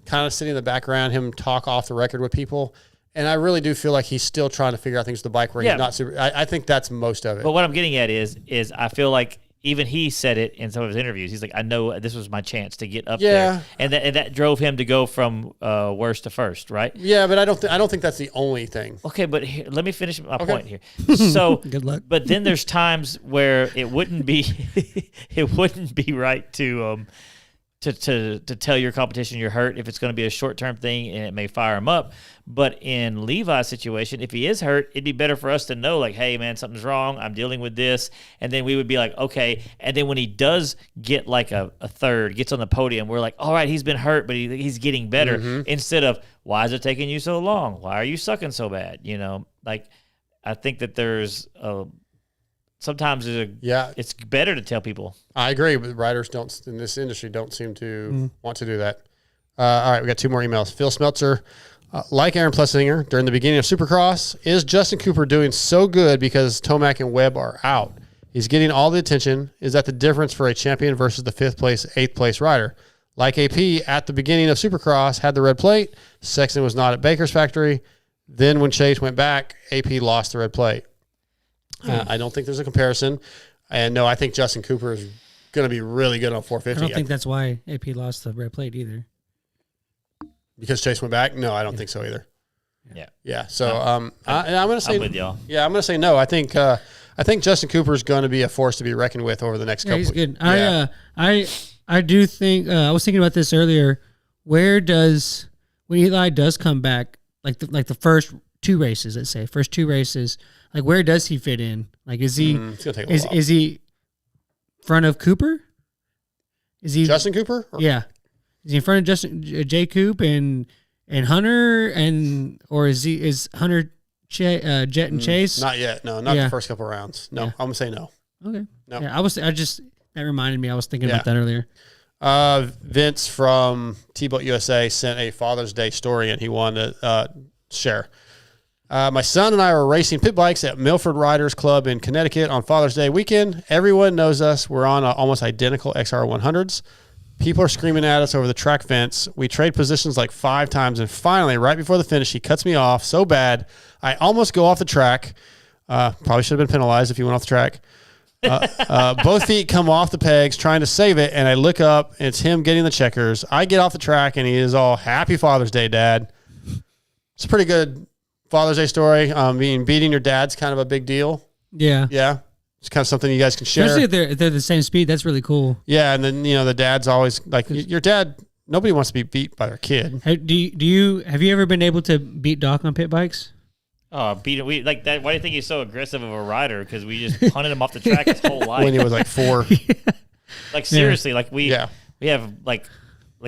kind of sitting in the background him talk off the record with people, and I really do feel like he's still trying to figure out things with the bike where he's not super. I think that's most of it. But what I'm getting at is I feel like even he said it in some of his interviews. He's like, I know this was my chance to get up there, and that drove him to go from worst to first, right? Yeah, but I don't think that's the only thing. Okay, but let me finish my point here. So Good luck. But then there's times where it wouldn't be right to tell your competition you're hurt if it's going to be a short-term thing and it may fire him up. But in Levi's situation, if he is hurt, it'd be better for us to know, like, hey, man, something's wrong. I'm dealing with this. And then we would be like, okay. And then when he does get like a third, gets on the podium, we're like, all right, he's been hurt, but he's getting better. Instead of, why is it taking you so long? Why are you sucking so bad? You know, like, I think that there's sometimes it's better to tell people. I agree, but riders in this industry don't seem to want to do that. All right, we got 2 more emails. Phil Smeltzer, like Aaron Plessinger during the beginning of Supercross, is Justin Cooper doing so good because Tomac and Webb are out? He's getting all the attention. Is that the difference for a champion versus the 5th place, 8th place rider? Like AP at the beginning of Supercross had the red plate. Sexton was not at Baker's factory. Then when Chase went back, AP lost the red plate. I don't think there's a comparison. And no, I think Justin Cooper is going to be really good on 450. I don't think that's why AP lost the red plate either. Because Chase went back? No, I don't think so either. Yeah. So I'm going to say, I'm with y'all. Yeah, I'm going to say no. I think Justin Cooper is going to be a force to be reckoned with over the next couple. He's good. Yeah. I do think I was thinking about this earlier. When Eli does come back, like the first 2 races, let's say first 2 races, like where does he fit in? Like is he is he front of Cooper? Is he Justin Cooper? Yeah. Is he in front of Justin J. Coop and Hunter or is Hunter Jet and Chase? Not yet. No, not the first couple rounds. No, I'm gonna say no. Okay. No. Yeah, that reminded me. I was thinking about that earlier. Vince from TBolt USA sent a Father's Day story, and he wanted to share. My son and I were racing pit bikes at Milford Riders Club in Connecticut on Father's Day weekend. Everyone knows us. We're on almost identical XR100s. People are screaming at us over the track fence. We trade positions like 5 times, and finally, right before the finish, he cuts me off so bad, I almost go off the track. Probably should have been penalized if he went off the track. Both feet come off the pegs trying to save it, and I look up, and it's him getting the checkers. I get off the track, and he is all, "Happy Father's Day, Dad." It's a pretty good Father's Day story. Beating your dad's kind of a big deal. Yeah. Yeah. It's kind of something you guys can share. Especially if they're the same speed. That's really cool. Yeah, and then the dad's always like your dad. Nobody wants to be beat by their kid. Have you ever been able to beat Doc on pit bikes? Oh, beat it. We like that. Why do you think he's so aggressive of a rider? Because we just punted him off the track his whole life When he was like 4. Like seriously, like we have like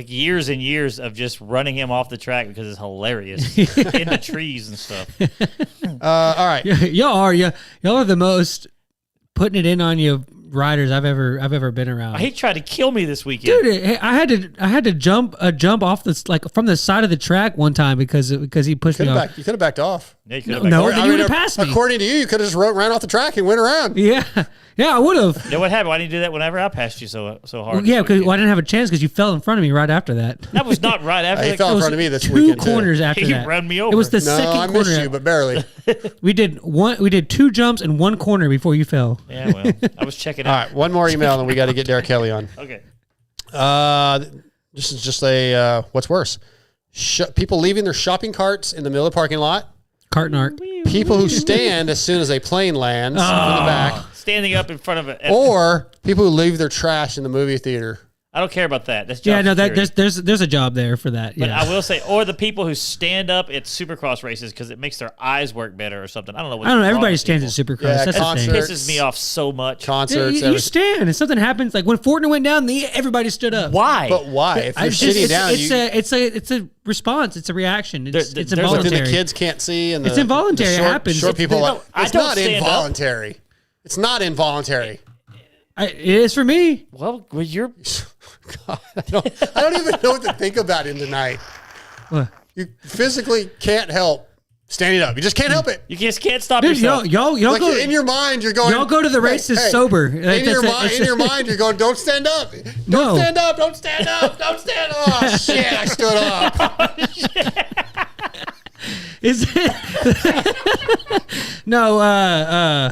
years and years of just running him off the track because it's hilarious in the trees and stuff. All right, y'all are the most putting it in on you riders I've ever been around. He tried to kill me this weekend, dude. I had to jump off from the side of the track one time because he pushed me off. You could have backed off. Yeah, you then you would have passed me. According to you could have just ran off the track and went around. Yeah, I would have. You know what happened? Why didn't you do that whenever I passed you so hard? Well, yeah, because I didn't have a chance because you fell in front of me right after that. That was not right after. He fell in front of me this weekend. 2 corners after that. He ran me over. It was the No, second I corner. missed you, but barely. We did 2 jumps and 1 corner before you fell. Yeah, well, I was checking out. All right, one more email, and we got to get Derek Kelley on. Okay. This is just a what's worse? People leaving their shopping carts in the middle of the parking lot. Cart narc. People who stand as soon as a plane lands in the back. Standing up in front of it. Or people who leave their trash in the movie theater. I don't care about that. That's job security. there's a job there for that. But yeah. I will say, or the people who stand up at Supercross races because it makes their eyes work better or something. I don't know. Everybody stands at Supercross. Yeah, that's concerts. the thing. It pisses me off so much. Concerts. You stand. If something happens, like when Fortner went down, everybody stood up. Why? But why? If you're sitting down, it's a response. It's a reaction. It's involuntary. But then the kids can't see, and it's involuntary. It happens. Short people. I It's don't not stand involuntary. It's not involuntary. It is for me. Well, you're. God, I don't even know what to think about him tonight. What? You physically can't help standing up. You just can't help it. You just can't stop Dude, yourself. y'all Like go in your mind, you're going. Y'all go to the races sober. Like, In your mind, you're going. Don't stand up. Don't stand up. Don't stand up. Don't stand up. Oh shit! I stood up. Is it? No.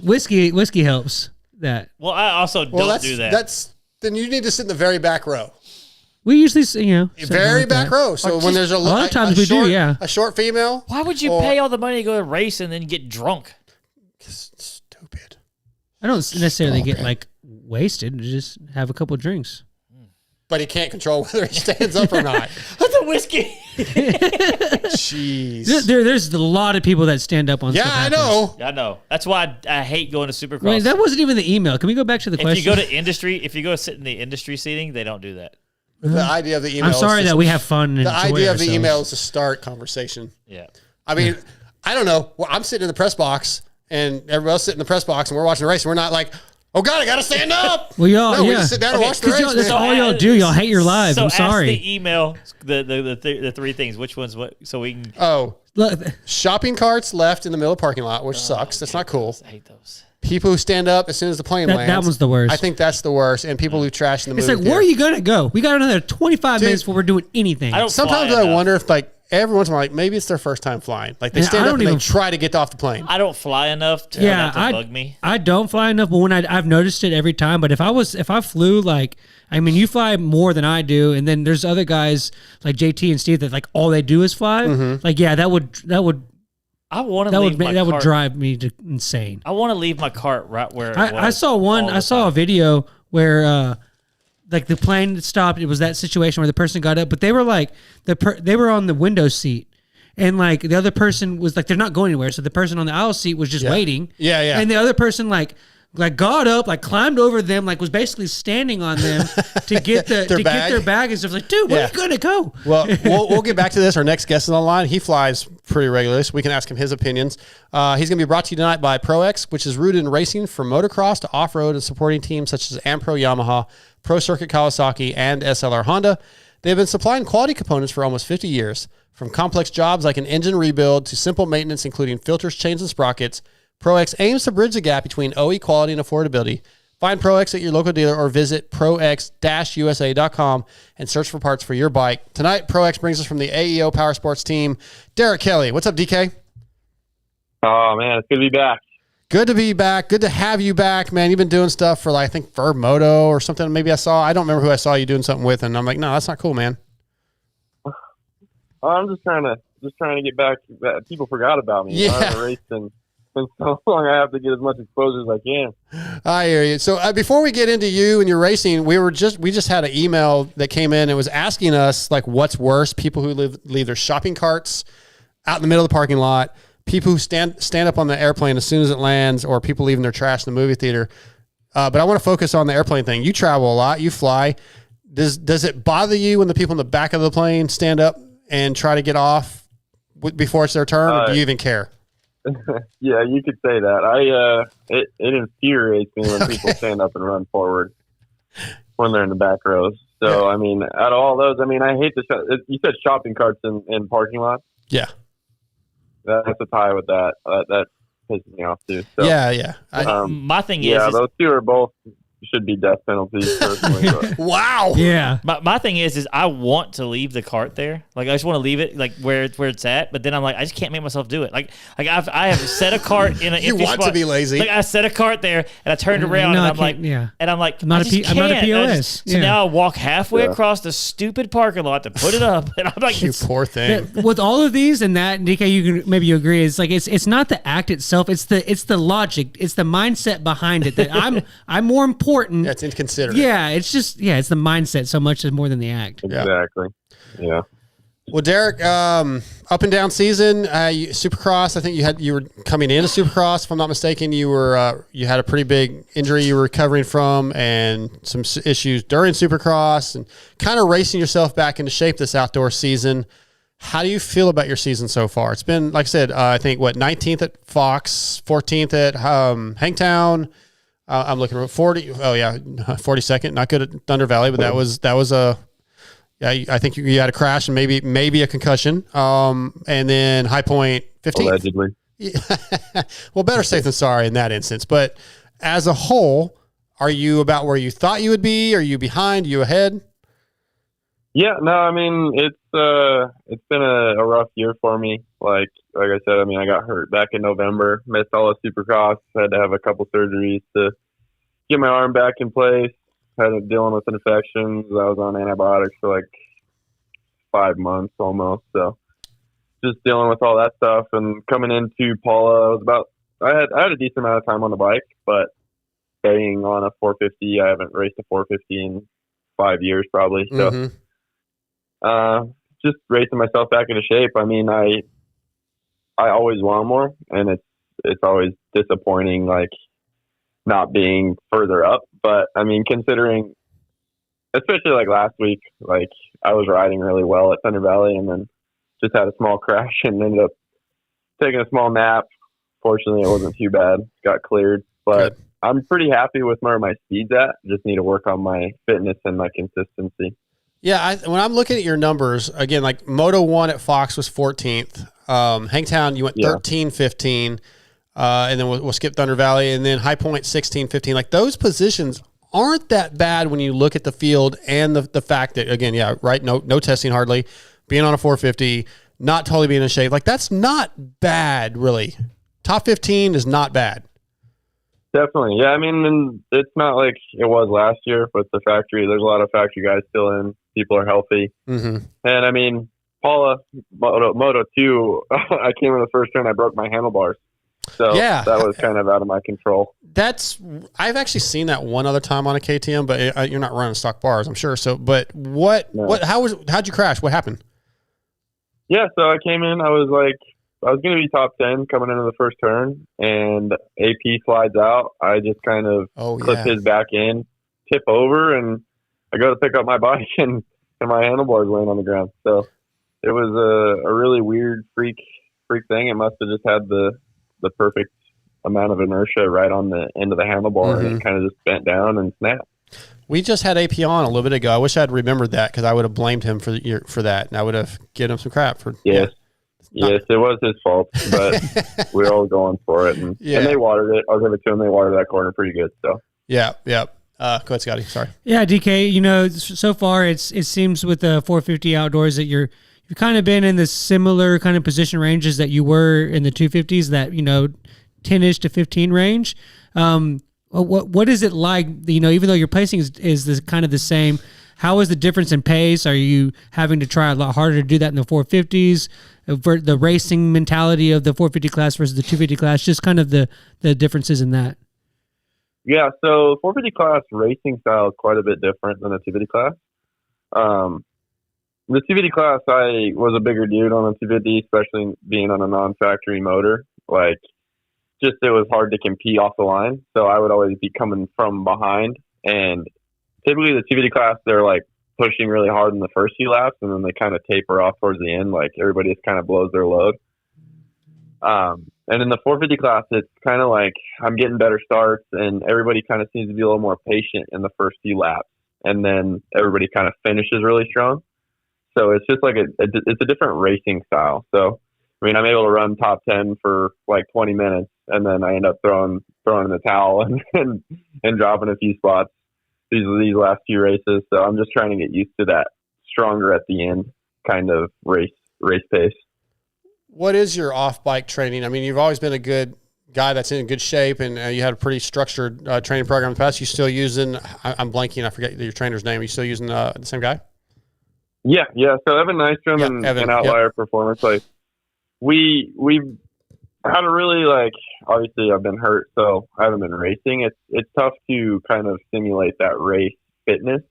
Whiskey helps that. Well, I also don't do that. Then you need to sit in the very back row. We usually, sit Very like back that. row. So when there's a lot of times we do, yeah. A short female. Why would you pay all the money to go to a race and then get drunk? Stupid. I don't necessarily get like wasted. Just have a couple of drinks. But he can't control whether he stands up or not. That's a whiskey. Jeez. There's a lot of people that stand up on. Yeah, stuff I happens. know. I know. That's why I hate going to Supercross. Wait, that wasn't even the email. Can we go back to the question? If you go to industry, if you go sit in the industry seating, they don't do that. The idea of the email. I'm sorry that we have fun. And the enjoy idea of the ourselves. email is to start conversation. Yeah. I mean, I don't know. Well, I'm sitting in the press box, and everybody else sitting in the press box, and we're watching the race, and we're not like, oh God, I got to stand up. Well, y'all, no, we yeah. just sit down and watch the 'Cause race. that's man. all y'all do. Y'all hate your lives. So I'm sorry. ask the email the three things. Which one's what? So we can. Oh, Look, shopping carts left in the middle of the parking lot, which sucks. That's not cool. I hate those. People who stand up as soon as the plane lands. that one's the worst. I think that's the worst. And people who trash in the It's movie like, theater. where are you gonna go? We got another 25 minutes before we're doing anything. I don't. Sometimes fly I enough. wonder if, like, every once in a while, like, maybe it's their first time flying. Like, they Yeah, stand I up don't and even- they try to get off the plane. I don't fly enough to Yeah, that to bug me. I don't fly enough, but when I've noticed it every time. But if I flew, like, I mean, you fly more than I do, and then there's other guys like JT and Steve that like all they do is fly. Like, yeah, that would I want to leave my that would cart. drive me to insane. I want to leave my cart right where it I was saw all the I saw a time. video where like the plane stopped. It was that situation where the person got up, but they were like they were on the window seat. And like the other person was like, they're not going anywhere. So the person on the aisle seat was just waiting. Yeah, yeah. And the other person like got up, like climbed over them, like was basically standing on them to get Their get bag? their bag and stuff. Like, dude, where Yeah. are you gonna go? Well, we'll get back to this. Our next guest is on the line. He flies pretty regularly, so we can ask him his opinions. He's going to be brought to you tonight by ProX, which is rooted in racing from motocross to off-road and supporting teams such as Ampro Yamaha, Pro Circuit Kawasaki, and SLR Honda. They've been supplying quality components for almost 50 years. From complex jobs like an engine rebuild to simple maintenance, including filters, chains, and sprockets, ProX aims to bridge the gap between OE quality and affordability. Find ProX at your local dealer or visit prox-usa.com and search for parts for your bike. Tonight, ProX brings us from the AEO Power Sports team, Derek Kelley. What's up, DK? Oh, man, it's good to be back. Good to be back. Good to have you back, man. You've been doing stuff for, like, I think, Verb Moto or something. Maybe I don't remember who I saw you doing something with, and I'm like, no, that's not cool, man. I'm just trying to get back. People forgot about me. Yeah. I haven't raced in so long. I have to get as much exposure as I can. I hear you. So before we get into you and your racing, we just had an email that came in and was asking us, like, what's worse, people who leave their shopping carts out in the middle of the parking lot, people who stand up on the airplane as soon as it lands, or people leaving their trash in the movie theater. But I want to focus on the airplane thing. You travel a lot. You fly. Does it bother you when the people in the back of the plane stand up and try to get off before it's their turn, or do you even care? Yeah, you could say that. It infuriates me when people stand up and run forward when they're in the back rows. So, I mean, out of all those, I mean, I hate you said shopping carts in parking lots. Yeah. That's a tie with that. That pisses me off too. So, Yeah. My thing is, those two are both should be death penalties personally. But. Wow. Yeah. My thing is I want to leave the cart there. Like, I just want to leave it like where it's at. But then I'm like, I just can't make myself do it. Like I have set a cart in an You empty want spot. to be lazy. Like, I set a cart there and I turned around No, and I I'm like, can't- yeah. and I'm like, I'm not I a just P- I'm not a can't. And I POS. just- So Yeah. now I walk halfway across the stupid parking lot to put it up, and I'm like, You poor thing. With all of these and that, DK, you agree. It's like it's not the act itself. It's the logic. It's the mindset behind it that I'm more important. That's inconsiderate. Yeah, it's just it's the mindset so much more than the act. Exactly. Yeah. Well, Derek, up and down season, Supercross. I think you were coming into Supercross, if I'm not mistaken. You had a pretty big injury you were recovering from, and some issues during Supercross, and kind of racing yourself back into shape this outdoor season. How do you feel about your season so far? It's been, like I said, I think 19th at Fox, 14th at Hangtown. I'm looking at 40. Oh yeah, 42nd. Not good at Thunder Valley, but that was a. Yeah, I think you had a crash and maybe a concussion. And then High Point 15th. Allegedly. Well, better safe than sorry in that instance. But as a whole, are you about where you thought you would be? Are you behind? Are you ahead? Yeah, no, I mean, it's been a rough year for me. Like I said, I mean, I got hurt back in November, missed all the Supercross, had to have a couple surgeries to get my arm back in place, had to dealing with infections. I was on antibiotics for like 5 months almost. So just dealing with all that stuff and coming into Paula, I had a decent amount of time on the bike, but staying on a 450, I haven't raced a 450 in 5 years probably. So, just racing myself back into shape. I mean, I always want more, and it's always disappointing, like not being further up. But I mean, considering, especially like last week, like I was riding really well at Thunder Valley, and then just had a small crash and ended up taking a small nap. Fortunately, it wasn't too bad. Got cleared, but good. I'm pretty happy with where my speed's at. Just need to work on my fitness and my consistency. Yeah, when I'm looking at your numbers, again, like Moto 1 at Fox was 14th. Hangtown, you went 13, 15. And then we'll skip Thunder Valley. And then High Point, 16, 15. Like, those positions aren't that bad when you look at the field and the fact that, again, right, no testing hardly, being on a 450, not totally being in shape. Like, that's not bad, really. Top 15 is not bad. Definitely. Yeah, I mean, and it's not like it was last year with the factory. There's a lot of factory guys still in. People are healthy. Mm-hmm. And, I mean, Paula, Moto 2, I came in the first turn, I broke my handlebars. So that was kind of out of my control. I've actually seen that one other time on a KTM, but you're not running stock bars, I'm sure. So, but how'd you crash? What happened? Yeah, so I came in, I was going to be top 10 coming into the first turn, and AP slides out. I just kind of clip his back in, tip over, and I go to pick up my bike, and my handlebars laying on the ground. So it was a really weird freak thing. It must have just had the perfect amount of inertia right on the end of the handlebar, and it kind of just bent down and snapped. We just had AP on a little bit ago. I wish I'd remembered that, because I would have blamed him for that, and I would have given him some crap for. Yes, it was his fault, but we were all going for it, and they watered it. I'll give it to them. They watered that corner pretty good. So yeah. Go ahead, Scotty. Sorry. Yeah, DK. So far it seems with the 450 outdoors that you've kind of been in the similar kind of position ranges that you were in the 250s, that 10ish to 15 range. What is it like? Even though your placing is kind of the same, how is the difference in pace? Are you having to try a lot harder to do that in the 450s? For the racing mentality of the 450 class versus the 250 class, just kind of the differences in that. Yeah, so 450 class racing style is quite a bit different than the 250 class. The 250 class, I was a bigger dude on the 250, especially being on a non-factory motor. Like, just it was hard to compete off the line, so I would always be coming from behind. And typically the 250 class, they're like pushing really hard in the first few laps, and then they kind of taper off towards the end. Like, everybody just kind of blows their load. And in the 450 class, it's kind of like I'm getting better starts, and everybody kind of seems to be a little more patient in the first few laps, and then everybody kind of finishes really strong. So it's just like it's a different racing style. So, I mean, I'm able to run top 10 for like 20 minutes, and then I end up throwing in the towel and dropping a few spots these last few races. So I'm just trying to get used to that stronger at the end kind of race pace. What is your off-bike training? I mean, you've always been a good guy that's in good shape, and you had a pretty structured training program in the past. You still using, I'm blanking, I forget your trainer's name. Are you still using the same guy? Yeah. So Evan Nystrom and Outlier Performance, like we've had a really, like, obviously I've been hurt, so I haven't been racing. It's tough to kind of simulate that race fitness.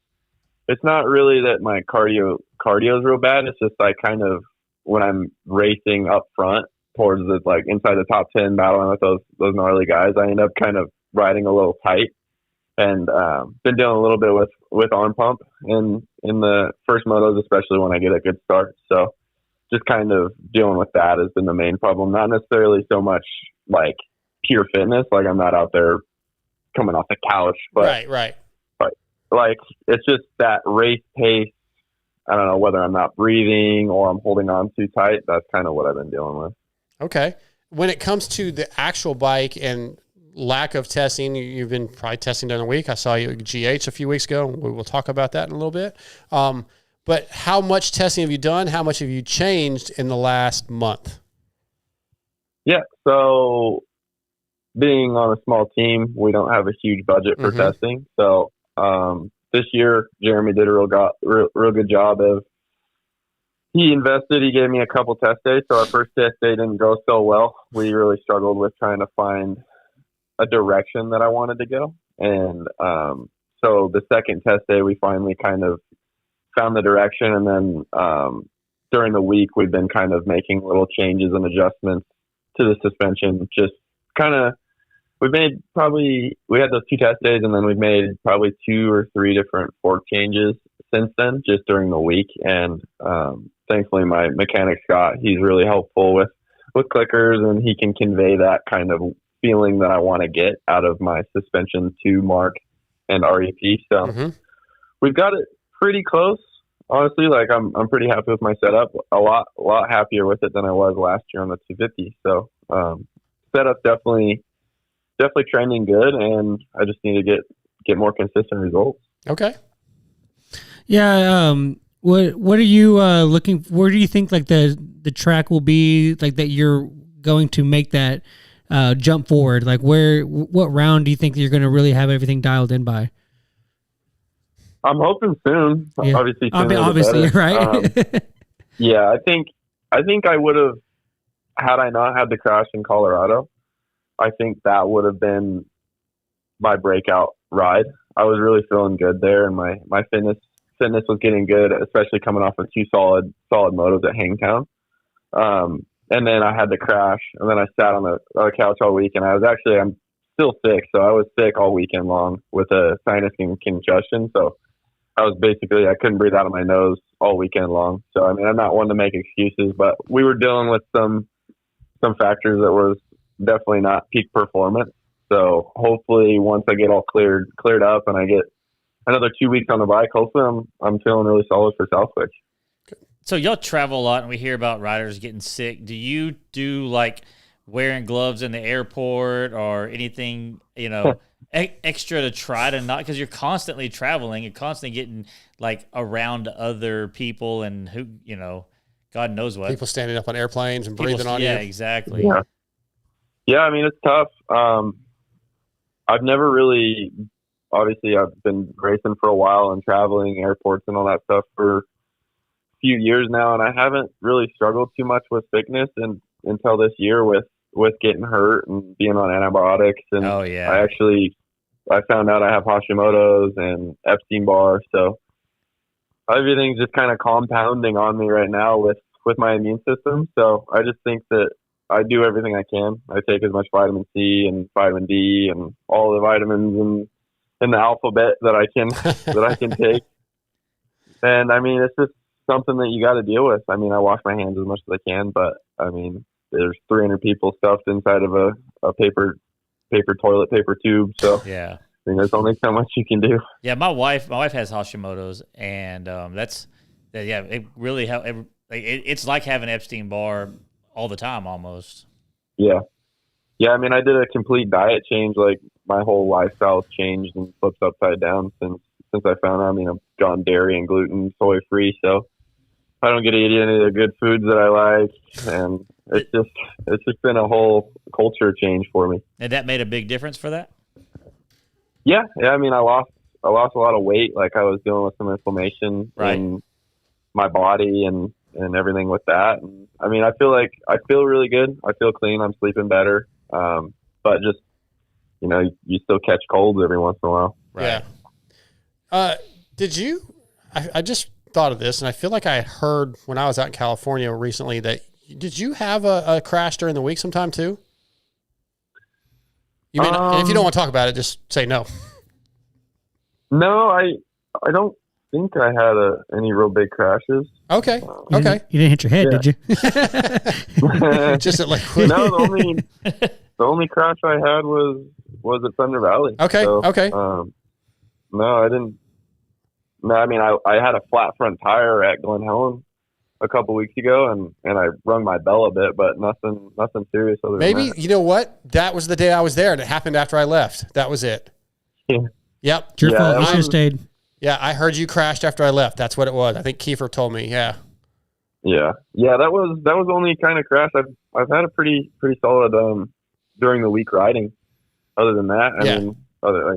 It's not really that my cardio is real bad. It's just I kind of, when I'm racing up front towards the, like, inside the top 10, battling with those gnarly guys, I end up kind of riding a little tight, and been dealing a little bit with arm pump in the first motos, especially when I get a good start. So just kind of dealing with that has been the main problem. Not necessarily so much like pure fitness. Like I'm not out there coming off the couch, but right. But like it's just that race pace. I don't know whether I'm not breathing or I'm holding on too tight. That's kind of what I've been dealing with. Okay. When it comes to the actual bike and lack of testing, you've been probably testing during the week. I saw you at GH a few weeks ago. We will talk about that in a little bit. But how much testing have you done? How much have you changed in the last month? Yeah. So being on a small team, we don't have a huge budget for testing. So this year, Jeremy did a real good job of, he invested, he gave me a couple test days. So our first test day didn't go so well. We really struggled with trying to find a direction that I wanted to go. And so the second test day, we finally kind of found the direction. And then during the week, we've been kind of making little changes and adjustments to the suspension. Just kind of, we had those 2 test days, and then we've made probably 2 or 3 different fork changes since then, just during the week. And thankfully, my mechanic, Scott, he's really helpful with clickers, and he can convey that kind of feeling that I want to get out of my suspension to Mark and REP. So we've got it pretty close. Honestly, like I'm pretty happy with my setup. A lot happier with it than I was last year on the 250. So setup definitely trending good, and I just need to get more consistent results. Okay. Yeah. What are you looking? Where do you think like the track will be like that you're going to make that jump forward? Like what round do you think you're going to really have everything dialed in by? I'm hoping soon. Yeah. Obviously, right? Yeah, I think I would have, had I not had the crash in Colorado, I think that would have been my breakout ride. I was really feeling good there, and my fitness was getting good, especially coming off of 2 solid motos at Hangtown. And then I had the crash, and then I sat on the couch all week, and I'm still sick, so I was sick all weekend long with a sinus congestion. So I couldn't breathe out of my nose all weekend long. So I mean, I'm not one to make excuses, but we were dealing with some factors that was definitely not peak performance. So hopefully, once I get all cleared up and I get another 2 weeks on the bike, hopefully I'm feeling really solid for Southwick. So y'all travel a lot, and we hear about riders getting sick. Do you do like wearing gloves in the airport or anything, extra to try to not, because you're constantly traveling, you're constantly getting like around other people and who, God knows what. People standing up on airplanes and breathing on you. Yeah, exactly. Yeah, I mean, it's tough. I've never really, obviously I've been racing for a while and traveling airports and all that stuff for a few years now, and I haven't really struggled too much with sickness until this year with getting hurt and being on antibiotics. And I found out I have Hashimoto's and Epstein-Barr, so everything's just kind of compounding on me right now with my immune system. So I just think that I do everything I can. I take as much vitamin C and vitamin D and all the vitamins in the alphabet that I can take. And I mean, it's just something that you got to deal with. I mean, I wash my hands as much as I can, but I mean, there's 300 people stuffed inside of a paper toilet paper tube. So yeah, I mean, there's only so much you can do. Yeah, my wife has Hashimoto's, and it really helps. It's like having Epstein-Barr all the time almost. Yeah. I mean, I did a complete diet change. Like my whole lifestyle's changed and flipped upside down since I found out. I mean, I've gone dairy and gluten, soy free, so I don't get to eat any of the good foods that I like, and it's just been a whole culture change for me. And that made a big difference for that? Yeah. I mean, I lost a lot of weight. Like I was dealing with some inflammation in my body and everything with that. And I mean, I feel really good. I feel clean. I'm sleeping better. But just, you still catch colds every once in a while. Right. Yeah. I just thought of this, and I feel like I heard when I was out in California recently that, did you have a crash during the week sometime too? You and if you don't want to talk about it, just say no. No, I don't think I had any real big crashes. Okay. You didn't hit your head, did you? Just at like No, the only crash I had was at Thunder Valley. Okay. So, Okay. No, I didn't. No, I mean, I had a flat front tire at Glen Helen a couple weeks ago, and I rung my bell a bit, but nothing serious. Other Maybe than that. you know what? That was the day I was there, and it happened after I left. That was it. Yeah. Yep. It's your fault. You should have stayed. Yeah, I heard you crashed after I left. That's what it was. I think Kiefer told me. Yeah. Yeah. That was the only kind of crash I've had a pretty solid during the week riding. Other than that, I mean,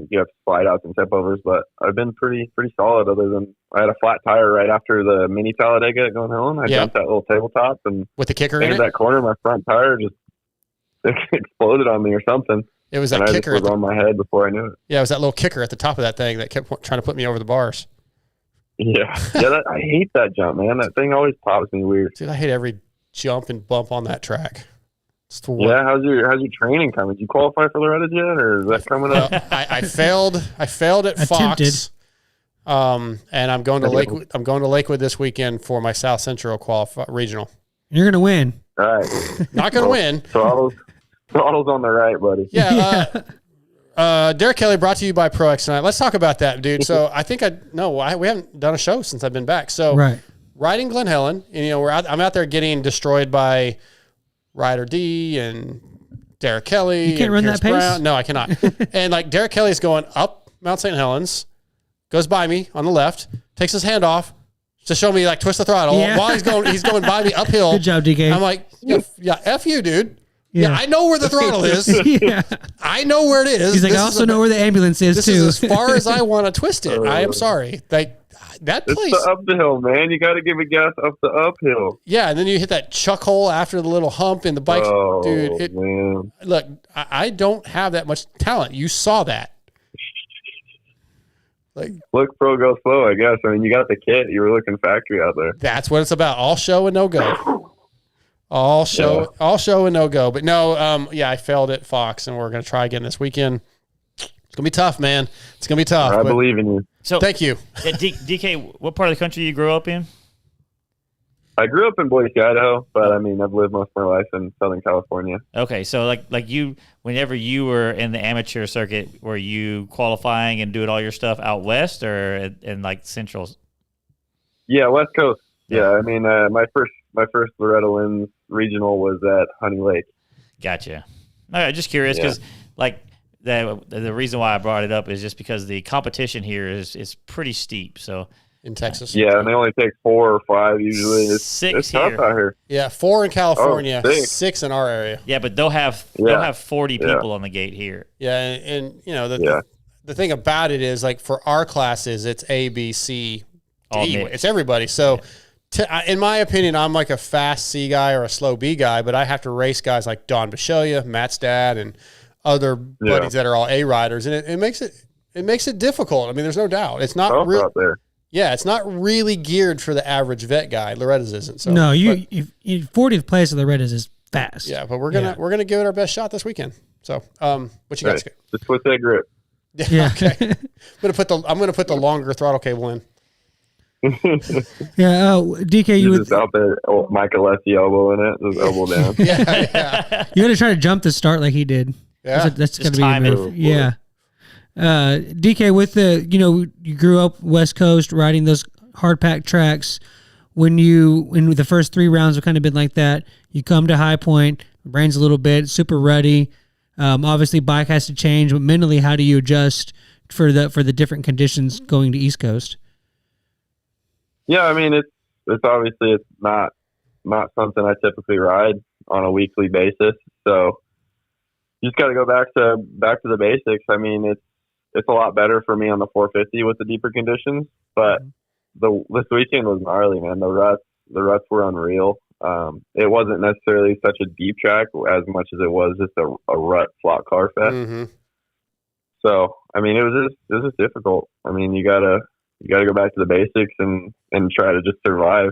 you have slide outs and tip overs, but I've been pretty solid. Other than I had a flat tire right after the mini Talladega at Glen Helen. I jumped that little tabletop and with the kicker in it. That corner, my front tire just exploded on me or something. It was that and kicker. I just was on my head before I knew it. Yeah, it was that little kicker at the top of that thing that kept trying to put me over the bars. Yeah. I hate that jump, man. That thing always pops me weird. Dude, I hate every jump and bump on that track. Yeah, how's your training coming? Did you qualify for Loretta's yet, or is that coming up? I failed at Fox. And I'm going to Lakewood. I'm going to Lakewood this weekend for my South Central regional. You're gonna win. All right. Not gonna win. Throttle's on the right, buddy. Yeah. Derek Kelley brought to you by Pro X tonight. Let's talk about that, dude. So I think we haven't done a show since I've been back. So riding Glen Helen, and I'm out there getting destroyed by Ryder D and Derek Kelley. You can't run that pace? Brown. No, I cannot. And like Derek Kelley's going up Mount St. Helens, goes by me on the left, takes his hand off to show me like twist the throttle while he's going by me uphill. Good job, DK. I'm like, yeah, F you, dude. Yeah, I know where the throttle is. Yeah. I know where it is. He's like, I also know where the ambulance is, this too. This is as far as I want to twist it. I am sorry. Like, that place. It's the up the hill, man. You got to give it gas up the uphill. Yeah, and then you hit that chuck hole after the little hump in the bike. Oh, dude, man. Look, I don't have that much talent. You saw that. Like, look pro, go slow, I guess. I mean, you got the kit. You were looking factory out there. That's what it's about. All show and no go. All show and no go. But no, I failed at Fox, and we're going to try again this weekend. It's going to be tough, man. It's going to be tough. I believe in you. So, thank you. DK, what part of the country you grew up in? I grew up in Boise, Idaho, but I mean, I've lived most of my life in Southern California. Okay, so like you, whenever you were in the amateur circuit, were you qualifying and doing all your stuff out west or in like Central? Yeah, West Coast. Yeah, I mean, my first Loretta Lynn's regional was at Honey Lake. Gotcha. All right, just curious because like the reason why I brought it up is just because the competition here is pretty steep. So. In Texas. Yeah, and they only take 4 or 5 usually. It's tough out here. Yeah, 4 in California, 6 in our area. Yeah, but they'll have 40 people on the gate here. Yeah, and you know the thing about it is like for our classes, it's A, B, C, D. It's everybody. So in my opinion, I'm like a fast C guy or a slow B guy, but I have to race guys like Don Bishoya, Matt's dad, and other buddies that are all A riders, and it makes it difficult. I mean, there's no doubt. It's not real out there. Yeah, it's not really geared for the average vet guy. Loretta's isn't. So no, you 40th place at Loretta's is fast. Yeah, but we're gonna give it our best shot this weekend. So, what you guys? Just with that grip. Yeah. Okay. I'm gonna put the longer throttle cable in. Yeah. Oh, DK, you just out there, Mike Alessi elbow in it, just elbow down. Yeah. You got to try to jump the start like he did. Yeah, that's gonna be your move. Yeah. DK, with you grew up West Coast riding those hard pack tracks. When the first 3 rounds have kind of been like that, you come to High Point, brain's a little bit super ruddy. Obviously, bike has to change, but mentally, how do you adjust for the different conditions going to East Coast? Yeah, I mean it's obviously it's not something I typically ride on a weekly basis, so you just got to go back to the basics. I mean it's a lot better for me on the 450 with the deeper conditions, but this weekend was gnarly, man. The ruts were unreal. It wasn't necessarily such a deep track as much as it was just a rut flat car fest. Mm-hmm. So I mean it was just difficult. I mean you gotta go back to the basics and try to just survive.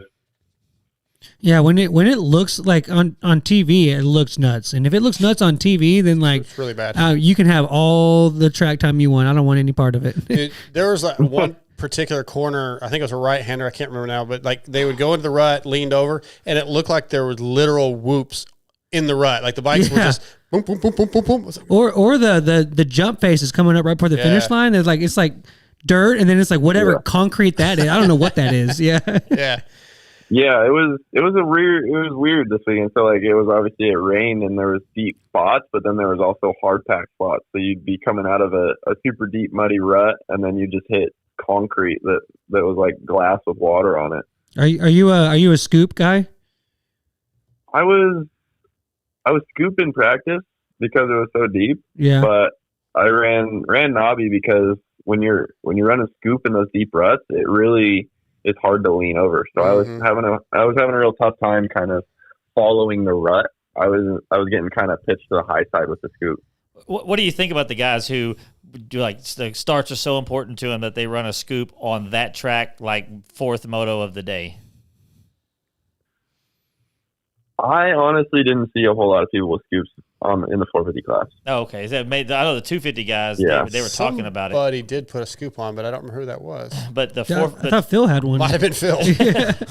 Yeah, when it looks like on TV, it looks nuts. And if it looks nuts on TV, then like it's really bad. You can have all the track time you want. I don't want any part of it. Dude, there was like particular corner. I think it was a right-hander. I can't remember now, but like they would go into the rut, leaned over, and it looked like there was literal whoops in the rut. Like the bikes were just boom, boom, boom, boom, boom, boom. Or the jump face is coming up right before the finish line. It's like dirt, and then it's like whatever concrete that is. I don't know what that is. Yeah. Yeah. Yeah, it was weird this weekend. So like it was obviously it rained and there was deep spots, but then there was also hard pack spots. So you'd be coming out of a super deep muddy rut, and then you just hit concrete that was like glass with water on it. Are you a scoop guy? I was scoop in practice because it was so deep. Yeah. But I ran knobby because when you're running scoop in those deep ruts, it's hard to lean over. So I was having a real tough time kind of following the rut. I was getting kind of pitched to the high side with the scoop. What do you think about the guys who do like the starts are so important to them that they run a scoop on that track, like fourth moto of the day? I honestly didn't see a whole lot of people with scoops in the 450 class. Oh, okay. I know the 250 guys. Yeah. They were talking about it. Somebody did put a scoop on, but I don't remember who that was. But I thought Phil had one. Might have been Phil.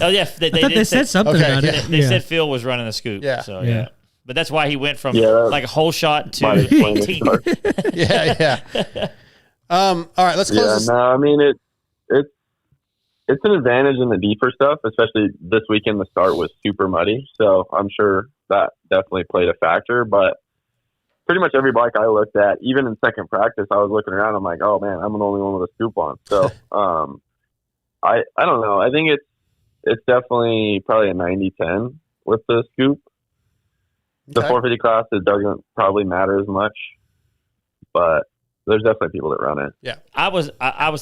Oh yeah, they said something about it. They said Phil was running a scoop. Yeah. So Yeah. but that's why he went from like a whole shot to 18. Yeah. All right, let's close this. No, I mean it's an advantage in the deeper stuff, especially this weekend. The start was super muddy, so I'm sure that definitely played a factor. But pretty much every bike I looked at, even in second practice, I was looking around. I'm like, oh man, I'm the only one with a scoop on. So I don't know. I think it's definitely probably a 90-10 with the scoop. The 450 class, it doesn't probably matter as much, but there's definitely people that run it. Yeah. I was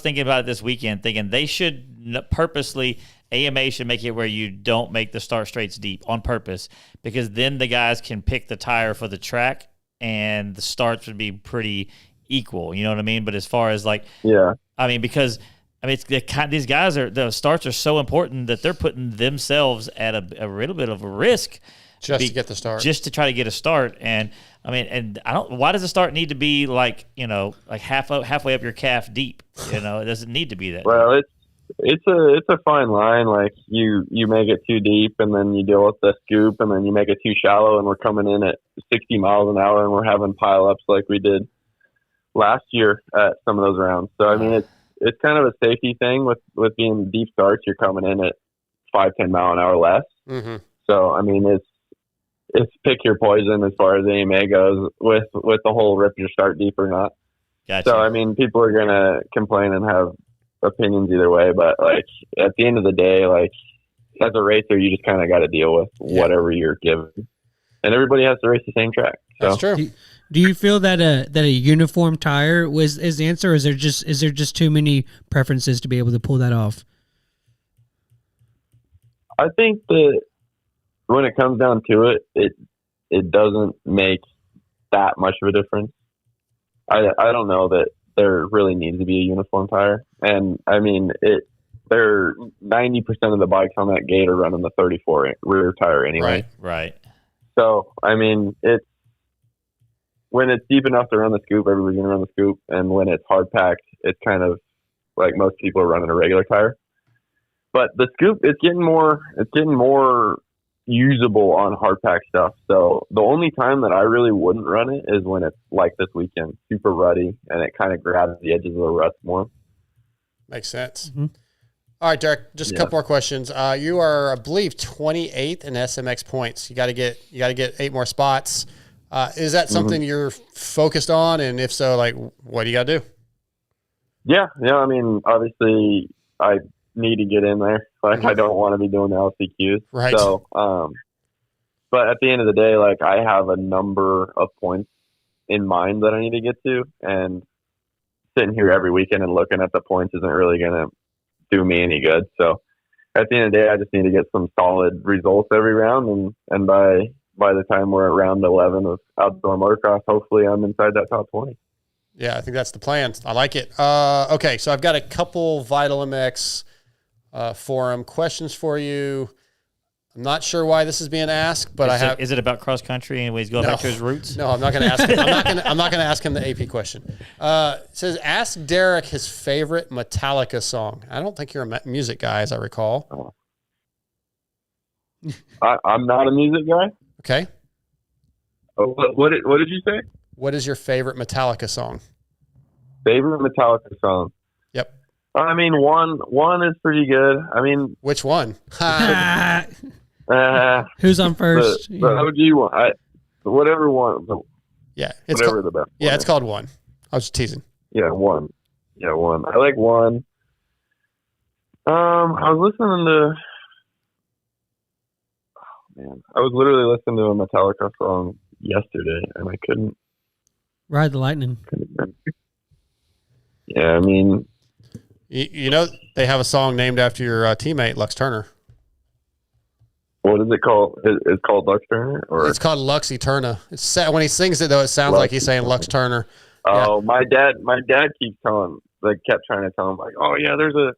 thinking about it this weekend, thinking they should purposely, AMA should make it where you don't make the start straights deep on purpose, because then the guys can pick the tire for the track and the starts would be pretty equal. You know what I mean? But as far as like, because it's these guys the starts are so important that they're putting themselves at a little bit of a risk to get the start, just to try to get a start. And I mean, and I don't. Why does the start need to be like like halfway up your calf deep? It doesn't need to be that. Well, it's a fine line. Like you make it too deep, and then you deal with the scoop, and then you make it too shallow, and we're coming in at 60 miles an hour, and we're having pileups like we did last year at some of those rounds. So I mean, it's kind of a safety thing with being deep starts. You're coming in at 5-10 mile an hour less. Mm-hmm. So I mean, it's pick your poison as far as AMA goes with the whole rip your start deep or not. Gotcha. So I mean, people are gonna complain and have opinions either way, but like at the end of the day, like as a racer, you just kind of got to deal with whatever you're given, and everybody has to race the same track. So. That's true. Do you feel that a uniform tire is the answer, or is there just too many preferences to be able to pull that off? I think that when it comes down to it, it doesn't make that much of a difference. I don't know that there really needs to be a uniform tire, and I mean they're 90% of the bikes on that gate are running the 34 rear tire anyway. Right. So I mean when it's deep enough to run the scoop, everybody's gonna run the scoop, and when it's hard packed, it's kind of like most people are running a regular tire. But the scoop, it's getting more usable on hard pack stuff. So the only time that I really wouldn't run it is when it's like this weekend, super rutty, and it kind of grabs the edges of the ruts more. Makes sense. Mm-hmm. All right, Derek, just a couple more questions. You are, I believe, 28th in SMX points. You got to get 8 more spots. Is that something you're focused on? And if so, like, what do you got to do? Yeah. I mean, obviously I need to get in there. Like I don't want to be doing the LCQs. Right. So, but at the end of the day, like I have a number of points in mind that I need to get to, and sitting here every weekend and looking at the points isn't really going to do me any good. So at the end of the day, I just need to get some solid results every round. And by the time we're at round 11 of outdoor motocross, hopefully I'm inside that top 20. Yeah, I think that's the plan. I like it. Okay, so I've got a couple Vital MX forum questions for you. I'm not sure why this is being asked, but Is it about cross country and he's going back to his roots? No, I'm not going to ask him. I'm not going to ask him the AP question. It says, ask Derek his favorite Metallica song. I don't think you're a music guy, as I recall. I'm not a music guy. Okay. What did you say? What is your favorite Metallica song? Favorite Metallica song? Yep. I mean, one is pretty good. I mean, which one? Who's on first? The OG one. Whatever one. Yeah, whatever the best. Yeah, it's called One. I was just teasing. Yeah, One. Yeah, One. I like One. I was listening to. Oh, man, I was literally listening to a Metallica song yesterday, and I couldn't. Ride the Lightning. Yeah, I mean, you know they have a song named after your teammate Lux Turner. What is it called? It's called Lux Turner, or it's called Lux Eterna. It's set, when he sings it though, it sounds like he's saying Lux Turner. Oh, yeah. My dad keeps kept trying to tell him like, oh yeah, there's a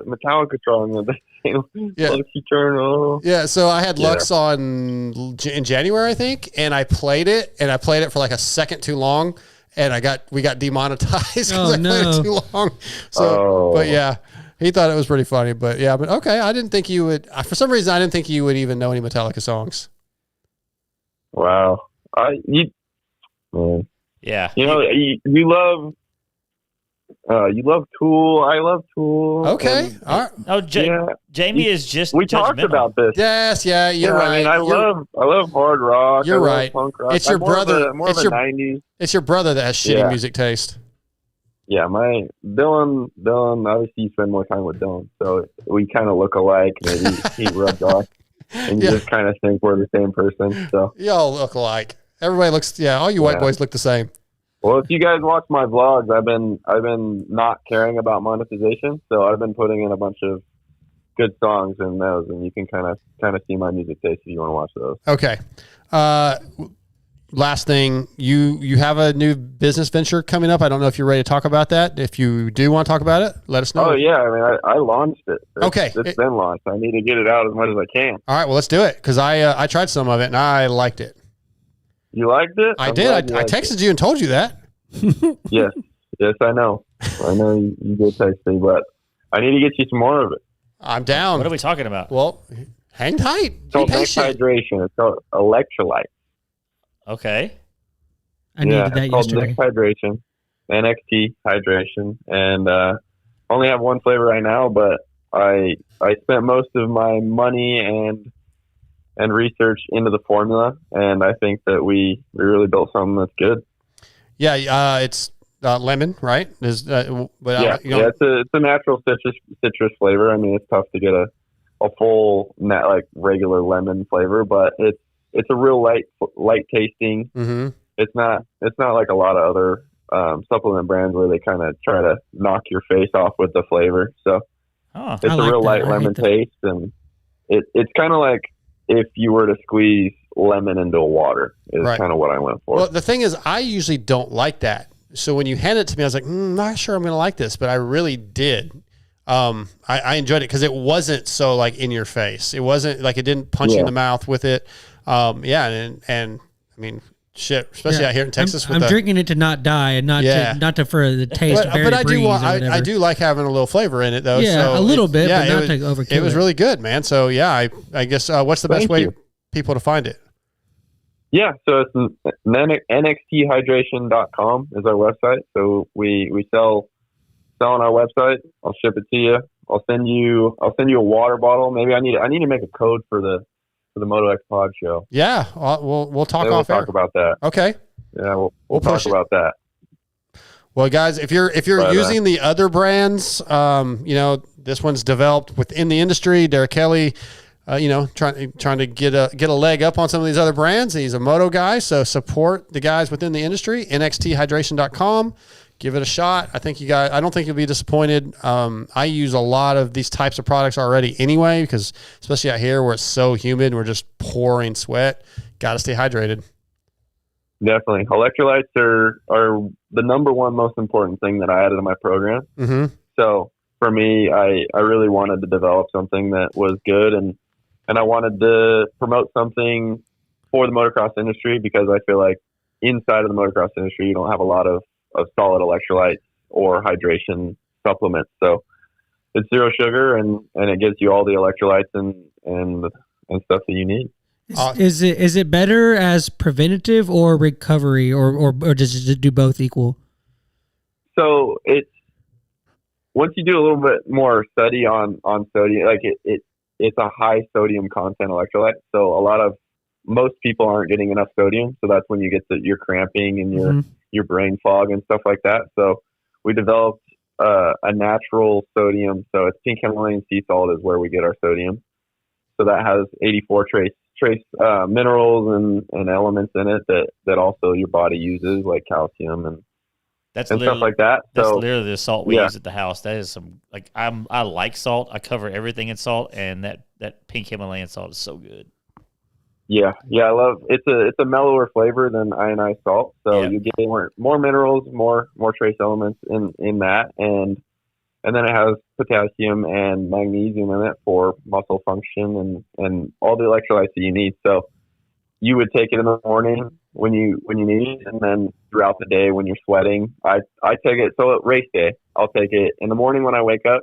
Metallica song that Lux Eterna. Yeah, so I had Lux on in January, I think, and I played it for like a second too long. And we got demonetized because I played it too long. So, but yeah, he thought it was pretty funny. But yeah, but okay, I didn't think you would. For some reason, I didn't think you would even know any Metallica songs. Wow, yeah, you love Tool. I love Tool. Okay, all right. Oh, Jamie is just. We talked about this. Yes, yeah, you're right. I mean, I love hard rock. You're right. Punk rock. It's your brother. More of a 90s. It's your brother that has shitty music taste. Yeah, my Dylan. Obviously, you spend more time with Dylan, so we kind of look alike. Maybe he rubbed off, and you just kind of think we're the same person. So y'all look alike. Everybody looks. Yeah, all you white boys look the same. Well, if you guys watch my vlogs, I've been not caring about monetization, so I've been putting in a bunch of good songs in those, and you can kind of see my music taste if you want to watch those. Okay. Last thing, you have a new business venture coming up. I don't know if you're ready to talk about that. If you do want to talk about it, let us know. Oh yeah, I mean, I launched it. Okay, it's been launched. I need to get it out as much as I can. All right, well, let's do it because I tried some of it and I liked it. You liked it? I did. I texted you and told you that. Yes, I know. I know you did text me, but I need to get you some more of it. I'm down. What are we talking about? Well, hang tight. It's called Next Hydration. It's called Electrolyte. Okay. I needed that yesterday. Next Hydration, NXT Hydration, and only have one flavor right now, but I spent most of my money and research into the formula, and I think that we really built something that's good. Yeah, it's lemon, right? It's a natural citrus flavor. I mean, it's tough to get a full regular lemon flavor, but it's a real light tasting. Mm-hmm. It's not like a lot of other supplement brands where they kind of try to knock your face off with the flavor. So it's a real light lemon taste, and it's kind of like if you were to squeeze lemon into a water is kind of what I went for. Well, the thing is, I usually don't like that. So when you handed it to me, I was like, not sure I'm going to like this, but I really did. I enjoyed it because it wasn't so like in your face. It wasn't like it didn't punch you in the mouth with it. And I mean, shit, especially out here in Texas. I'm drinking it to not die and not to for the taste. But I do like having a little flavor in it though. Yeah, so a little bit, but not to overkill. It was really good, man. So yeah, I guess what's the best way people to find it? Yeah, so it's nxthydration.com is our website. So we sell on our website. I'll ship it to you. I'll send you a water bottle. Maybe I need to make a code for the MotoXpod show. Yeah, we'll talk off air. We'll talk about that. Okay. Yeah, we'll talk about that. Well, guys, if you're using the other brands, this one's developed within the industry. Derek Kelley, trying to get a leg up on some of these other brands. He's a moto guy, so support the guys within the industry. nxthydration.com. Give it a shot. I don't think you'll be disappointed. I use a lot of these types of products already anyway, because especially out here where it's so humid, we're just pouring sweat. Got to stay hydrated. Definitely. Electrolytes are the number one most important thing that I added to my program. Mm-hmm. So for me, I really wanted to develop something that was good and I wanted to promote something for the motocross industry because I feel like inside of the motocross industry, you don't have a lot of solid electrolytes or hydration supplements. So it's zero sugar and it gives you all the electrolytes and stuff that you need. Is it better as preventative or recovery, or does it do both equal? So once you do a little bit more study on sodium, like it's a high sodium content electrolyte. So most people aren't getting enough sodium. So that's when you get your cramping and your brain fog and stuff like that. So we developed a natural sodium. So it's pink Himalayan sea salt is where we get our sodium. So that has 84 trace minerals and elements in it that also your body uses, like calcium and stuff like that. That's literally the salt we use at the house. That is I like salt. I cover everything in salt, and that pink Himalayan salt is so good. Yeah, I love it's a mellower flavor than ionized salt. So you get more minerals, more trace elements in that, and then it has potassium and magnesium in it for muscle function and all the electrolytes that you need. So you would take it in the morning when you need it, and then throughout the day when you're sweating. I take it, so at race day, I'll take it in the morning when I wake up,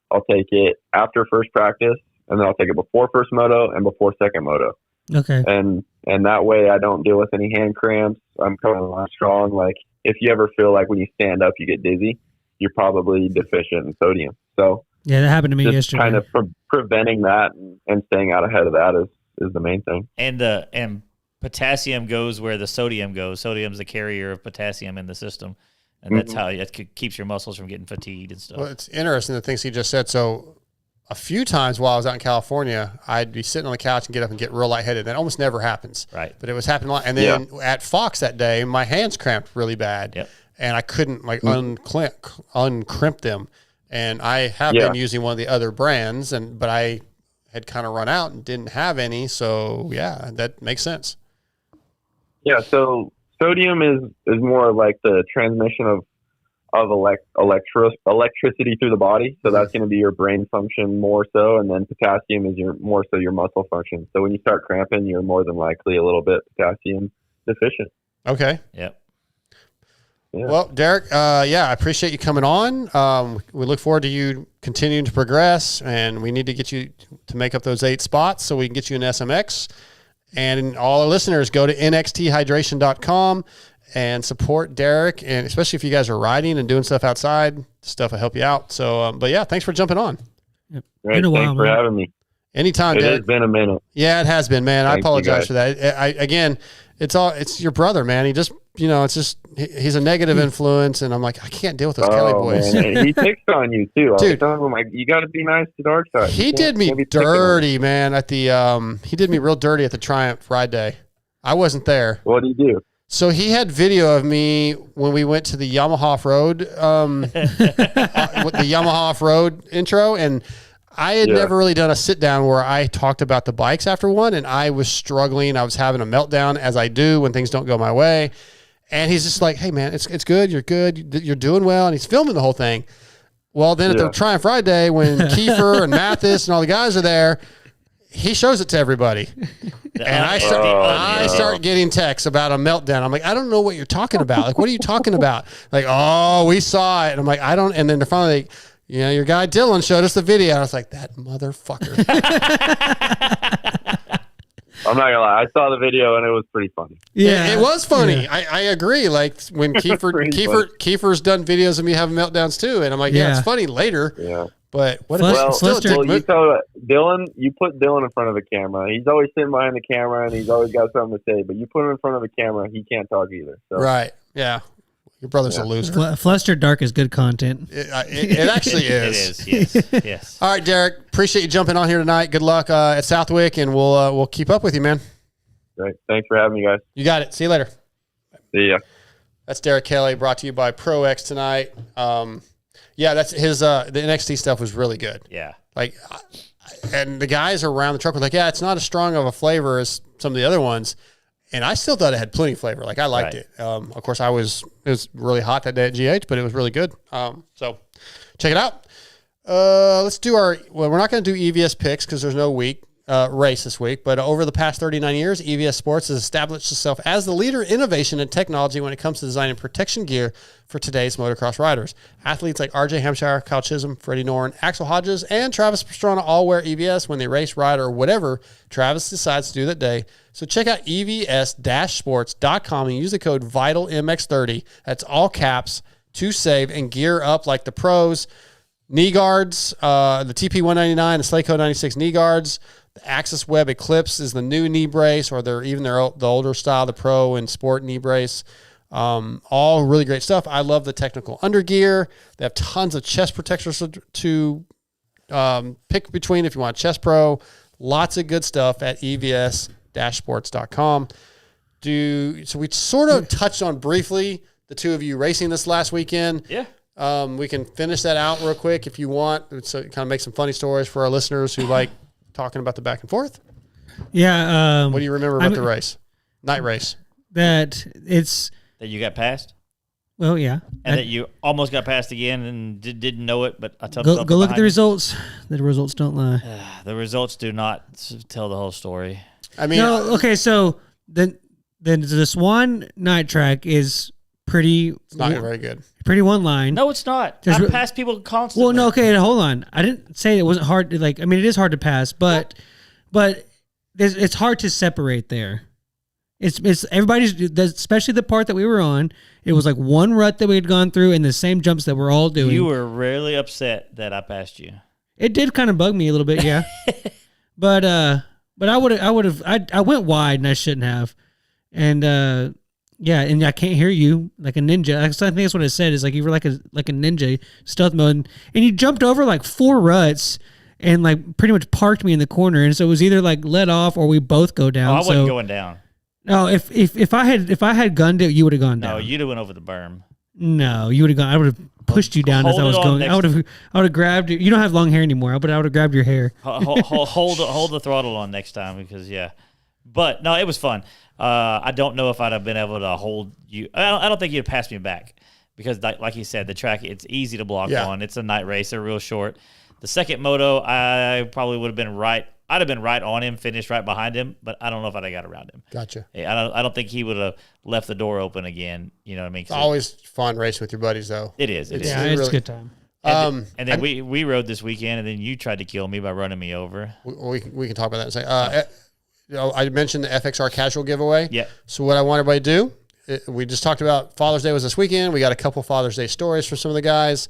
I'll take it after first practice, and then I'll take it before first moto and before second moto. Okay. And that way I don't deal with any hand cramps. I'm coming on strong. Like if you ever feel like when you stand up you get dizzy, you're probably deficient in sodium. So yeah, that happened to me yesterday. Kind of preventing that and staying out ahead of that is the main thing. And potassium goes where the sodium goes. Sodium's the carrier of potassium in the system, and that's how it keeps your muscles from getting fatigued and stuff. Well, it's interesting the things he just said. So a few times while I was out in California, I'd be sitting on the couch and get up and get real lightheaded. That almost never happens. Right. But it was happening a lot. And then at Fox that day, my hands cramped really bad. Yep. And I couldn't uncrimp them. And I have been using one of the other brands, but I had kind of run out and didn't have any. So yeah, that makes sense. Yeah. So sodium is more like the transmission of electricity through the body. So that's going to be your brain function more so. And then potassium is more so your muscle function. So when you start cramping, you're more than likely a little bit potassium deficient. Okay. Yep. Yeah. Well, Derek, I appreciate you coming on. We look forward to you continuing to progress, and we need to get you to make up those 8 spots so we can get you an SMX. And all our listeners, go to nxthydration.com and support Derek, and especially if you guys are riding and doing stuff outside, stuff will help you out. So, but yeah, thanks for jumping on. Great. Thanks for having me. Anytime, Derek. Derek. It has been a minute. Yeah, it has been, man. I Thank you, apologize guys. for that. Again, it's your brother, man. He just, he's a negative influence, and I'm like, I can't deal with those Kelley boys. Man. He picks on you too. Dude, I'm like, you got to be nice to Dark Side. He did me dirty, man. At the he did me real dirty at the Triumph ride day. I wasn't there. What did he do? So he had video of me when we went to the Yamaha off-road, with the Yamaha off-road intro, and I had never really done a sit-down where I talked about the bikes after one, and I was struggling. I was having a meltdown, as I do when things don't go my way. And he's just like, hey, man, it's good. You're good. You're doing well. And he's filming the whole thing. Well, then at the Triumph ride day, when Kiefer and Mathis and all the guys are there, he shows it to everybody. And I start getting texts about a meltdown. I'm like, I don't know what you're talking about. Like, what are you talking about? Like, oh, we saw it. And I'm like, I don't. And then they're finally like, your guy Dylan showed us the video. I was like, that motherfucker. I'm not gonna lie. I saw the video and it was pretty funny. Yeah, it was funny. Yeah. I agree. Like when Kiefer's done videos of me having meltdowns too, and I'm like, it's funny later. Yeah. But what? You tell Dylan. You put Dylan in front of a camera. He's always sitting behind the camera, and he's always got something to say. But you put him in front of a camera, he can't talk either. So. Right? Yeah. Your brother's a loser. Flustered Dark is good content. It actually is. It is. Yes. Yes. All right, Derek. Appreciate you jumping on here tonight. Good luck at Southwick, and we'll keep up with you, man. Great. Thanks for having me, guys. You got it. See you later. See ya. That's Derek Kelley, brought to you by Pro X tonight. That's his. The NXT stuff was really good. Yeah. Like, and the guys around the truck were like, "Yeah, it's not as strong of a flavor as some of the other ones." And I still thought it had plenty of flavor. Like, I liked it. Of course, it was really hot that day at GH, but it was really good. So check it out. Let's do we're not going to do EVS picks because there's no week. race this week, but over the past 39 years, EVS Sports has established itself as the leader in innovation and technology when it comes to designing protection gear for today's motocross riders. Athletes like RJ Hampshire, Kyle Chisholm, Freddie Norrin, Axel Hodges, and Travis Pastrana all wear EVS when they race, ride, or whatever Travis decides to do that day. So check out evs-sports.com and use the code VITALMX30. That's all caps to save and gear up like the pros. Knee guards, the TP199, the Slaco 96 knee guards. The Axis Web Eclipse is the new knee brace, or the older style, the Pro and Sport knee brace. All really great stuff. I love the technical undergear. They have tons of chest protectors to pick between if you want chest pro. Lots of good stuff at evs-sports.com. So we sort of touched on briefly the two of you racing this last weekend. Yeah. We can finish that out real quick if you want. So kind of make some funny stories for our listeners who like talking about the back and forth. Yeah. What do you remember about the race? Night race. That you got passed? Well, yeah. And that you almost got passed again and didn't know it, but I told go look at the results. The results don't lie. The results do not tell the whole story. I mean, no, okay, so then the Swan night track is pretty. It's not very good. Pretty one line. No, it's not. I pass people constantly. Well, no, okay, hold on. I didn't say it wasn't hard to it is hard to pass, but it's hard to separate there. It's everybody's, especially the part that we were on. It was like one rut that we had gone through and the same jumps that we're all doing. You were really upset that I passed you. It did kind of bug me a little bit, yeah. but I went wide and I shouldn't have. And yeah, and I can't hear you like a ninja. I think that's what I said. Is like you were like a ninja stealth mode, and you jumped over like 4 ruts and like pretty much parked me in the corner. And so it was either like let off or we both go down. I wasn't going down. No, if I had gunned it, you would have gone down. No, you'd have went over the berm. No, you would have gone. I would have pushed you down as I was going. I would have grabbed you. You don't have long hair anymore, but I would have grabbed your hair. Hold the throttle on next time because but no, it was fun. I don't know if I'd have been able to hold you. I don't think you'd have passed me back because, like you said, the track, it's easy to block on. It's a night race. They're real short. The second moto, I probably would have been right. I'd have been right on him, finished right behind him, but I don't know if I'd have got around him. Gotcha. I don't think he would have left the door open again. You know what I mean? It's always fun racing with your buddies, though. It is. It's a good time. And then we rode this weekend, and then you tried to kill me by running me over. We can talk about that in a second. I mentioned the FXR casual giveaway. Yeah. So what I want everybody to do, we just talked about Father's Day was this weekend. We got a couple Father's Day stories from some of the guys.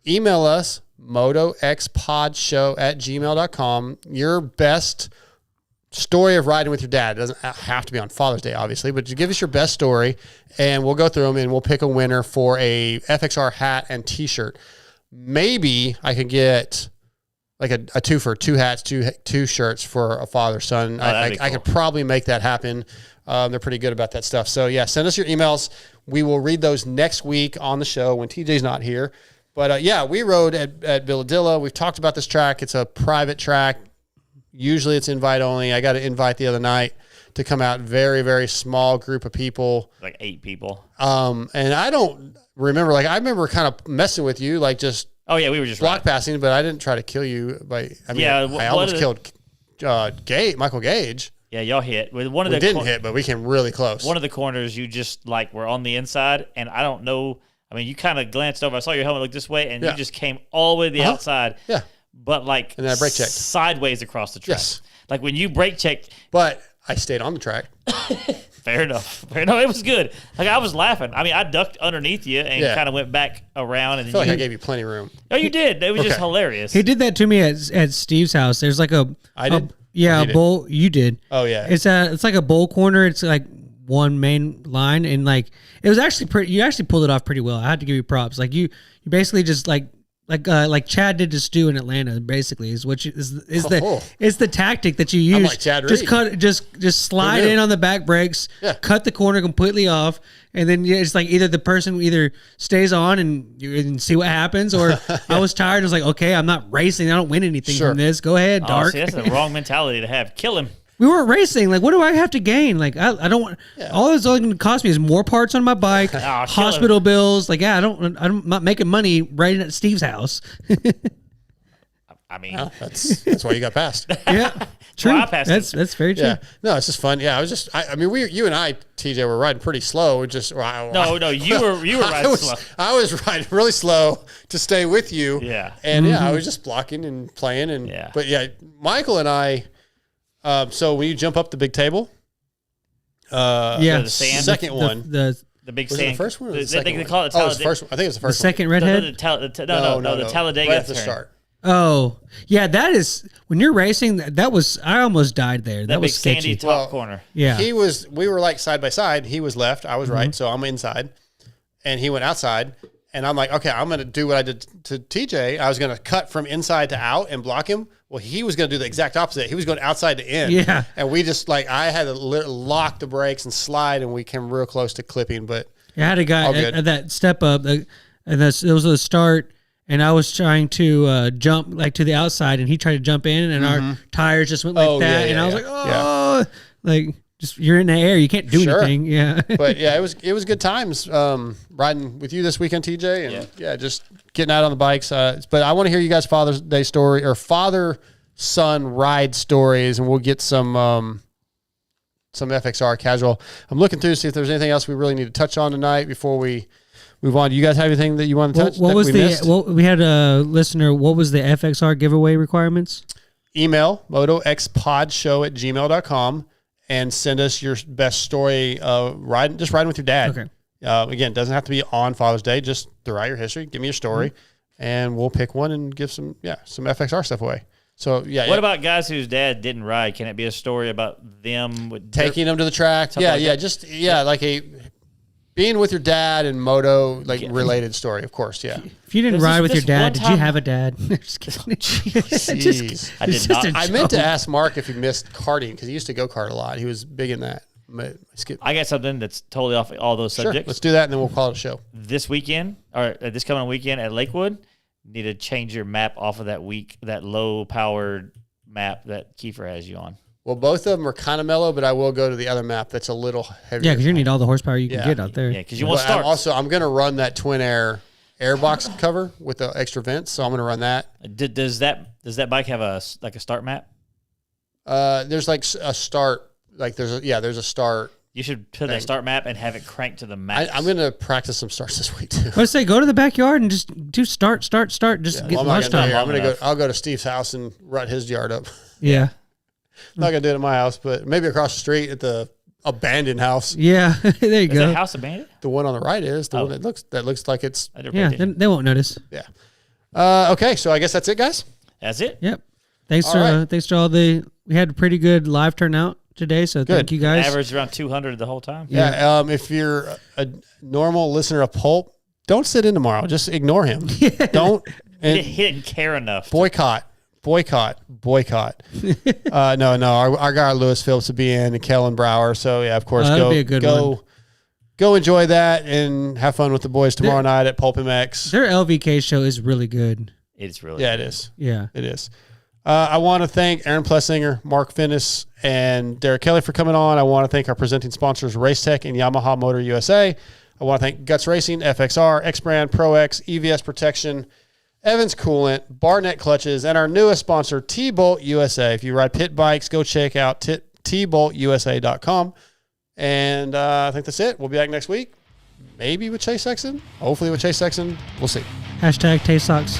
Email us, motoxpodshow@gmail.com. Your best story of riding with your dad. It doesn't have to be on Father's Day, obviously, but just give us your best story, and we'll go through them, and we'll pick a winner for a FXR hat and T-shirt. Maybe I could get like a 2 for 2 hats, two shirts for a father-son. I could probably make that happen. They're pretty good about that stuff. So, yeah, send us your emails. We will read those next week on the show when TJ's not here. But, we rode at Villadilla. We've talked about this track. It's a private track. Usually it's invite only. I got an invite the other night to come out. Very, very small group of people. Like 8 people. And I don't remember. I remember kind of messing with you, just – oh, yeah, we were just block passing, but I didn't try to kill you. I almost killed Michael Gage. Yeah, y'all hit. We didn't hit, but we came really close. One of the corners, you just were on the inside, and I don't know. I mean, you kind of glanced over. I saw your helmet look this way, and you just came all the way to the outside. Yeah. But and then I brake checked sideways across the track. Yes. When you brake checked. But I stayed on the track. Fair enough. It was good. I was laughing. I mean, I ducked underneath you and kind of went back around. And I feel like I gave you plenty of room. Oh, you did. It was just hilarious. He did that to me at Steve's house. There's I did? Yeah, a bowl. You did. Oh, yeah. It's like a bowl corner. It's like one main line. And it was actually pretty. You actually pulled it off pretty well. I had to give you props. You basically just like Chad did to Stu in Atlanta, basically is what is the tactic that you use. I'm like Chad Reed. Just slide in on the back brakes, cut the corner completely off, and then it's either the person either stays on and you can see what happens, or I was tired. I was like, okay, I'm not racing. I don't win anything from this. Go ahead, Dark. See, that's the wrong mentality to have. Kill him. We weren't racing. What do I have to gain? I don't want. All it's going to cost me is more parts on my bike, hospital bills. I'm not making money right at Steve's house. I mean, Well, that's why you got passed. Yeah, true. Well, I passed That's very true. Yeah, no, it's just fun. Yeah, I mean, you and I, TJ, were riding pretty slow. no, you were riding slow. I was riding really slow to stay with you. Yeah. And I was just blocking and playing but yeah, Michael and I. So when you jump up the big table, yeah, the sand, second one, the big was sand. it the first one or the They second one? call it Oh, it was the first one. I think it was the the first second one. redhead. No, the Talladega Right at the turn. start. Oh, yeah, that is when you're racing. That was I almost died there. That That big was sketchy. sandy top corner. Yeah, We were like side by side. He was left, I was right, so I'm inside, and he went outside. And I'm like, okay, I'm going to do what I did to TJ. I was going to cut from inside to out and block him. Well, he was going to do the exact opposite. He was going outside to in. Yeah. And we just I had to lock the brakes and slide, and we came real close to clipping. But I had a all guy good. at that step up, and it was a start, and I was trying to jump like to the outside, and he tried to jump in, and our tires just went like that, and I was like, oh, like just you're in the air, you can't do anything. Yeah, But yeah, it was good times riding with you this weekend, TJ, and yeah, just getting out on the bikes. But I want to hear you guys' Father's Day story or father-son ride stories, and we'll get some FXR casual. I'm looking through to see if there's anything else we really need to touch on tonight before we move on. Do you guys have anything that you want to touch? What was we had a listener. What was the FXR giveaway requirements? Email motoxpodshow@gmail.com and send us your best story riding with your dad. Okay. Again, doesn't have to be on Father's Day. Just throughout your history, give me your story, and we'll pick one and give some FXR stuff away. So yeah. What about guys whose dad didn't ride? Can it be a story about them with taking them to the track? Yeah, like that? like a being with your dad and moto related story, of course. Yeah. If you didn't There's ride with your this dad, one did you time- have a dad? Just kidding. Jeez. I did not. I meant to ask Mark if he missed karting because he used to go kart a lot. He was big in that. I got something that's totally off all those Sure, subjects. let's do that and then we'll call it a show. This weekend or this coming weekend at Lakewood, need to change your map off of that low powered map that Kiefer has you on. Well, both of them are kind of mellow, but I will go to the other map that's a little heavier. Yeah, because you need all the horsepower you can get out there. Yeah, because you want to start. I'm going to run that twin air box cover with the extra vents, so I'm going to run that. Does that bike have a start map? There's like a start. Like there's a start. You should put that start map and have it cranked to the max. I'm going to practice some starts this week too. Let's say go to the backyard and just do start. Just get lunch time. I'll go to Steve's house and rut his yard up. Yeah. I'm not going to do it at my house, but maybe across the street at the abandoned house. Yeah, there you Is go. that house abandoned? The one on the right is the one that looks like it's. Yeah, they won't notice. Yeah. Okay, so I guess that's it, guys. That's it. Yep. Thanks All to all we had a pretty good live turnout today, so thank you guys. Average around 200 the whole time. Yeah. If you're a normal listener of Pulp, don't sit in tomorrow. Just ignore him. Don't. And He didn't care enough. boycott. No. Our guy Lewis Phillips will be in, and Kellen Brower. So yeah, of course, that'll be a good one. Go enjoy that and have fun with the boys tomorrow night at Pulp MX. Their LVK show is really good. It's really Yeah, it is. Yeah. It is. I want to thank Aaron Plessinger, Mark Fineis, and Derek Kelley for coming on. I want to thank our presenting sponsors, Racetech and Yamaha Motor USA. I want to thank Guts Racing, FXR, X-Brand, Pro X, EVS Protection, Evans Coolant, Barnett Clutches, and our newest sponsor, TBolt USA. If you ride pit bikes, go check out TBoltUSA.com. And I think that's it. We'll be back next week. Maybe with Chase Sexton. Hopefully with Chase Sexton. We'll see. #TasteSocks.